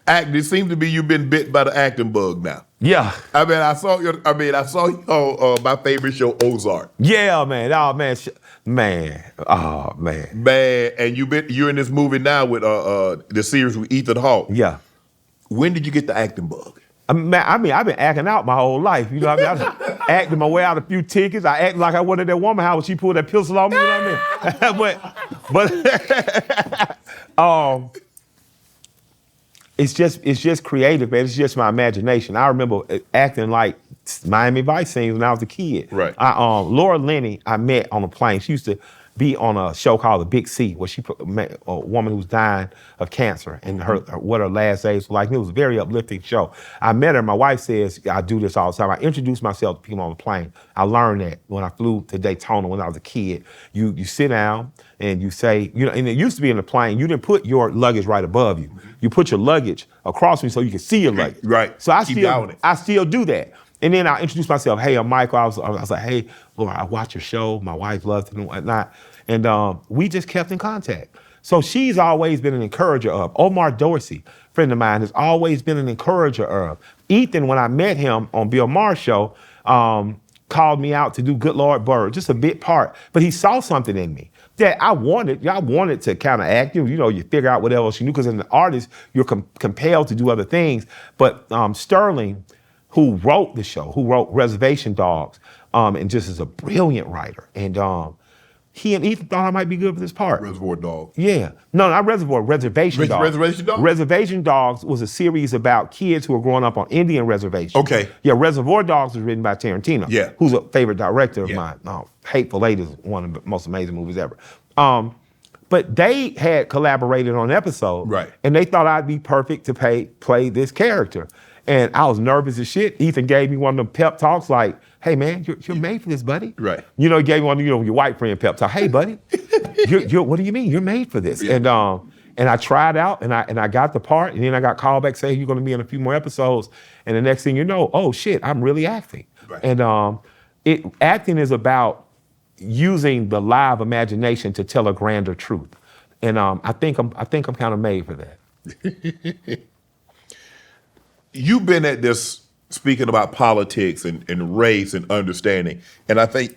It seems to be you've been bit by the acting bug now. Yeah. I saw you on my favorite show, Ozark. Yeah, man. Oh, man. Oh, man. Man, and you're in this movie now with the series with Ethan Hawke. Yeah. When did you get the acting bug? I've been acting out my whole life. You know what I mean? I was acting my way out a few tickets. I acted like I wanted that woman house when she pulled that pistol on me. You know what I mean? but it's just creative, man. It's just my imagination. I remember acting like Miami Vice scenes when I was a kid. Right. Laura Linney, I met on a plane. She used to be on a show called The Big C, where she met a woman who was dying of cancer and what her last days were like. And it was a very uplifting show. I met her. My wife says I do this all the time. I introduce myself to people on the plane. I learned that when I flew to Daytona when I was a kid. You sit down and you say, and it used to be in the plane, you didn't put your luggage right above you. You put your luggage across me so you can see your luggage. Right. So I still do that. And then I introduced myself. Hey, I'm Michael. I was like, hey, Laura, I watch your show. My wife loves it and whatnot. And we just kept in contact. So she's always been an encourager of. Omar Dorsey, friend of mine, has always been an encourager of. Ethan, when I met him on Bill Maher's show, called me out to do Good Lord Bird, just a bit part. But he saw something in me that I wanted to kind of act. You figure out what else you knew, because as an artist, you're compelled to do other things. But Sterling, who wrote the show, who wrote Reservation Dogs, and just is a brilliant writer. And he and Ethan thought I might be good for this part. Reservoir Dogs. Yeah. No, not Reservoir, Reservation Dogs. Reservation Dogs? Reservation Dogs was a series about kids who were growing up on Indian reservations. Okay. Yeah, Reservoir Dogs was written by Tarantino. Yeah. Who's a favorite director of Yeah. mine. Hateful Eight is one of the most amazing movies ever. But they had collaborated on an episode. Right. And they thought I'd be perfect to play this character. And I was nervous as shit. Ethan gave me one of them pep talks like, hey man, you're made for this, buddy. Right. He gave me one of your white friend pep talk. Hey buddy, what do you mean? You're made for this. Yeah. And I tried out and I got the part, and then I got called back saying you're gonna be in a few more episodes. And the next thing you know, oh shit, I'm really acting. Right. And acting is about using the live imagination to tell a grander truth. And I think I'm kind of made for that. You've been at this speaking about politics and race and understanding, and I think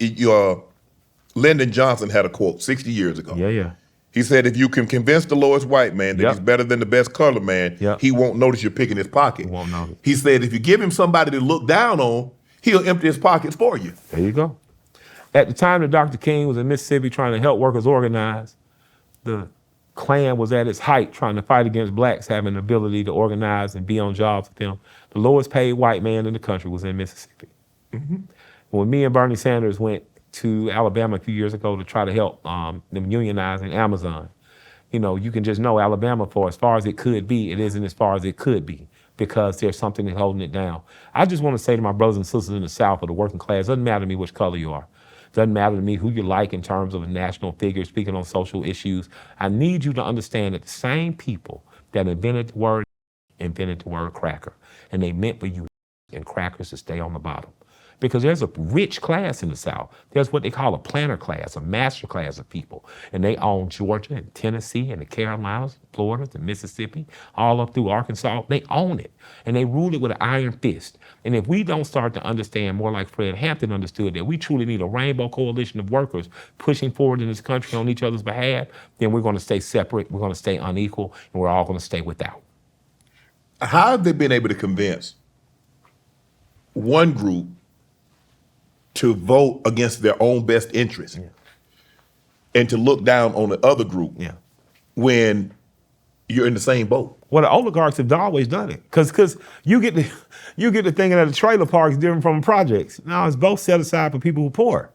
Lyndon Johnson had a quote 60 years ago. Yeah. He said, if you can convince the lowest white man that he's better than the best colored man, he won't notice you're picking his pocket. He won't notice. He said, if you give him somebody to look down on, he'll empty his pockets for you. There you go. At the time that Dr. King was in Mississippi trying to help workers organize, the Klan was at its height trying to fight against blacks having the ability to organize and be on jobs with them. The lowest paid white man in the country was in Mississippi. Mm-hmm. When me and Bernie Sanders went to Alabama a few years ago to try to help them unionizing Amazon, you can just know Alabama, for as far as it could be, it isn't as far as it could be because there's something that's holding it down. I just want to say to my brothers and sisters in the South or the working class, doesn't matter to me which color you are. Doesn't matter to me who you like in terms of a national figure speaking on social issues. I need you to understand that the same people that invented the word cracker, and they meant for you and crackers to stay on the bottom. Because there's a rich class in the South. There's what they call a planter class, a master class of people. And they own Georgia and Tennessee and the Carolinas, Florida, and Mississippi, all up through Arkansas. They own it. And they rule it with an iron fist. And if we don't start to understand more like Fred Hampton understood that we truly need a rainbow coalition of workers pushing forward in this country on each other's behalf, then we're going to stay separate, we're going to stay unequal, and we're all going to stay without. How have they been able to convince one group to vote against their own best interest and to look down on the other group when you're in the same boat? Well, the oligarchs have always done it, because you get to thinking that the trailer park is different from the projects. No, it's both set aside for people who are poor.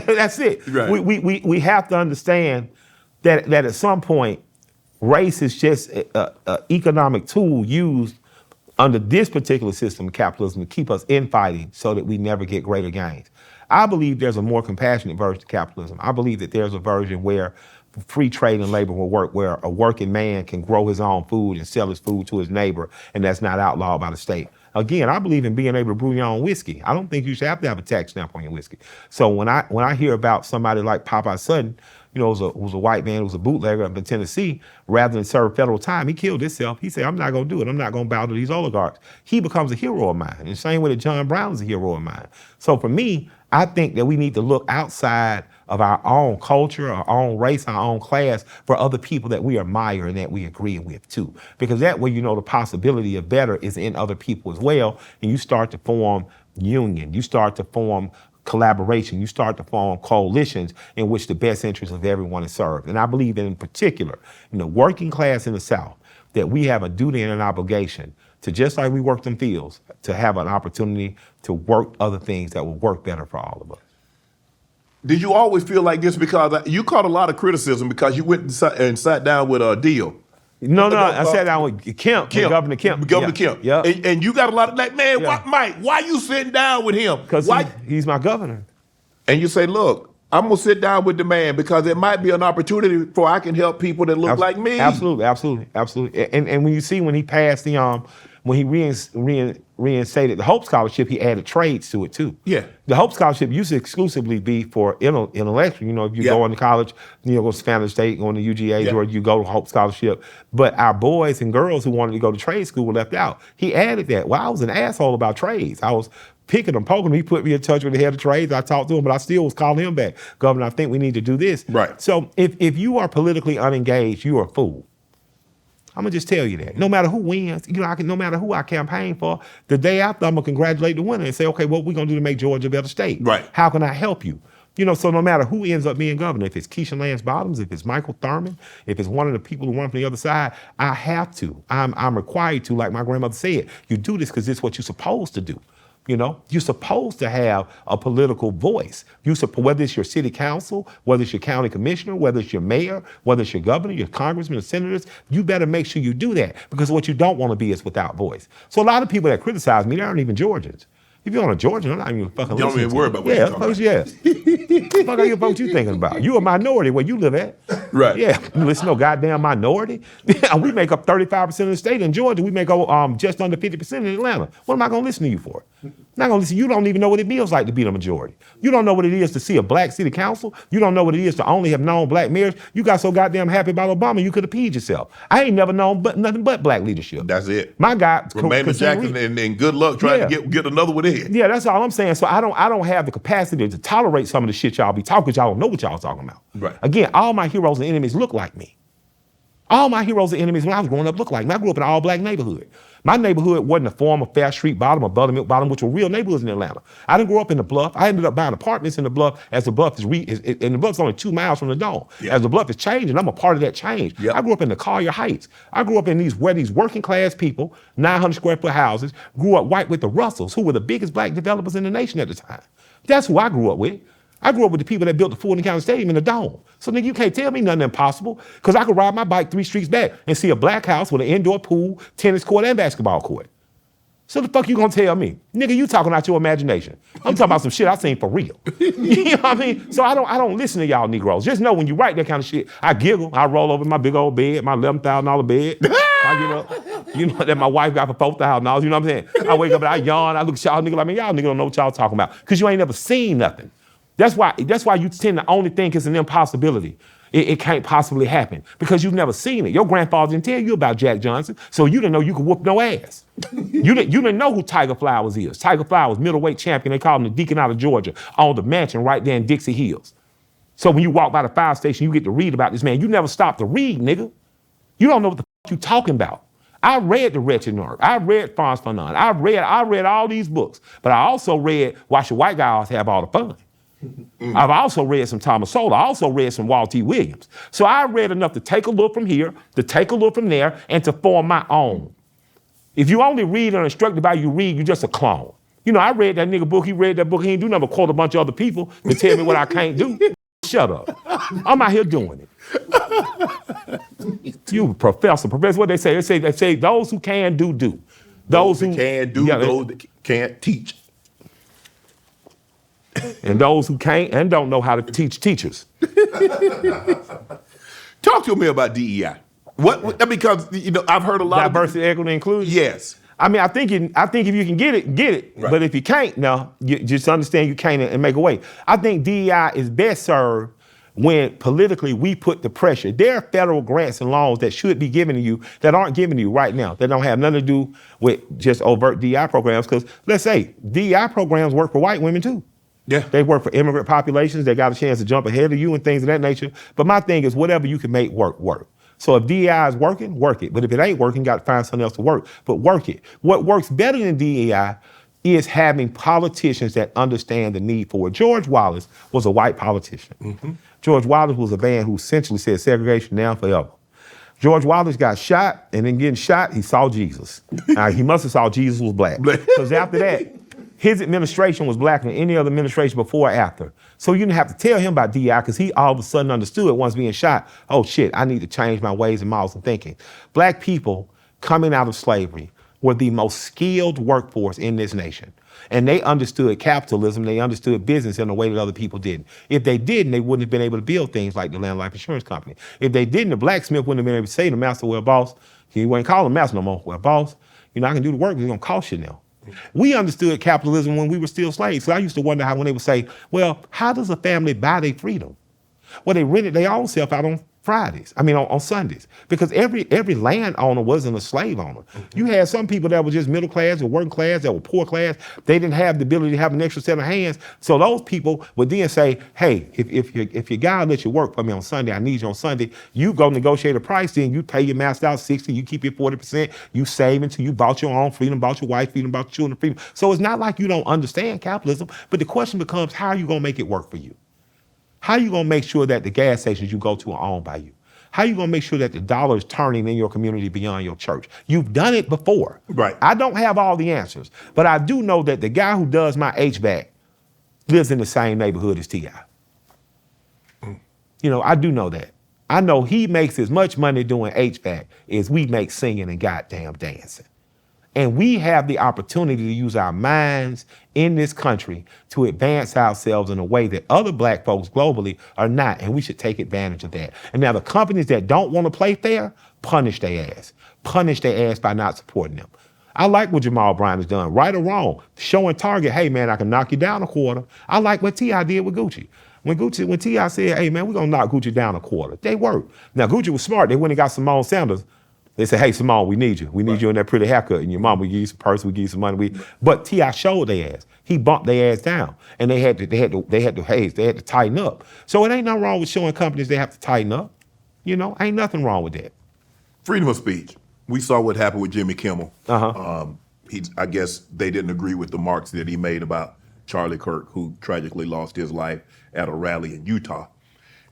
That's it. Right. We have to understand that at some point, race is just an economic tool used under this particular system of capitalism to keep us infighting so that we never get greater gains. I believe there's a more compassionate version of capitalism. I believe that there's a version where free trade and labor will work, where a working man can grow his own food and sell his food to his neighbor, and that's not outlawed by the state. Again, I believe in being able to brew your own whiskey. I don't think you should have to have a tax stamp on your whiskey. So when I hear about somebody like Popeye Sutton, who's a white man, who's a bootlegger up in Tennessee, rather than serve federal time, he killed himself. He said, I'm not gonna do it. I'm not gonna bow to these oligarchs. He becomes a hero of mine. And the same way that John Brown is a hero of mine. So for me, I think that we need to look outside of our own culture, our own race, our own class for other people that we admire and that we agree with too. Because that way, the possibility of better is in other people as well. And you start to form union, you start to form collaboration, you start to form coalitions in which the best interests of everyone is served. And I believe in particular, working class in the South, that we have a duty and an obligation to, just like we work them fields, to have an opportunity to work other things that will work better for all of us. Did you always feel like this? Because you caught a lot of criticism because you went and sat down with Deal. No, I sat down with Kemp. Governor Kemp. Governor Kemp. Yeah. And you got a lot of man, Mike, why you sitting down with him? Because he's my governor. And you say, look, I'm going to sit down with the man because it might be an opportunity for I can help people that look like me. Absolutely. And when you see when he passed when he reinstated the Hope Scholarship, he added trades to it too. Yeah. The Hope Scholarship used to exclusively be for intellectual. If you go into college, go to Spanish State, go to UGA, or you go to Hope Scholarship. But our boys and girls who wanted to go to trade school were left out. He added that. Well, I was an asshole about trades. I was picking him, poking him. He put me in touch with the head of trades. I talked to him, but I still was calling him back. Governor, I think we need to do this. Right. So if you are politically unengaged, you are a fool. I'm gonna just tell you that. No matter who wins, no matter who I campaign for, the day after I'm gonna congratulate the winner and say, okay, what we gonna do to make Georgia a better state? Right. How can I help you? So no matter who ends up being governor, if it's Keisha Lance Bottoms, if it's Michael Thurman, if it's one of the people who run from the other side, I have to. I'm required to, like my grandmother said, you do this because it's what you're supposed to do. You're supposed to have a political voice. Whether it's your city council, whether it's your county commissioner, whether it's your mayor, whether it's your governor, your congressmen, or senators, you better make sure you do that, because what you don't want to be is without voice. So a lot of people that criticize me, they aren't even Georgians. If you're on a Georgian, I'm not even fucking listening. You don't even worry about what you're talking about. Yeah. Fuck are you folks you thinking about? You a minority where you live at. Right. Yeah. You listen to no goddamn minority. We make up 35% of the state in Georgia. We make up just under 50% in Atlanta. What am I gonna listen to you for? Not gonna listen. You don't even know what it feels like to be the majority. You don't know what it is to see a black city council. You don't know what it is to only have known black mayors. You got so goddamn happy about Obama, you could have peed yourself. I ain't never known nothing but black leadership. That's it. My guy, Raymond Jackson, and good luck trying to get another one in. Yeah, that's all I'm saying. So I don't have the capacity to tolerate some of the shit y'all be talking, because y'all don't know what y'all talking about. Right. Again, all my heroes and enemies look like me. All my heroes and enemies when I was growing up looked like me. I grew up in an all-black neighborhood. My neighborhood wasn't a form of Fair Street Bottom or Buttermilk Bottom, which were real neighborhoods in Atlanta. I didn't grow up in the Bluff. I ended up buying apartments in the Bluff as the Bluff and the Bluff's only 2 miles from the Dome. Yeah. As the Bluff is changing, I'm a part of that change. Yep. I grew up in the Collier Heights. I grew up in these working class people, 900 square foot houses, grew up white with the Russells, who were the biggest black developers in the nation at the time. That's who I grew up with. I grew up with the people that built the Fulton County Stadium in the Dome. So nigga, you can't tell me nothing impossible, because I could ride my bike 3 streets back and see a black house with an indoor pool, tennis court, and basketball court. So the fuck you gonna tell me? Nigga, you talking out your imagination. I'm talking about some shit I seen for real. You know what I mean? So I don't listen to y'all Negroes. Just know when you write that kind of shit, I giggle, I roll over in my big old bed, my $11,000 bed. I get up, you know, that my wife got for $4,000, you know what I'm saying? I wake up and I yawn, I look at y'all niggas like, man, y'all niggas don't know what y'all talking about, because you ain't never seen nothing. That's why you tend to only think it's an impossibility. It can't possibly happen, because you've never seen it. Your grandfather didn't tell you about Jack Johnson, so you didn't know you could whoop no ass. You didn't know who Tiger Flowers is. Tiger Flowers, middleweight champion, they call him the Deacon out of Georgia, owned a mansion right there in Dixie Hills. So when you walk by the fire station, you get to read about this man. You never stop to read, nigga. You don't know what the fuck you talking about. I read The Wretched Nerve. I read Franz Fanon. I read all these books, but I also read Why Should White Guys Have All the Fun? I've also read some Thomas Sowell. I also read some Walt T. Williams. So I read enough to take a look from here, to take a look from there, and to form my own. If you only read and instructed by you read, you're just a clone. You know, I read that nigga book, he read that book, he ain't do nothing but quote a bunch of other people to tell me what I can't do. Shut up. I'm out here doing it. You professor, what they say? They say those who can do. Those who can do, those that can't teach. And those who can't and don't know how to teach teachers. Talk to me about DEI. Because I've heard a lot diversity, equity, inclusion. Yes. I mean, I think if you can get it. Right. But if you can't, no, you just understand you can't and make a way. I think DEI is best served when politically we put the pressure. There are federal grants and loans that should be given to you that aren't given to you right now, that don't have nothing to do with just overt DEI programs. Because let's say DEI programs work for white women too. Yeah. They work for immigrant populations. They got a chance to jump ahead of you and things of that nature. But my thing is whatever you can make work. So if DEI is working, work it. But if it ain't working, you got to find something else to work. But work it. What works better than DEI is having politicians that understand the need for it. George Wallace was a white politician. Mm-hmm. George Wallace was a man who essentially said segregation now forever. George Wallace got shot, and in getting shot, he saw Jesus. He must have saw Jesus was black. Because after that, his administration was blacker than any other administration before or after. So you didn't have to tell him about DEI, because he all of a sudden understood once being shot, oh shit, I need to change my ways and models of thinking. Black people coming out of slavery were the most skilled workforce in this nation. And they understood capitalism, they understood business in a way that other people didn't. If they didn't, they wouldn't have been able to build things like the Land Life Insurance Company. If they didn't, the blacksmith wouldn't have been able to say to master, well, boss, he wouldn't call him master no more. Well, boss, I can do the work, but it's gonna cost you now. We understood capitalism when we were still slaves. So I used to wonder how when they would say, well, how does a family buy their freedom? Well, they rented their own self out on on Sundays. Because every landowner wasn't a slave owner. Mm-hmm. You had some people that were just middle class or working class, that were poor class. They didn't have the ability to have an extra set of hands. So those people would then say, hey, if your guy let you work for me on Sunday, I need you on Sunday, you go negotiate a price, then you pay your master out 60, you keep your 40%, you save until you bought your own freedom, bought your wife freedom, bought your children freedom. So it's not like you don't understand capitalism, but the question becomes, how are you gonna make it work for you? How are you gonna make sure that the gas stations you go to are owned by you? How are you gonna make sure that the dollar is turning in your community beyond your church? You've done it before. Right. I don't have all the answers, but I do know that the guy who does my HVAC lives in the same neighborhood as T.I. I do know that. I know he makes as much money doing HVAC as we make singing and goddamn dancing. And we have the opportunity to use our minds in this country to advance ourselves in a way that other black folks globally are not, and we should take advantage of that. And now the companies that don't want to play fair, punish their ass. Punish their ass by not supporting them. I like what Jamal Bryant has done, right or wrong. Showing Target, hey man, I can knock you down a quarter. I like what T.I. did with Gucci. When T.I. said, hey man, we're gonna knock Gucci down a quarter, they worked. Now Gucci was smart. They went and got Simone Sanders. They said, hey Simone, we need you. We need you in that pretty haircut. And your mom, we give you some purse, we give you some money. But T.I. showed their ass. He bumped their ass down, and they had to tighten up. So it ain't nothing wrong with showing companies they have to tighten up. You know, ain't nothing wrong with that. Freedom of speech. We saw what happened with Jimmy Kimmel. I guess they didn't agree with the marks that he made about Charlie Kirk, who tragically lost his life at a rally in Utah.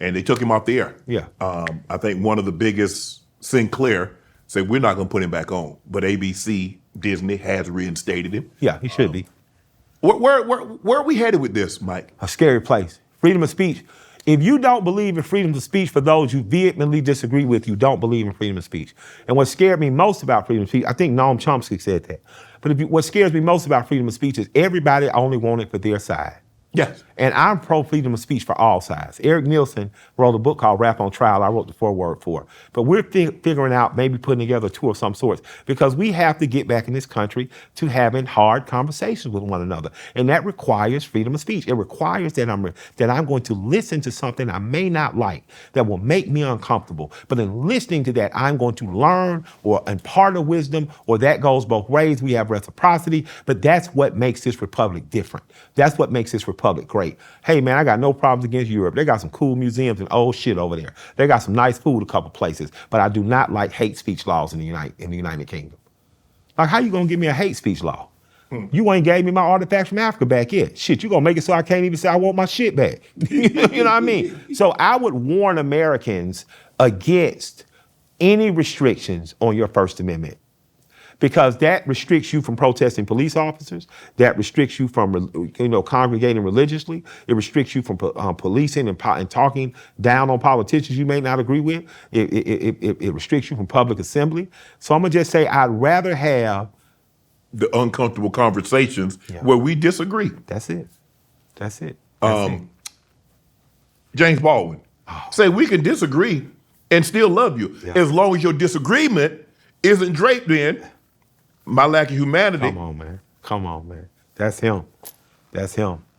And they took him off the air. Yeah. I think one of the biggest, Sinclair, said, we're not going to put him back on. But ABC, Disney, has reinstated him. Yeah, he should be. Where are we headed with this, Mike? A scary place. Freedom of speech. If you don't believe in freedom of speech, for those you vehemently disagree with, you don't believe in freedom of speech. And what scared me most about freedom of speech, I think Noam Chomsky said that, but what scares me most about freedom of speech is everybody only want it for their side. Yes. And I'm pro freedom of speech for all sides. Eric Nielsen wrote a book called Rap on Trial. I wrote the foreword for it. But we're figuring out maybe putting together a tour of some sorts because we have to get back in this country to having hard conversations with one another. And that requires freedom of speech. It requires that I'm going to listen to something I may not like that will make me uncomfortable. But in listening to that, I'm going to learn or impart a wisdom, or that goes both ways. We have reciprocity, but that's what makes this republic different. That's what makes this republic great. Hey man, I got no problems against Europe. They got some cool museums and old shit over there. They got some nice food a couple places, but I do not like hate speech laws in the United Kingdom. Like, how you gonna give me a hate speech law? You ain't gave me my artifacts from Africa back yet. Shit, you gonna make it so I can't even say I want my shit back. You know what I mean? So I would warn Americans against any restrictions on your First Amendment, because that restricts you from protesting police officers. That restricts you from, congregating religiously. It restricts you from policing and talking down on politicians you may not agree with. It restricts you from public assembly. So I'm gonna just say I'd rather have the uncomfortable conversations where we disagree. That's it. That's it. James Baldwin say we can disagree and still love you as long as your disagreement isn't draped in my lack of humanity. Come on, man. That's him.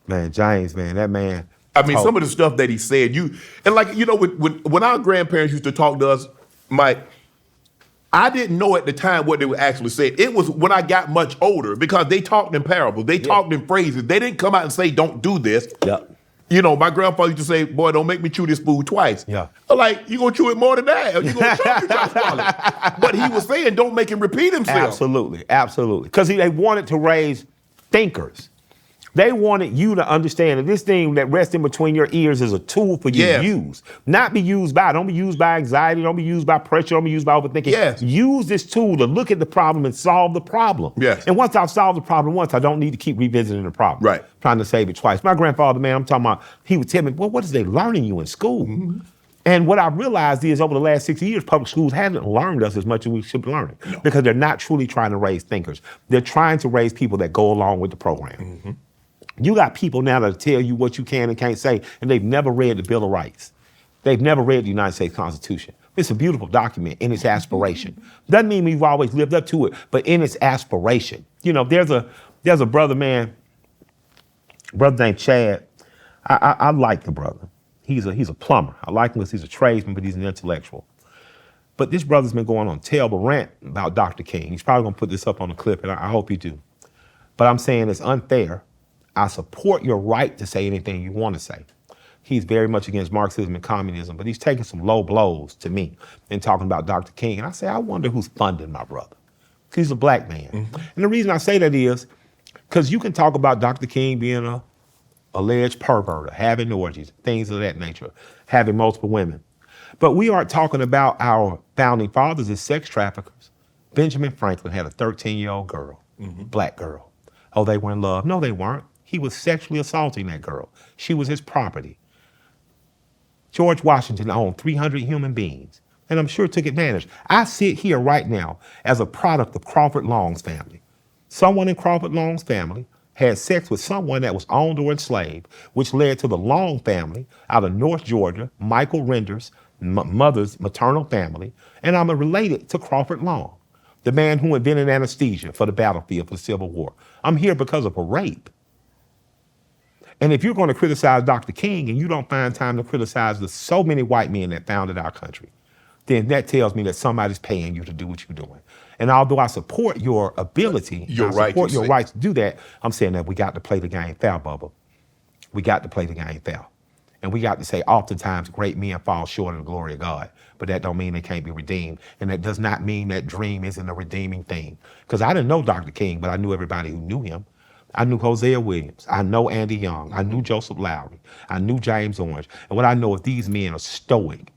Man, James, man, that man. I mean, some of the stuff that he said, when our grandparents used to talk to us, Mike, I didn't know at the time what they were actually saying. It was when I got much older, because they talked in parables. They talked in phrases. They didn't come out and say, don't do this. Yep. My grandfather used to say, boy, don't make me chew this food twice. Yeah. Like, you gonna chew it more than that, or you gonna try to swallow it. But he was saying, don't make him repeat himself. Absolutely. Because they wanted to raise thinkers. They wanted you to understand that this thing that rests in between your ears is a tool for you to use. Not be used by, don't be used by anxiety, don't be used by pressure, don't be used by overthinking. Yes. Use this tool to look at the problem and solve the problem. Yes. And once I've solved the problem once, I don't need to keep revisiting the problem. Right. Trying to save it twice. My grandfather, man, I'm talking about, he would tell me, well, what is they learning you in school? Mm-hmm. And what I realized is over the last 60 years, public schools haven't learned us as much as we should be learning, because they're not truly trying to raise thinkers. They're trying to raise people that go along with the program. Mm-hmm. You got people now that tell you what you can and can't say, and they've never read the Bill of Rights. They've never read the United States Constitution. It's a beautiful document in its aspiration. Doesn't mean we've always lived up to it, but in its aspiration. There's a brother named Chad. I like the brother. He's a plumber. I like him because he's a tradesman, but he's an intellectual. But this brother's been going on terrible rant about Dr. King. He's probably gonna put this up on the clip, and I hope he do. But I'm saying it's unfair. I support your right to say anything you want to say. He's very much against Marxism and communism, but he's taking some low blows to me in talking about Dr. King. And I say, I wonder who's funding my brother. Because he's a black man. Mm-hmm. And the reason I say that is because you can talk about Dr. King being a alleged pervert, having orgies, things of that nature, having multiple women. But we aren't talking about our founding fathers as sex traffickers. Benjamin Franklin had a 13-year-old girl, black girl. Oh, they were in love. No, they weren't. He was sexually assaulting that girl. She was his property. George Washington owned 300 human beings, and I'm sure took advantage. I sit here right now as a product of Crawford Long's family. Someone in Crawford Long's family had sex with someone that was owned or enslaved, which led to the Long family out of North Georgia, Michael Render's mother's maternal family, and I'm related to Crawford Long. the man who invented anesthesia for the battlefield, for the Civil War. I'm here because of a rape. And if you're going to criticize Dr. King and you don't find time to criticize the so many white men that founded our country, then that tells me that somebody's paying you to do what you're doing. And although I support your ability, support your rights to do that, I'm saying that we got to play the game fair, Bubba. We got to play the game fair. And we got to say oftentimes great men fall short of the glory of God, but that don't mean they can't be redeemed. And that does not mean that dream isn't a redeeming thing. Because I didn't know Dr. King, but I knew everybody who knew him. I knew Hosea Williams. I know Andy Young. I knew Joseph Lowry. I knew James Orange. And what I know is these men are stoic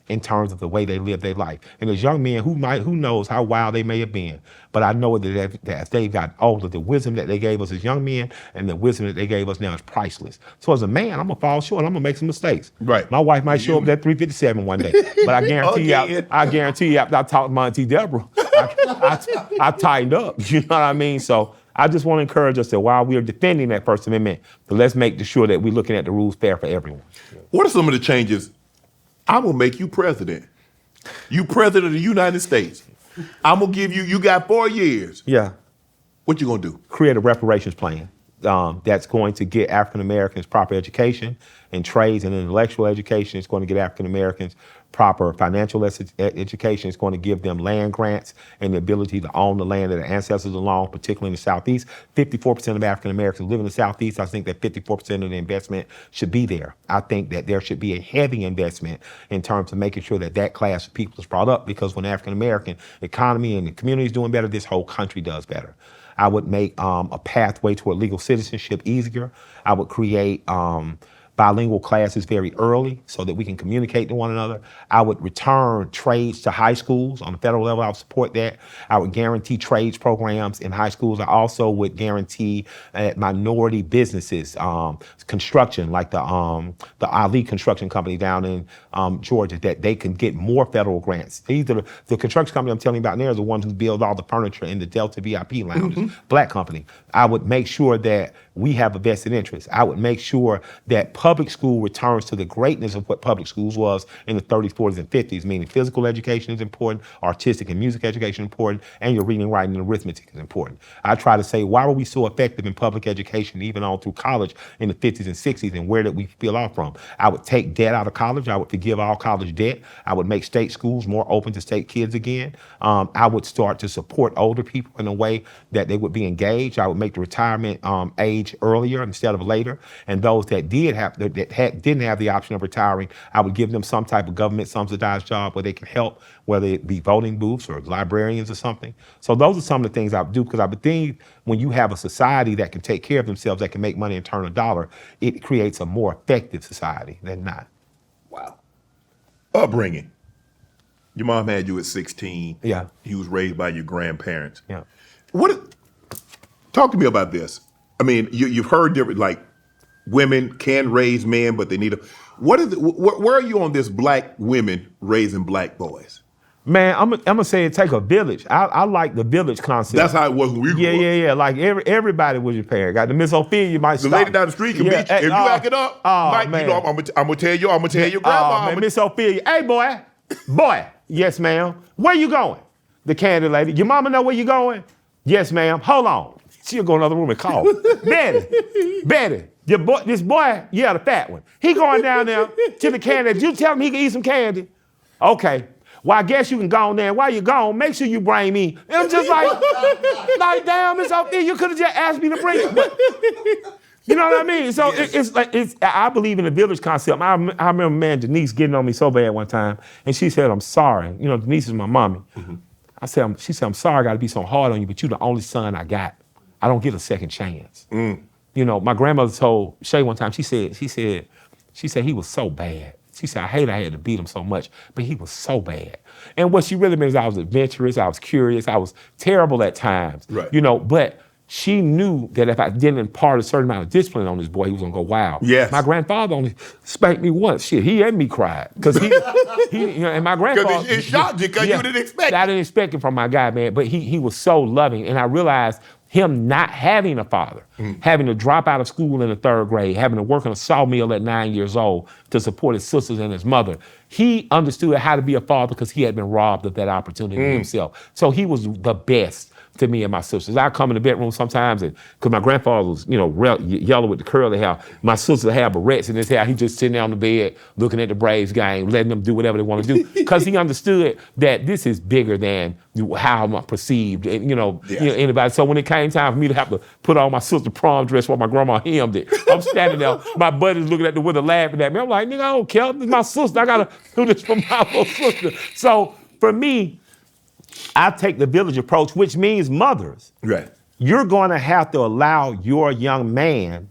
in terms of the way they live their life. And as young men, who knows how wild they may have been, but I know that as they got older, the wisdom that they gave us as young men and the wisdom that they gave us now is priceless. So as a man, I'm gonna fall short. I'm gonna make some mistakes. Right. My wife might show up at 357 one day, but I guarantee you, after I talked to my auntie Deborah, I tightened up. You know what I mean? So I just want to encourage us that while we are defending that First Amendment, let's make sure that we're looking at the rules fair for everyone. What are some of the changes? I'm gonna make you president. You president of the United States. I'm gonna give you got 4 years. Yeah. What you gonna do? Create a reparations plan that's going to get African Americans proper education in trades and intellectual education. It's going to get African Americans proper financial education. It's going to give them land grants and the ability to own the land that their ancestors owned, particularly in the Southeast. 54% of African Americans live in the Southeast. I think that 54% of the investment should be there. I think that there should be a heavy investment in terms of making sure that that class of people is brought up, because when the African American economy and the community is doing better, this whole country does better. I would make a pathway toward legal citizenship easier. I would create bilingual classes very early so that we can communicate to one another. I would return trades to high schools. On the federal level, I would support that. I would guarantee trades programs in high schools. I also would guarantee minority businesses, construction, like the Ali Construction Company down in Georgia, that they can get more federal grants. These are the construction company I'm telling you about now is the ones who build all the furniture in the Delta VIP lounges, black company. I would make sure that we have a vested interest. I would make sure that public school returns to the greatness of what public schools was in the 30s, 40s, and 50s, meaning physical education is important, artistic and music education is important, and your reading, writing, and arithmetic is important. I try to say, why were we so effective in public education, even on through college in the 50s and 60s, and where did we peel off from? I would take debt out of college. I would forgive all college debt. I would make state schools more open to state kids again. I would start to support older people in a way that they would be engaged. I would make the retirement age earlier instead of later, and those that didn't have the option of retiring, I would give them some type of government subsidized job where they can help, whether it be voting booths or librarians or something. So those are some of the things I would do, because I would think when you have a society that can take care of themselves, that can make money and turn a dollar, it creates a more effective society than not. Wow. Upbringing. Your mom had you at 16. Yeah. You was raised by your grandparents. Yeah. Talk to me about this. I mean, you've heard different, like, women can raise men, but they need where are you on this black women raising black boys? Man, I'm gonna say it take a village. I like the village concept. That's how it was when we grew up. Yeah. Like everybody was your parent. Got the Miss Ophelia, you might The stop. lady down the street can beat you. If you act it up, man. you know, I'm gonna tell your grandma. Man, Miss Ophelia, hey boy, yes ma'am. Where you going? The candy lady. Your mama know where you going? Yes ma'am. Hold on. She'll go in another room and call. Betty, this boy, yeah, the fat one. He going down there to the candy. Did you tell him he can eat some candy? Okay. Well, I guess you can go on there. While you're gone, make sure you bring me. And I'm just like damn, Miss Ophelia, you could have just asked me to bring it. You know what I mean? So yes. I believe in the village concept. I remember, man, Denise getting on me so bad one time, and she said, I'm sorry. You know, Denise is my mommy. Mm-hmm. She said, I'm sorry I gotta be so hard on you, but you're the only son I got. I don't get a second chance. Mm. You know, my grandmother told Shay one time, she said he was so bad. She said, I had to beat him so much, but he was so bad. And what she really meant is I was adventurous, I was curious, I was terrible at times. Right. You know, but she knew that if I didn't impart a certain amount of discipline on this boy, he was gonna go wild. Yes. My grandfather only spanked me once. Shit, he and me cried. Because he you know, and my grandfather. Because it shocked you, because you didn't expect it. I didn't expect it from my guy, man, but he was so loving. And I realized him not having a father, having to drop out of school in the 3rd grade, having to work in a sawmill at 9 years old to support his sisters and his mother. He understood how to be a father because he had been robbed of that opportunity himself. So he was the best to me and my sisters. I come in the bedroom sometimes, and because my grandfather was, yellow with the curly hair, my sister had barrettes in his hair. He just sitting there on the bed looking at the Braves game, letting them do whatever they want to do, because he understood that this is bigger than how I'm perceived, and anybody. So when it came time for me to have to put on my sister's prom dress while my grandma hemmed it, I'm standing there, my buddies looking at the window laughing at me. I'm like, nigga, I don't care. This is my sister. I gotta do this for my little sister. So for me, I take the village approach, which means mothers. Right. You're going to have to allow your young man,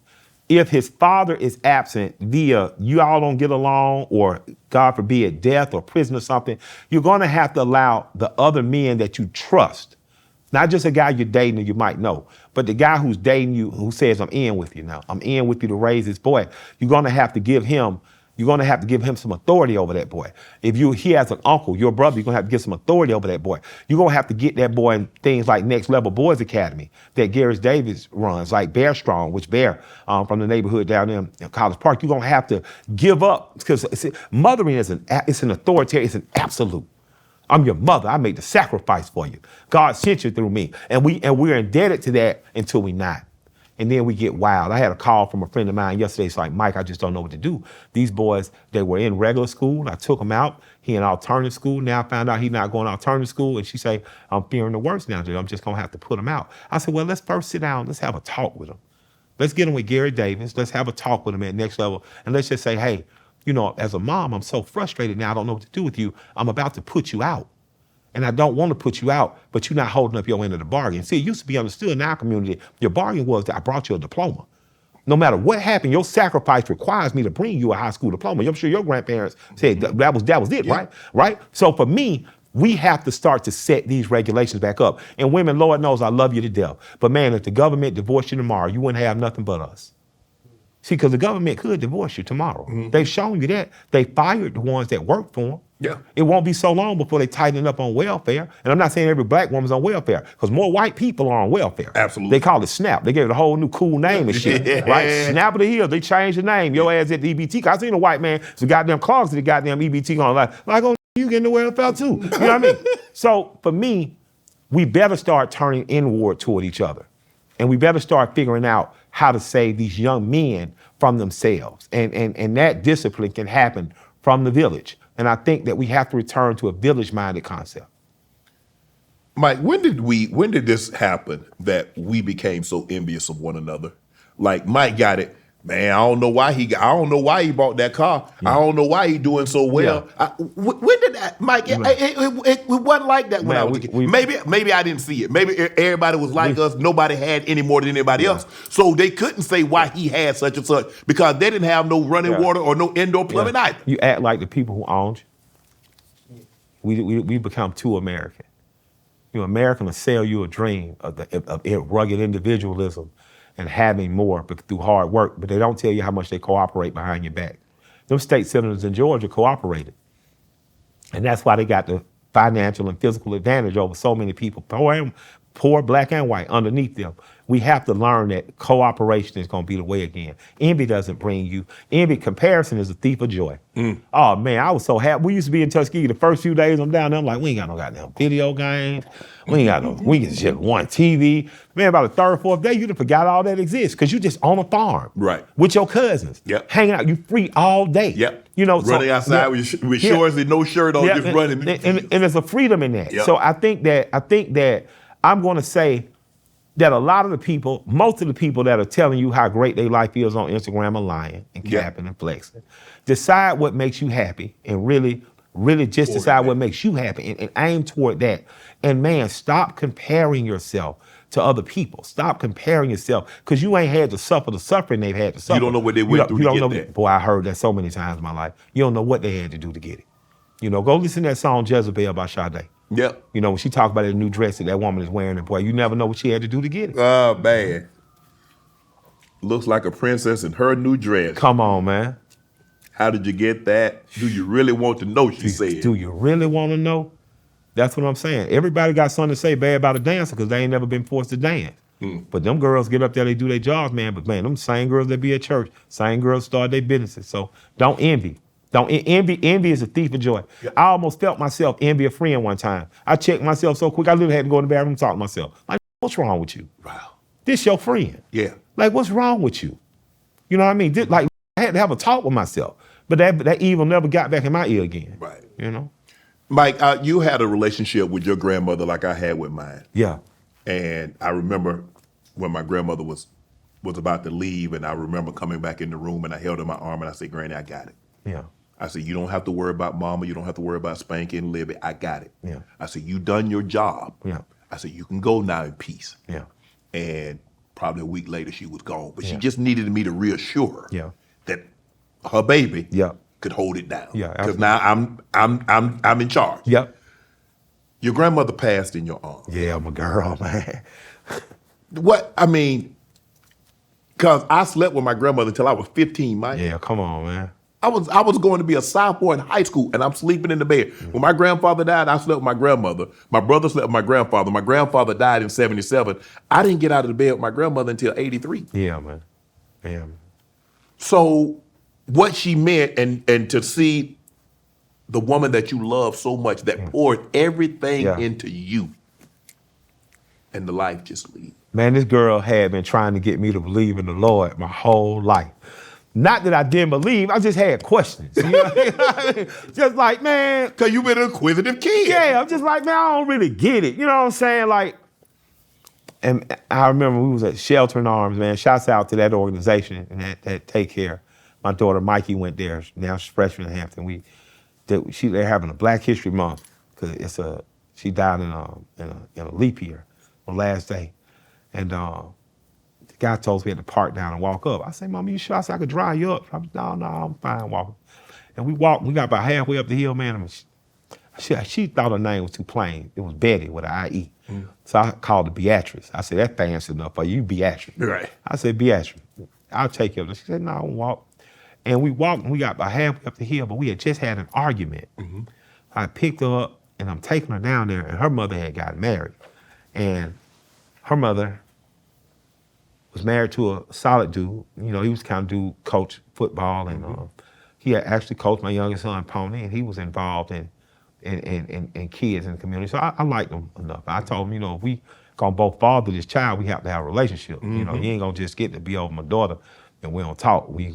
if his father is absent via you all don't get along, or God forbid death or prison or something, you're going to have to allow the other men that you trust, not just a guy you're dating or you might know, but the guy who's dating you, who says, I'm in with you now. I'm in with you to raise this boy. You're going to have to give him some authority over that boy. If he has an uncle, your brother, you're gonna have to give some authority over that boy. You're gonna have to get that boy in things like Next Level Boys Academy that Garrett Davis runs, like Bear Strong, which Bear from the neighborhood down there in College Park. You're gonna have to give up, because mothering is an authority, it's an absolute. I'm your mother, I made the sacrifice for you. God sent you through me. And we're indebted to that until we're not. And then we get wild. I had a call from a friend of mine yesterday. It's like, Mike, I just don't know what to do. These boys, they were in regular school. I took them out. He in alternative school. Now I found out he's not going to alternative school. And she say, I'm fearing the worst now. I'm just going to have to put him out. I said, well, let's first sit down. Let's have a talk with him. Let's get him with Gary Davis. Let's have a talk with him at Next Level. And let's just say, hey, as a mom, I'm so frustrated now. I don't know what to do with you. I'm about to put you out. And I don't want to put you out, but you're not holding up your end of the bargain. See, it used to be understood in our community, your bargain was that I brought you a diploma. No matter what happened, your sacrifice requires me to bring you a high school diploma. I'm sure your grandparents said that was it, yeah. Right? So for me, we have to start to set these regulations back up. And women, Lord knows I love you to death. But man, if the government divorced you tomorrow, you wouldn't have nothing but us. See, because the government could divorce you tomorrow. Mm-hmm. They've shown you that. They fired the ones that worked for them. Yeah. It won't be so long before they tighten up on welfare. And I'm not saying every black woman's on welfare, because more white people are on welfare. Absolutely. They call it SNAP. They gave it a whole new cool name and shit, right? Snap of the Hill. They changed the name. Your ass at the EBT. I seen a white man, some goddamn clogs to the goddamn EBT going like, oh, you getting the welfare too. You know what I mean? So for me, we better start turning inward toward each other. And we better start figuring out how to save these young men from themselves. And that discipline can happen from the village. And I think that we have to return to a village-minded concept. Mike, when did this happen that we became so envious of one another? Like Mike got it. Man, I don't know why he bought that car. Yeah. I don't know why he doing so well. Yeah. When did that, Mike? It wasn't like that when I was a kid. Maybe I didn't see it. Maybe everybody was like us. Nobody had any more than anybody else. So they couldn't say why he had such and such, because they didn't have no running water or no indoor plumbing either. You act like the people who owned you. We become too American. American will sell you a dream of rugged individualism and having more through hard work, but they don't tell you how much they cooperate behind your back. Them state senators in Georgia cooperated. And that's why they got the financial and physical advantage over so many people, poor, black and white, underneath them. We have to learn that cooperation is going to be the way again. Envy doesn't bring you. Comparison is a thief of joy. Oh man, I was so happy. We used to be in Tuskegee the first few days I'm down there. I'm like, we ain't got no goddamn video games. We can just one TV. Man, about the third, fourth day, you done forgot all that exists, because you just on a farm. Right. With your cousins. Yep. Hanging out. You free all day. Yep. Running outside with shorts and no shirt on, just running. And there's a freedom in that. Yep. So I think that I'm going to say that a lot of the people, most of the people that are telling you how great their life is on Instagram are lying and capping and flexing. Decide what makes you happy, and really just decide what makes you happy, and aim toward that. And man, stop comparing yourself to other people. Stop comparing yourself, because you ain't had to suffer the suffering they've had to suffer. You don't know what they went through to get that. Boy, I heard that so many times in my life. You don't know what they had to do to get it. Go listen to that song Jezebel by Sade. Yep. When she talked about that new dress that woman is wearing, and boy, you never know what she had to do to get it. Oh, man. Looks like a princess in her new dress. Come on, man. How did you get that? Do you really want to know, she said. Do you really want to know? That's what I'm saying. Everybody got something to say bad about a dancer because they ain't never been forced to dance. But them girls get up there, they do their jobs, man. But man, them same girls that be at church, same girls start their businesses. So don't envy. Envy is a thief of joy. Yeah. I almost felt myself envy a friend one time. I checked myself so quick, I literally had to go in the bathroom and talk to myself. Like, what's wrong with you? Wow. This your friend. Yeah. Like, what's wrong with you? You know what I mean? Like, I had to have a talk with myself. But that evil never got back in my ear again. Right. You know? Mike, you had a relationship with your grandmother like I had with mine. Yeah. And I remember when my grandmother was about to leave, and I remember coming back in the room, and I held her in my arm, and I said, Granny, I got it. Yeah. I said, you don't have to worry about mama. You don't have to worry about spanking Libby. I got it. Yeah. I said, you done your job. Yeah. I said, you can go now in peace. Yeah. And probably a week later, she was gone. But she just needed me to reassure her that her baby could hold it down. Yeah. Because now I'm in charge. Yep. Your grandmother passed in your arms. Yeah, I'm a girl, man. What, I mean, because I slept with my grandmother until I was 15, Mike. Yeah, come on, man. I was going to be a sophomore in high school, and I'm sleeping in the bed. When my grandfather died, I slept with my grandmother. My brother slept with my grandfather. My grandfather died in 77. I didn't get out of the bed with my grandmother until 83. Yeah, man. Yeah. So what she meant, and to see the woman that you love so much that poured everything into you, and the life just leaves. Man, this girl had been trying to get me to believe in the Lord my whole life. Not that I didn't believe, I just had questions. You know what I mean? Just like, man. Because you've been an inquisitive kid. Yeah, I'm just like, man, I don't really get it. You know what I'm saying? Like, and I remember we was at Sheltering Arms, man. Shouts out to that organization and that take care. My daughter Mikey went there. Now she's freshman in Hampton. They're having a Black History Month because she died in a leap year on the last day, and the guy told us we had to park down and walk up. I said, Mama, you sure? I said, I could drive you up. No, I'm fine walking. And we walked. We got about halfway up the hill, man. She thought her name was too plain. It was Betty with an I-E. So I called her Beatrice. I said, that's fancy enough for you, Beatrice. Right. I said, Beatrice, I'll take you up. She said, no, I won't walk. And we walked, and we got about halfway up the hill, but we had just had an argument. I picked her up, and I'm taking her down there, and her mother had gotten married. And her mother was married to a solid dude. You know, he was kind of dude, coach football, and he had actually coached my youngest son, Pony, and he was involved in kids in the community. So I liked him enough. I told him, you know, if we gonna both father this child, we have to have a relationship. You know, you ain't gonna just get to be over my daughter and we don't talk. We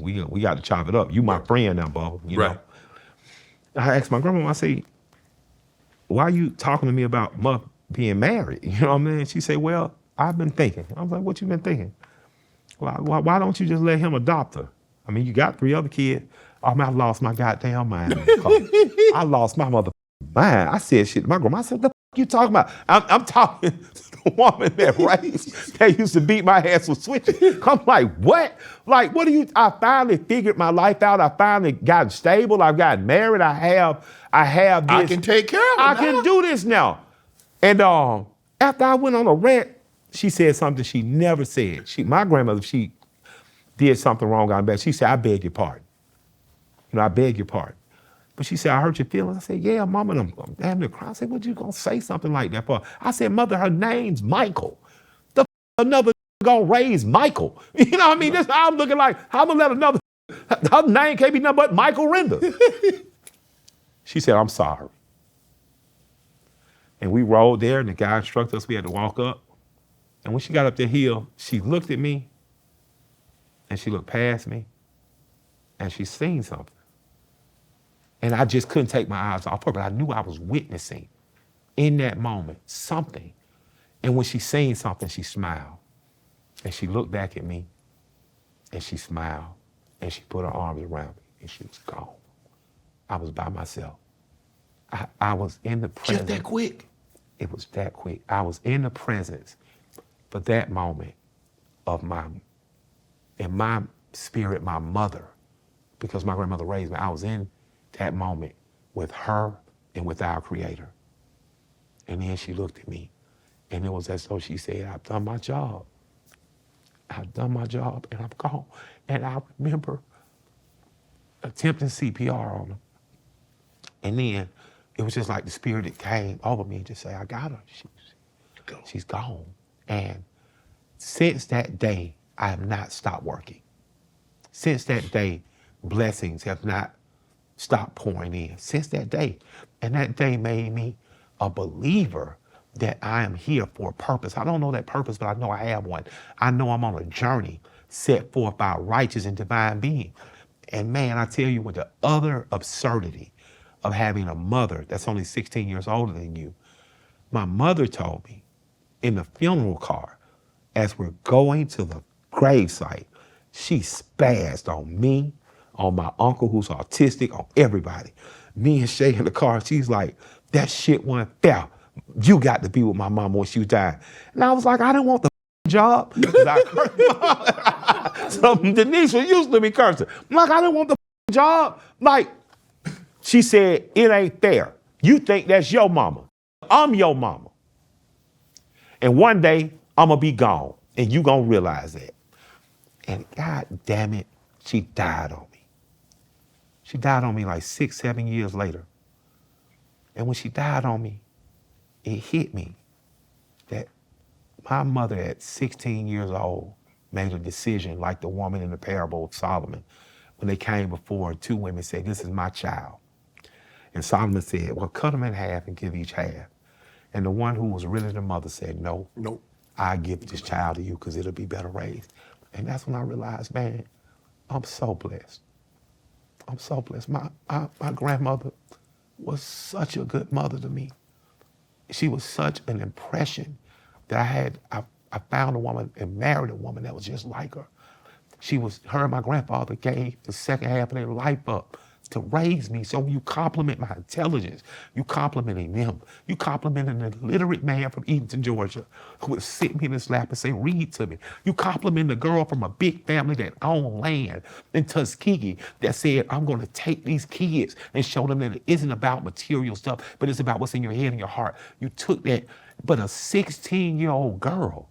got to chop it up. You my friend now, Bubba. You know. I asked my grandma, I said, why are you talking to me about mother being married? You know what I mean? She said, well, I've been thinking. I was like, what you been thinking? Why don't you just let him adopt her? I mean, you got 3 other kids. Oh, man, I lost my goddamn mind. I lost my mother mind. I said shit to my grandma. I said, what the f you talking about? I'm talking to the woman that used to beat my ass with switches. I'm like, what? Like, what do you, I finally figured my life out. I finally gotten stable. I've gotten married. I have this. I can take care of it I can do this now. And after I went on a rant, she said something she never said. My grandmother, she did something wrong on bed. She said, I beg your pardon. You know, I beg your pardon. But she said, I hurt your feelings. I said, yeah, Mama, I'm damn near crying. I said, what you gonna say something like that for? I said, Mother, her name's Michael. Another gonna raise Michael. You know what I mean? This I'm looking like, how I'm gonna let her name can't be nothing but Michael Render. She said, I'm sorry. And we rolled there, and the guy instructed us we had to walk up. And when she got up the hill, she looked at me, and she looked past me, and she seen something. And I just couldn't take my eyes off her, but I knew I was witnessing in that moment something. And when she seen something, she smiled. And she looked back at me, and she smiled, and she put her arms around me, and she was gone. I was by myself. I was in the presence. Just that quick? It was that quick. I was in the presence for that moment of in my spirit, my mother, because my grandmother raised me, I was in that moment with her and with our Creator. And then she looked at me, and it was as though she said, I've done my job. I've done my job, and I'm gone. And I remember attempting CPR on her. And then it was just like the spirit that came over me and just say, I got her. She's gone. And Since that day, I have not stopped working. Since that day, blessings have not stopped pouring in. Since that day. And that day made me a believer that I am here for a purpose. I don't know that purpose, but I know I have one. I know I'm on a journey set forth by a righteous and divine being. And man, I tell you what, the other absurdity of having a mother that's only 16 years older than you, my mother told me in the funeral car, as we're going to the gravesite, she spazzed on me, on my uncle who's autistic, on everybody. Me and Shay in the car, she's like, that shit wasn't fair. You got to be with my mama when she was dying. And I was like, I didn't want the job. So Denise used to be cursing. I'm like, I didn't want the job. Like, she said, it ain't fair. You think that's your mama. I'm your mama. And one day, I'm gonna be gone, and you gonna realize that. And God damn it, she died on me. She died on me like 6, 7 years later. And when she died on me, it hit me that my mother at 16 years old made a decision like the woman in the parable of Solomon when they came before and 2 women said, this is my child. And Solomon said, well, cut them in half and give each half. And the one who was really the mother said, no, I give this child to you because it'll be better raised. And that's when I realized, man, I'm so blessed. I'm so blessed. My grandmother was such a good mother to me. She was such an impression that I found a woman and married a woman that was just like her. Her and my grandfather gave the second half of their life up to raise me. So when you compliment my intelligence, you complimenting them. You complimenting an illiterate man from Eatonton, Georgia, who would sit me in his lap and say, read to me. You compliment the girl from a big family that owned land in Tuskegee that said, I'm gonna take these kids and show them that it isn't about material stuff, but it's about what's in your head and your heart. You took that, but a 16-year-old girl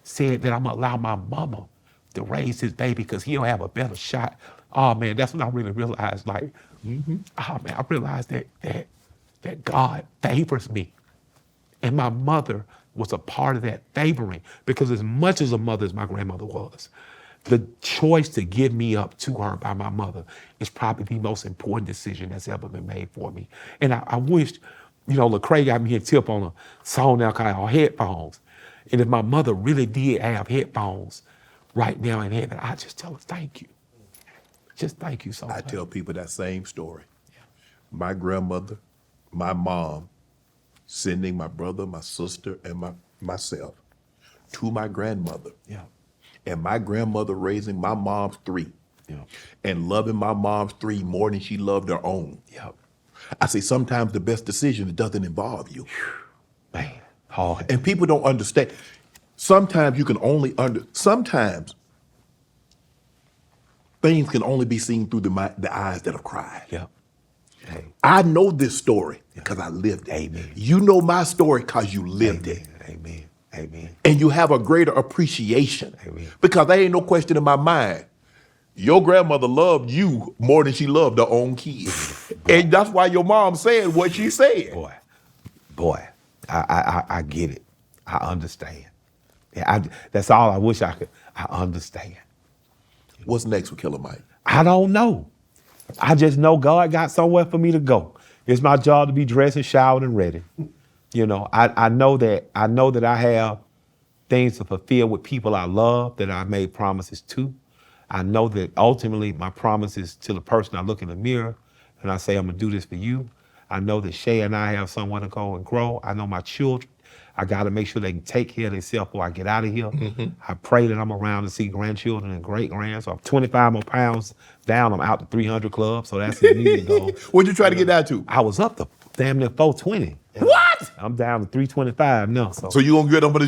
said that I'm gonna allow my mama to raise his baby because he'll have a better shot. Oh man, that's when I really realized, like, I realized that God favors me. And my mother was a part of that favoring, because as much as a mother as my grandmother was, the choice to give me up to her by my mother is probably the most important decision that's ever been made for me. And I wished, Lecrae got me a tip on a song now called Headphones. And if my mother really did have headphones right now in heaven, I just tell her, thank you. Just thank you so much. I tell people that same story. Yeah. My grandmother, my mom, sending my brother, my sister, and myself to my grandmother. Yeah. And my grandmother raising my mom's 3. Yeah. And loving my mom's 3 more than she loved her own. Yeah. I say sometimes the best decision doesn't involve you. Man, hard. And people don't understand. Sometimes you can only sometimes things can only be seen through the eyes that have cried. Yeah. Hey. I know this story because I lived it. Amen. You know my story because you lived it. Amen. Amen. And you have a greater appreciation. Amen. Because there ain't no question in my mind. Your grandmother loved you more than she loved her own kids. And that's why your mom said what she said. Boy, I get it. I understand. Yeah, that's all I wish I could. I understand. What's next with Killer Mike? I don't know. I just know God got somewhere for me to go. It's my job to be dressed and showered and ready. I know that I have things to fulfill with people I love that I made promises to. I know that ultimately my promise is to the person I look in the mirror and I say, I'm gonna do this for you. I know that Shay and I have somewhere to go and grow. I know my children, I gotta make sure they can take care of themselves before I get out of here. Mm-hmm. I pray that I'm around to see grandchildren and great-grands. So I'm 25 more pounds down, I'm out to 300 Club, so that's an easy goal. What'd you try to get down to? I was up to damn near 420. What? I'm down to 325 now. So you gonna get under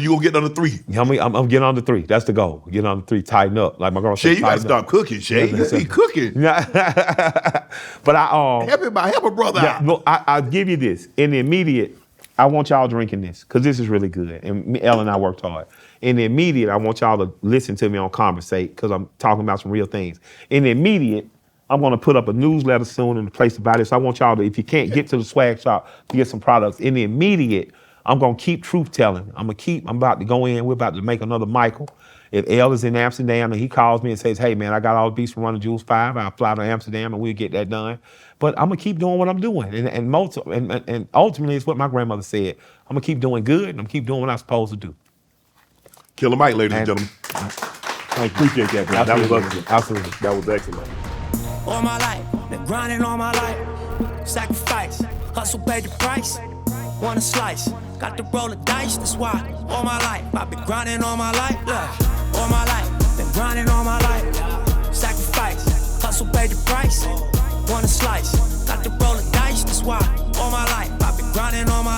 3? I'm getting under 3. That's the goal. Get under 3, tighten up. Like my girl said, Shay, you gotta stop cooking, Shay. You be cooking. But help a brother out. Well, I'll give you this. In the immediate, I want y'all drinking this, because this is really good. And Elle and I worked hard. In the immediate, I want y'all to listen to me on Conversate, because I'm talking about some real things. In the immediate, I'm gonna put up a newsletter soon in the place to buy this. I want y'all to, if you can't get to the swag shop to get some products, in the immediate, I'm gonna keep truth telling. I'm about to go in, we're about to make another Michael. If L is in Amsterdam and he calls me and says, hey man, I got all the beats from Run the Jewels 5, I'll fly to Amsterdam and we'll get that done. But I'm gonna keep doing what I'm doing. And ultimately it's what my grandmother said. I'm gonna keep doing good and I'm gonna keep doing what I'm supposed to do. Killer Mike, ladies and And- gentlemen. Thank you. Appreciate that, man. That was Absolutely. excellent. Absolutely. That was excellent. All my life, been grinding all my life. Sacrifice, hustle paid the price. Want a slice, got to roll the dice, that's why. All my life, I've been grinding all my life. Look, all my life, been grinding all my life. Sacrifice, hustle paid the price. Want a slice, got to roll the dice, that's why. All my life, I've been grinding all my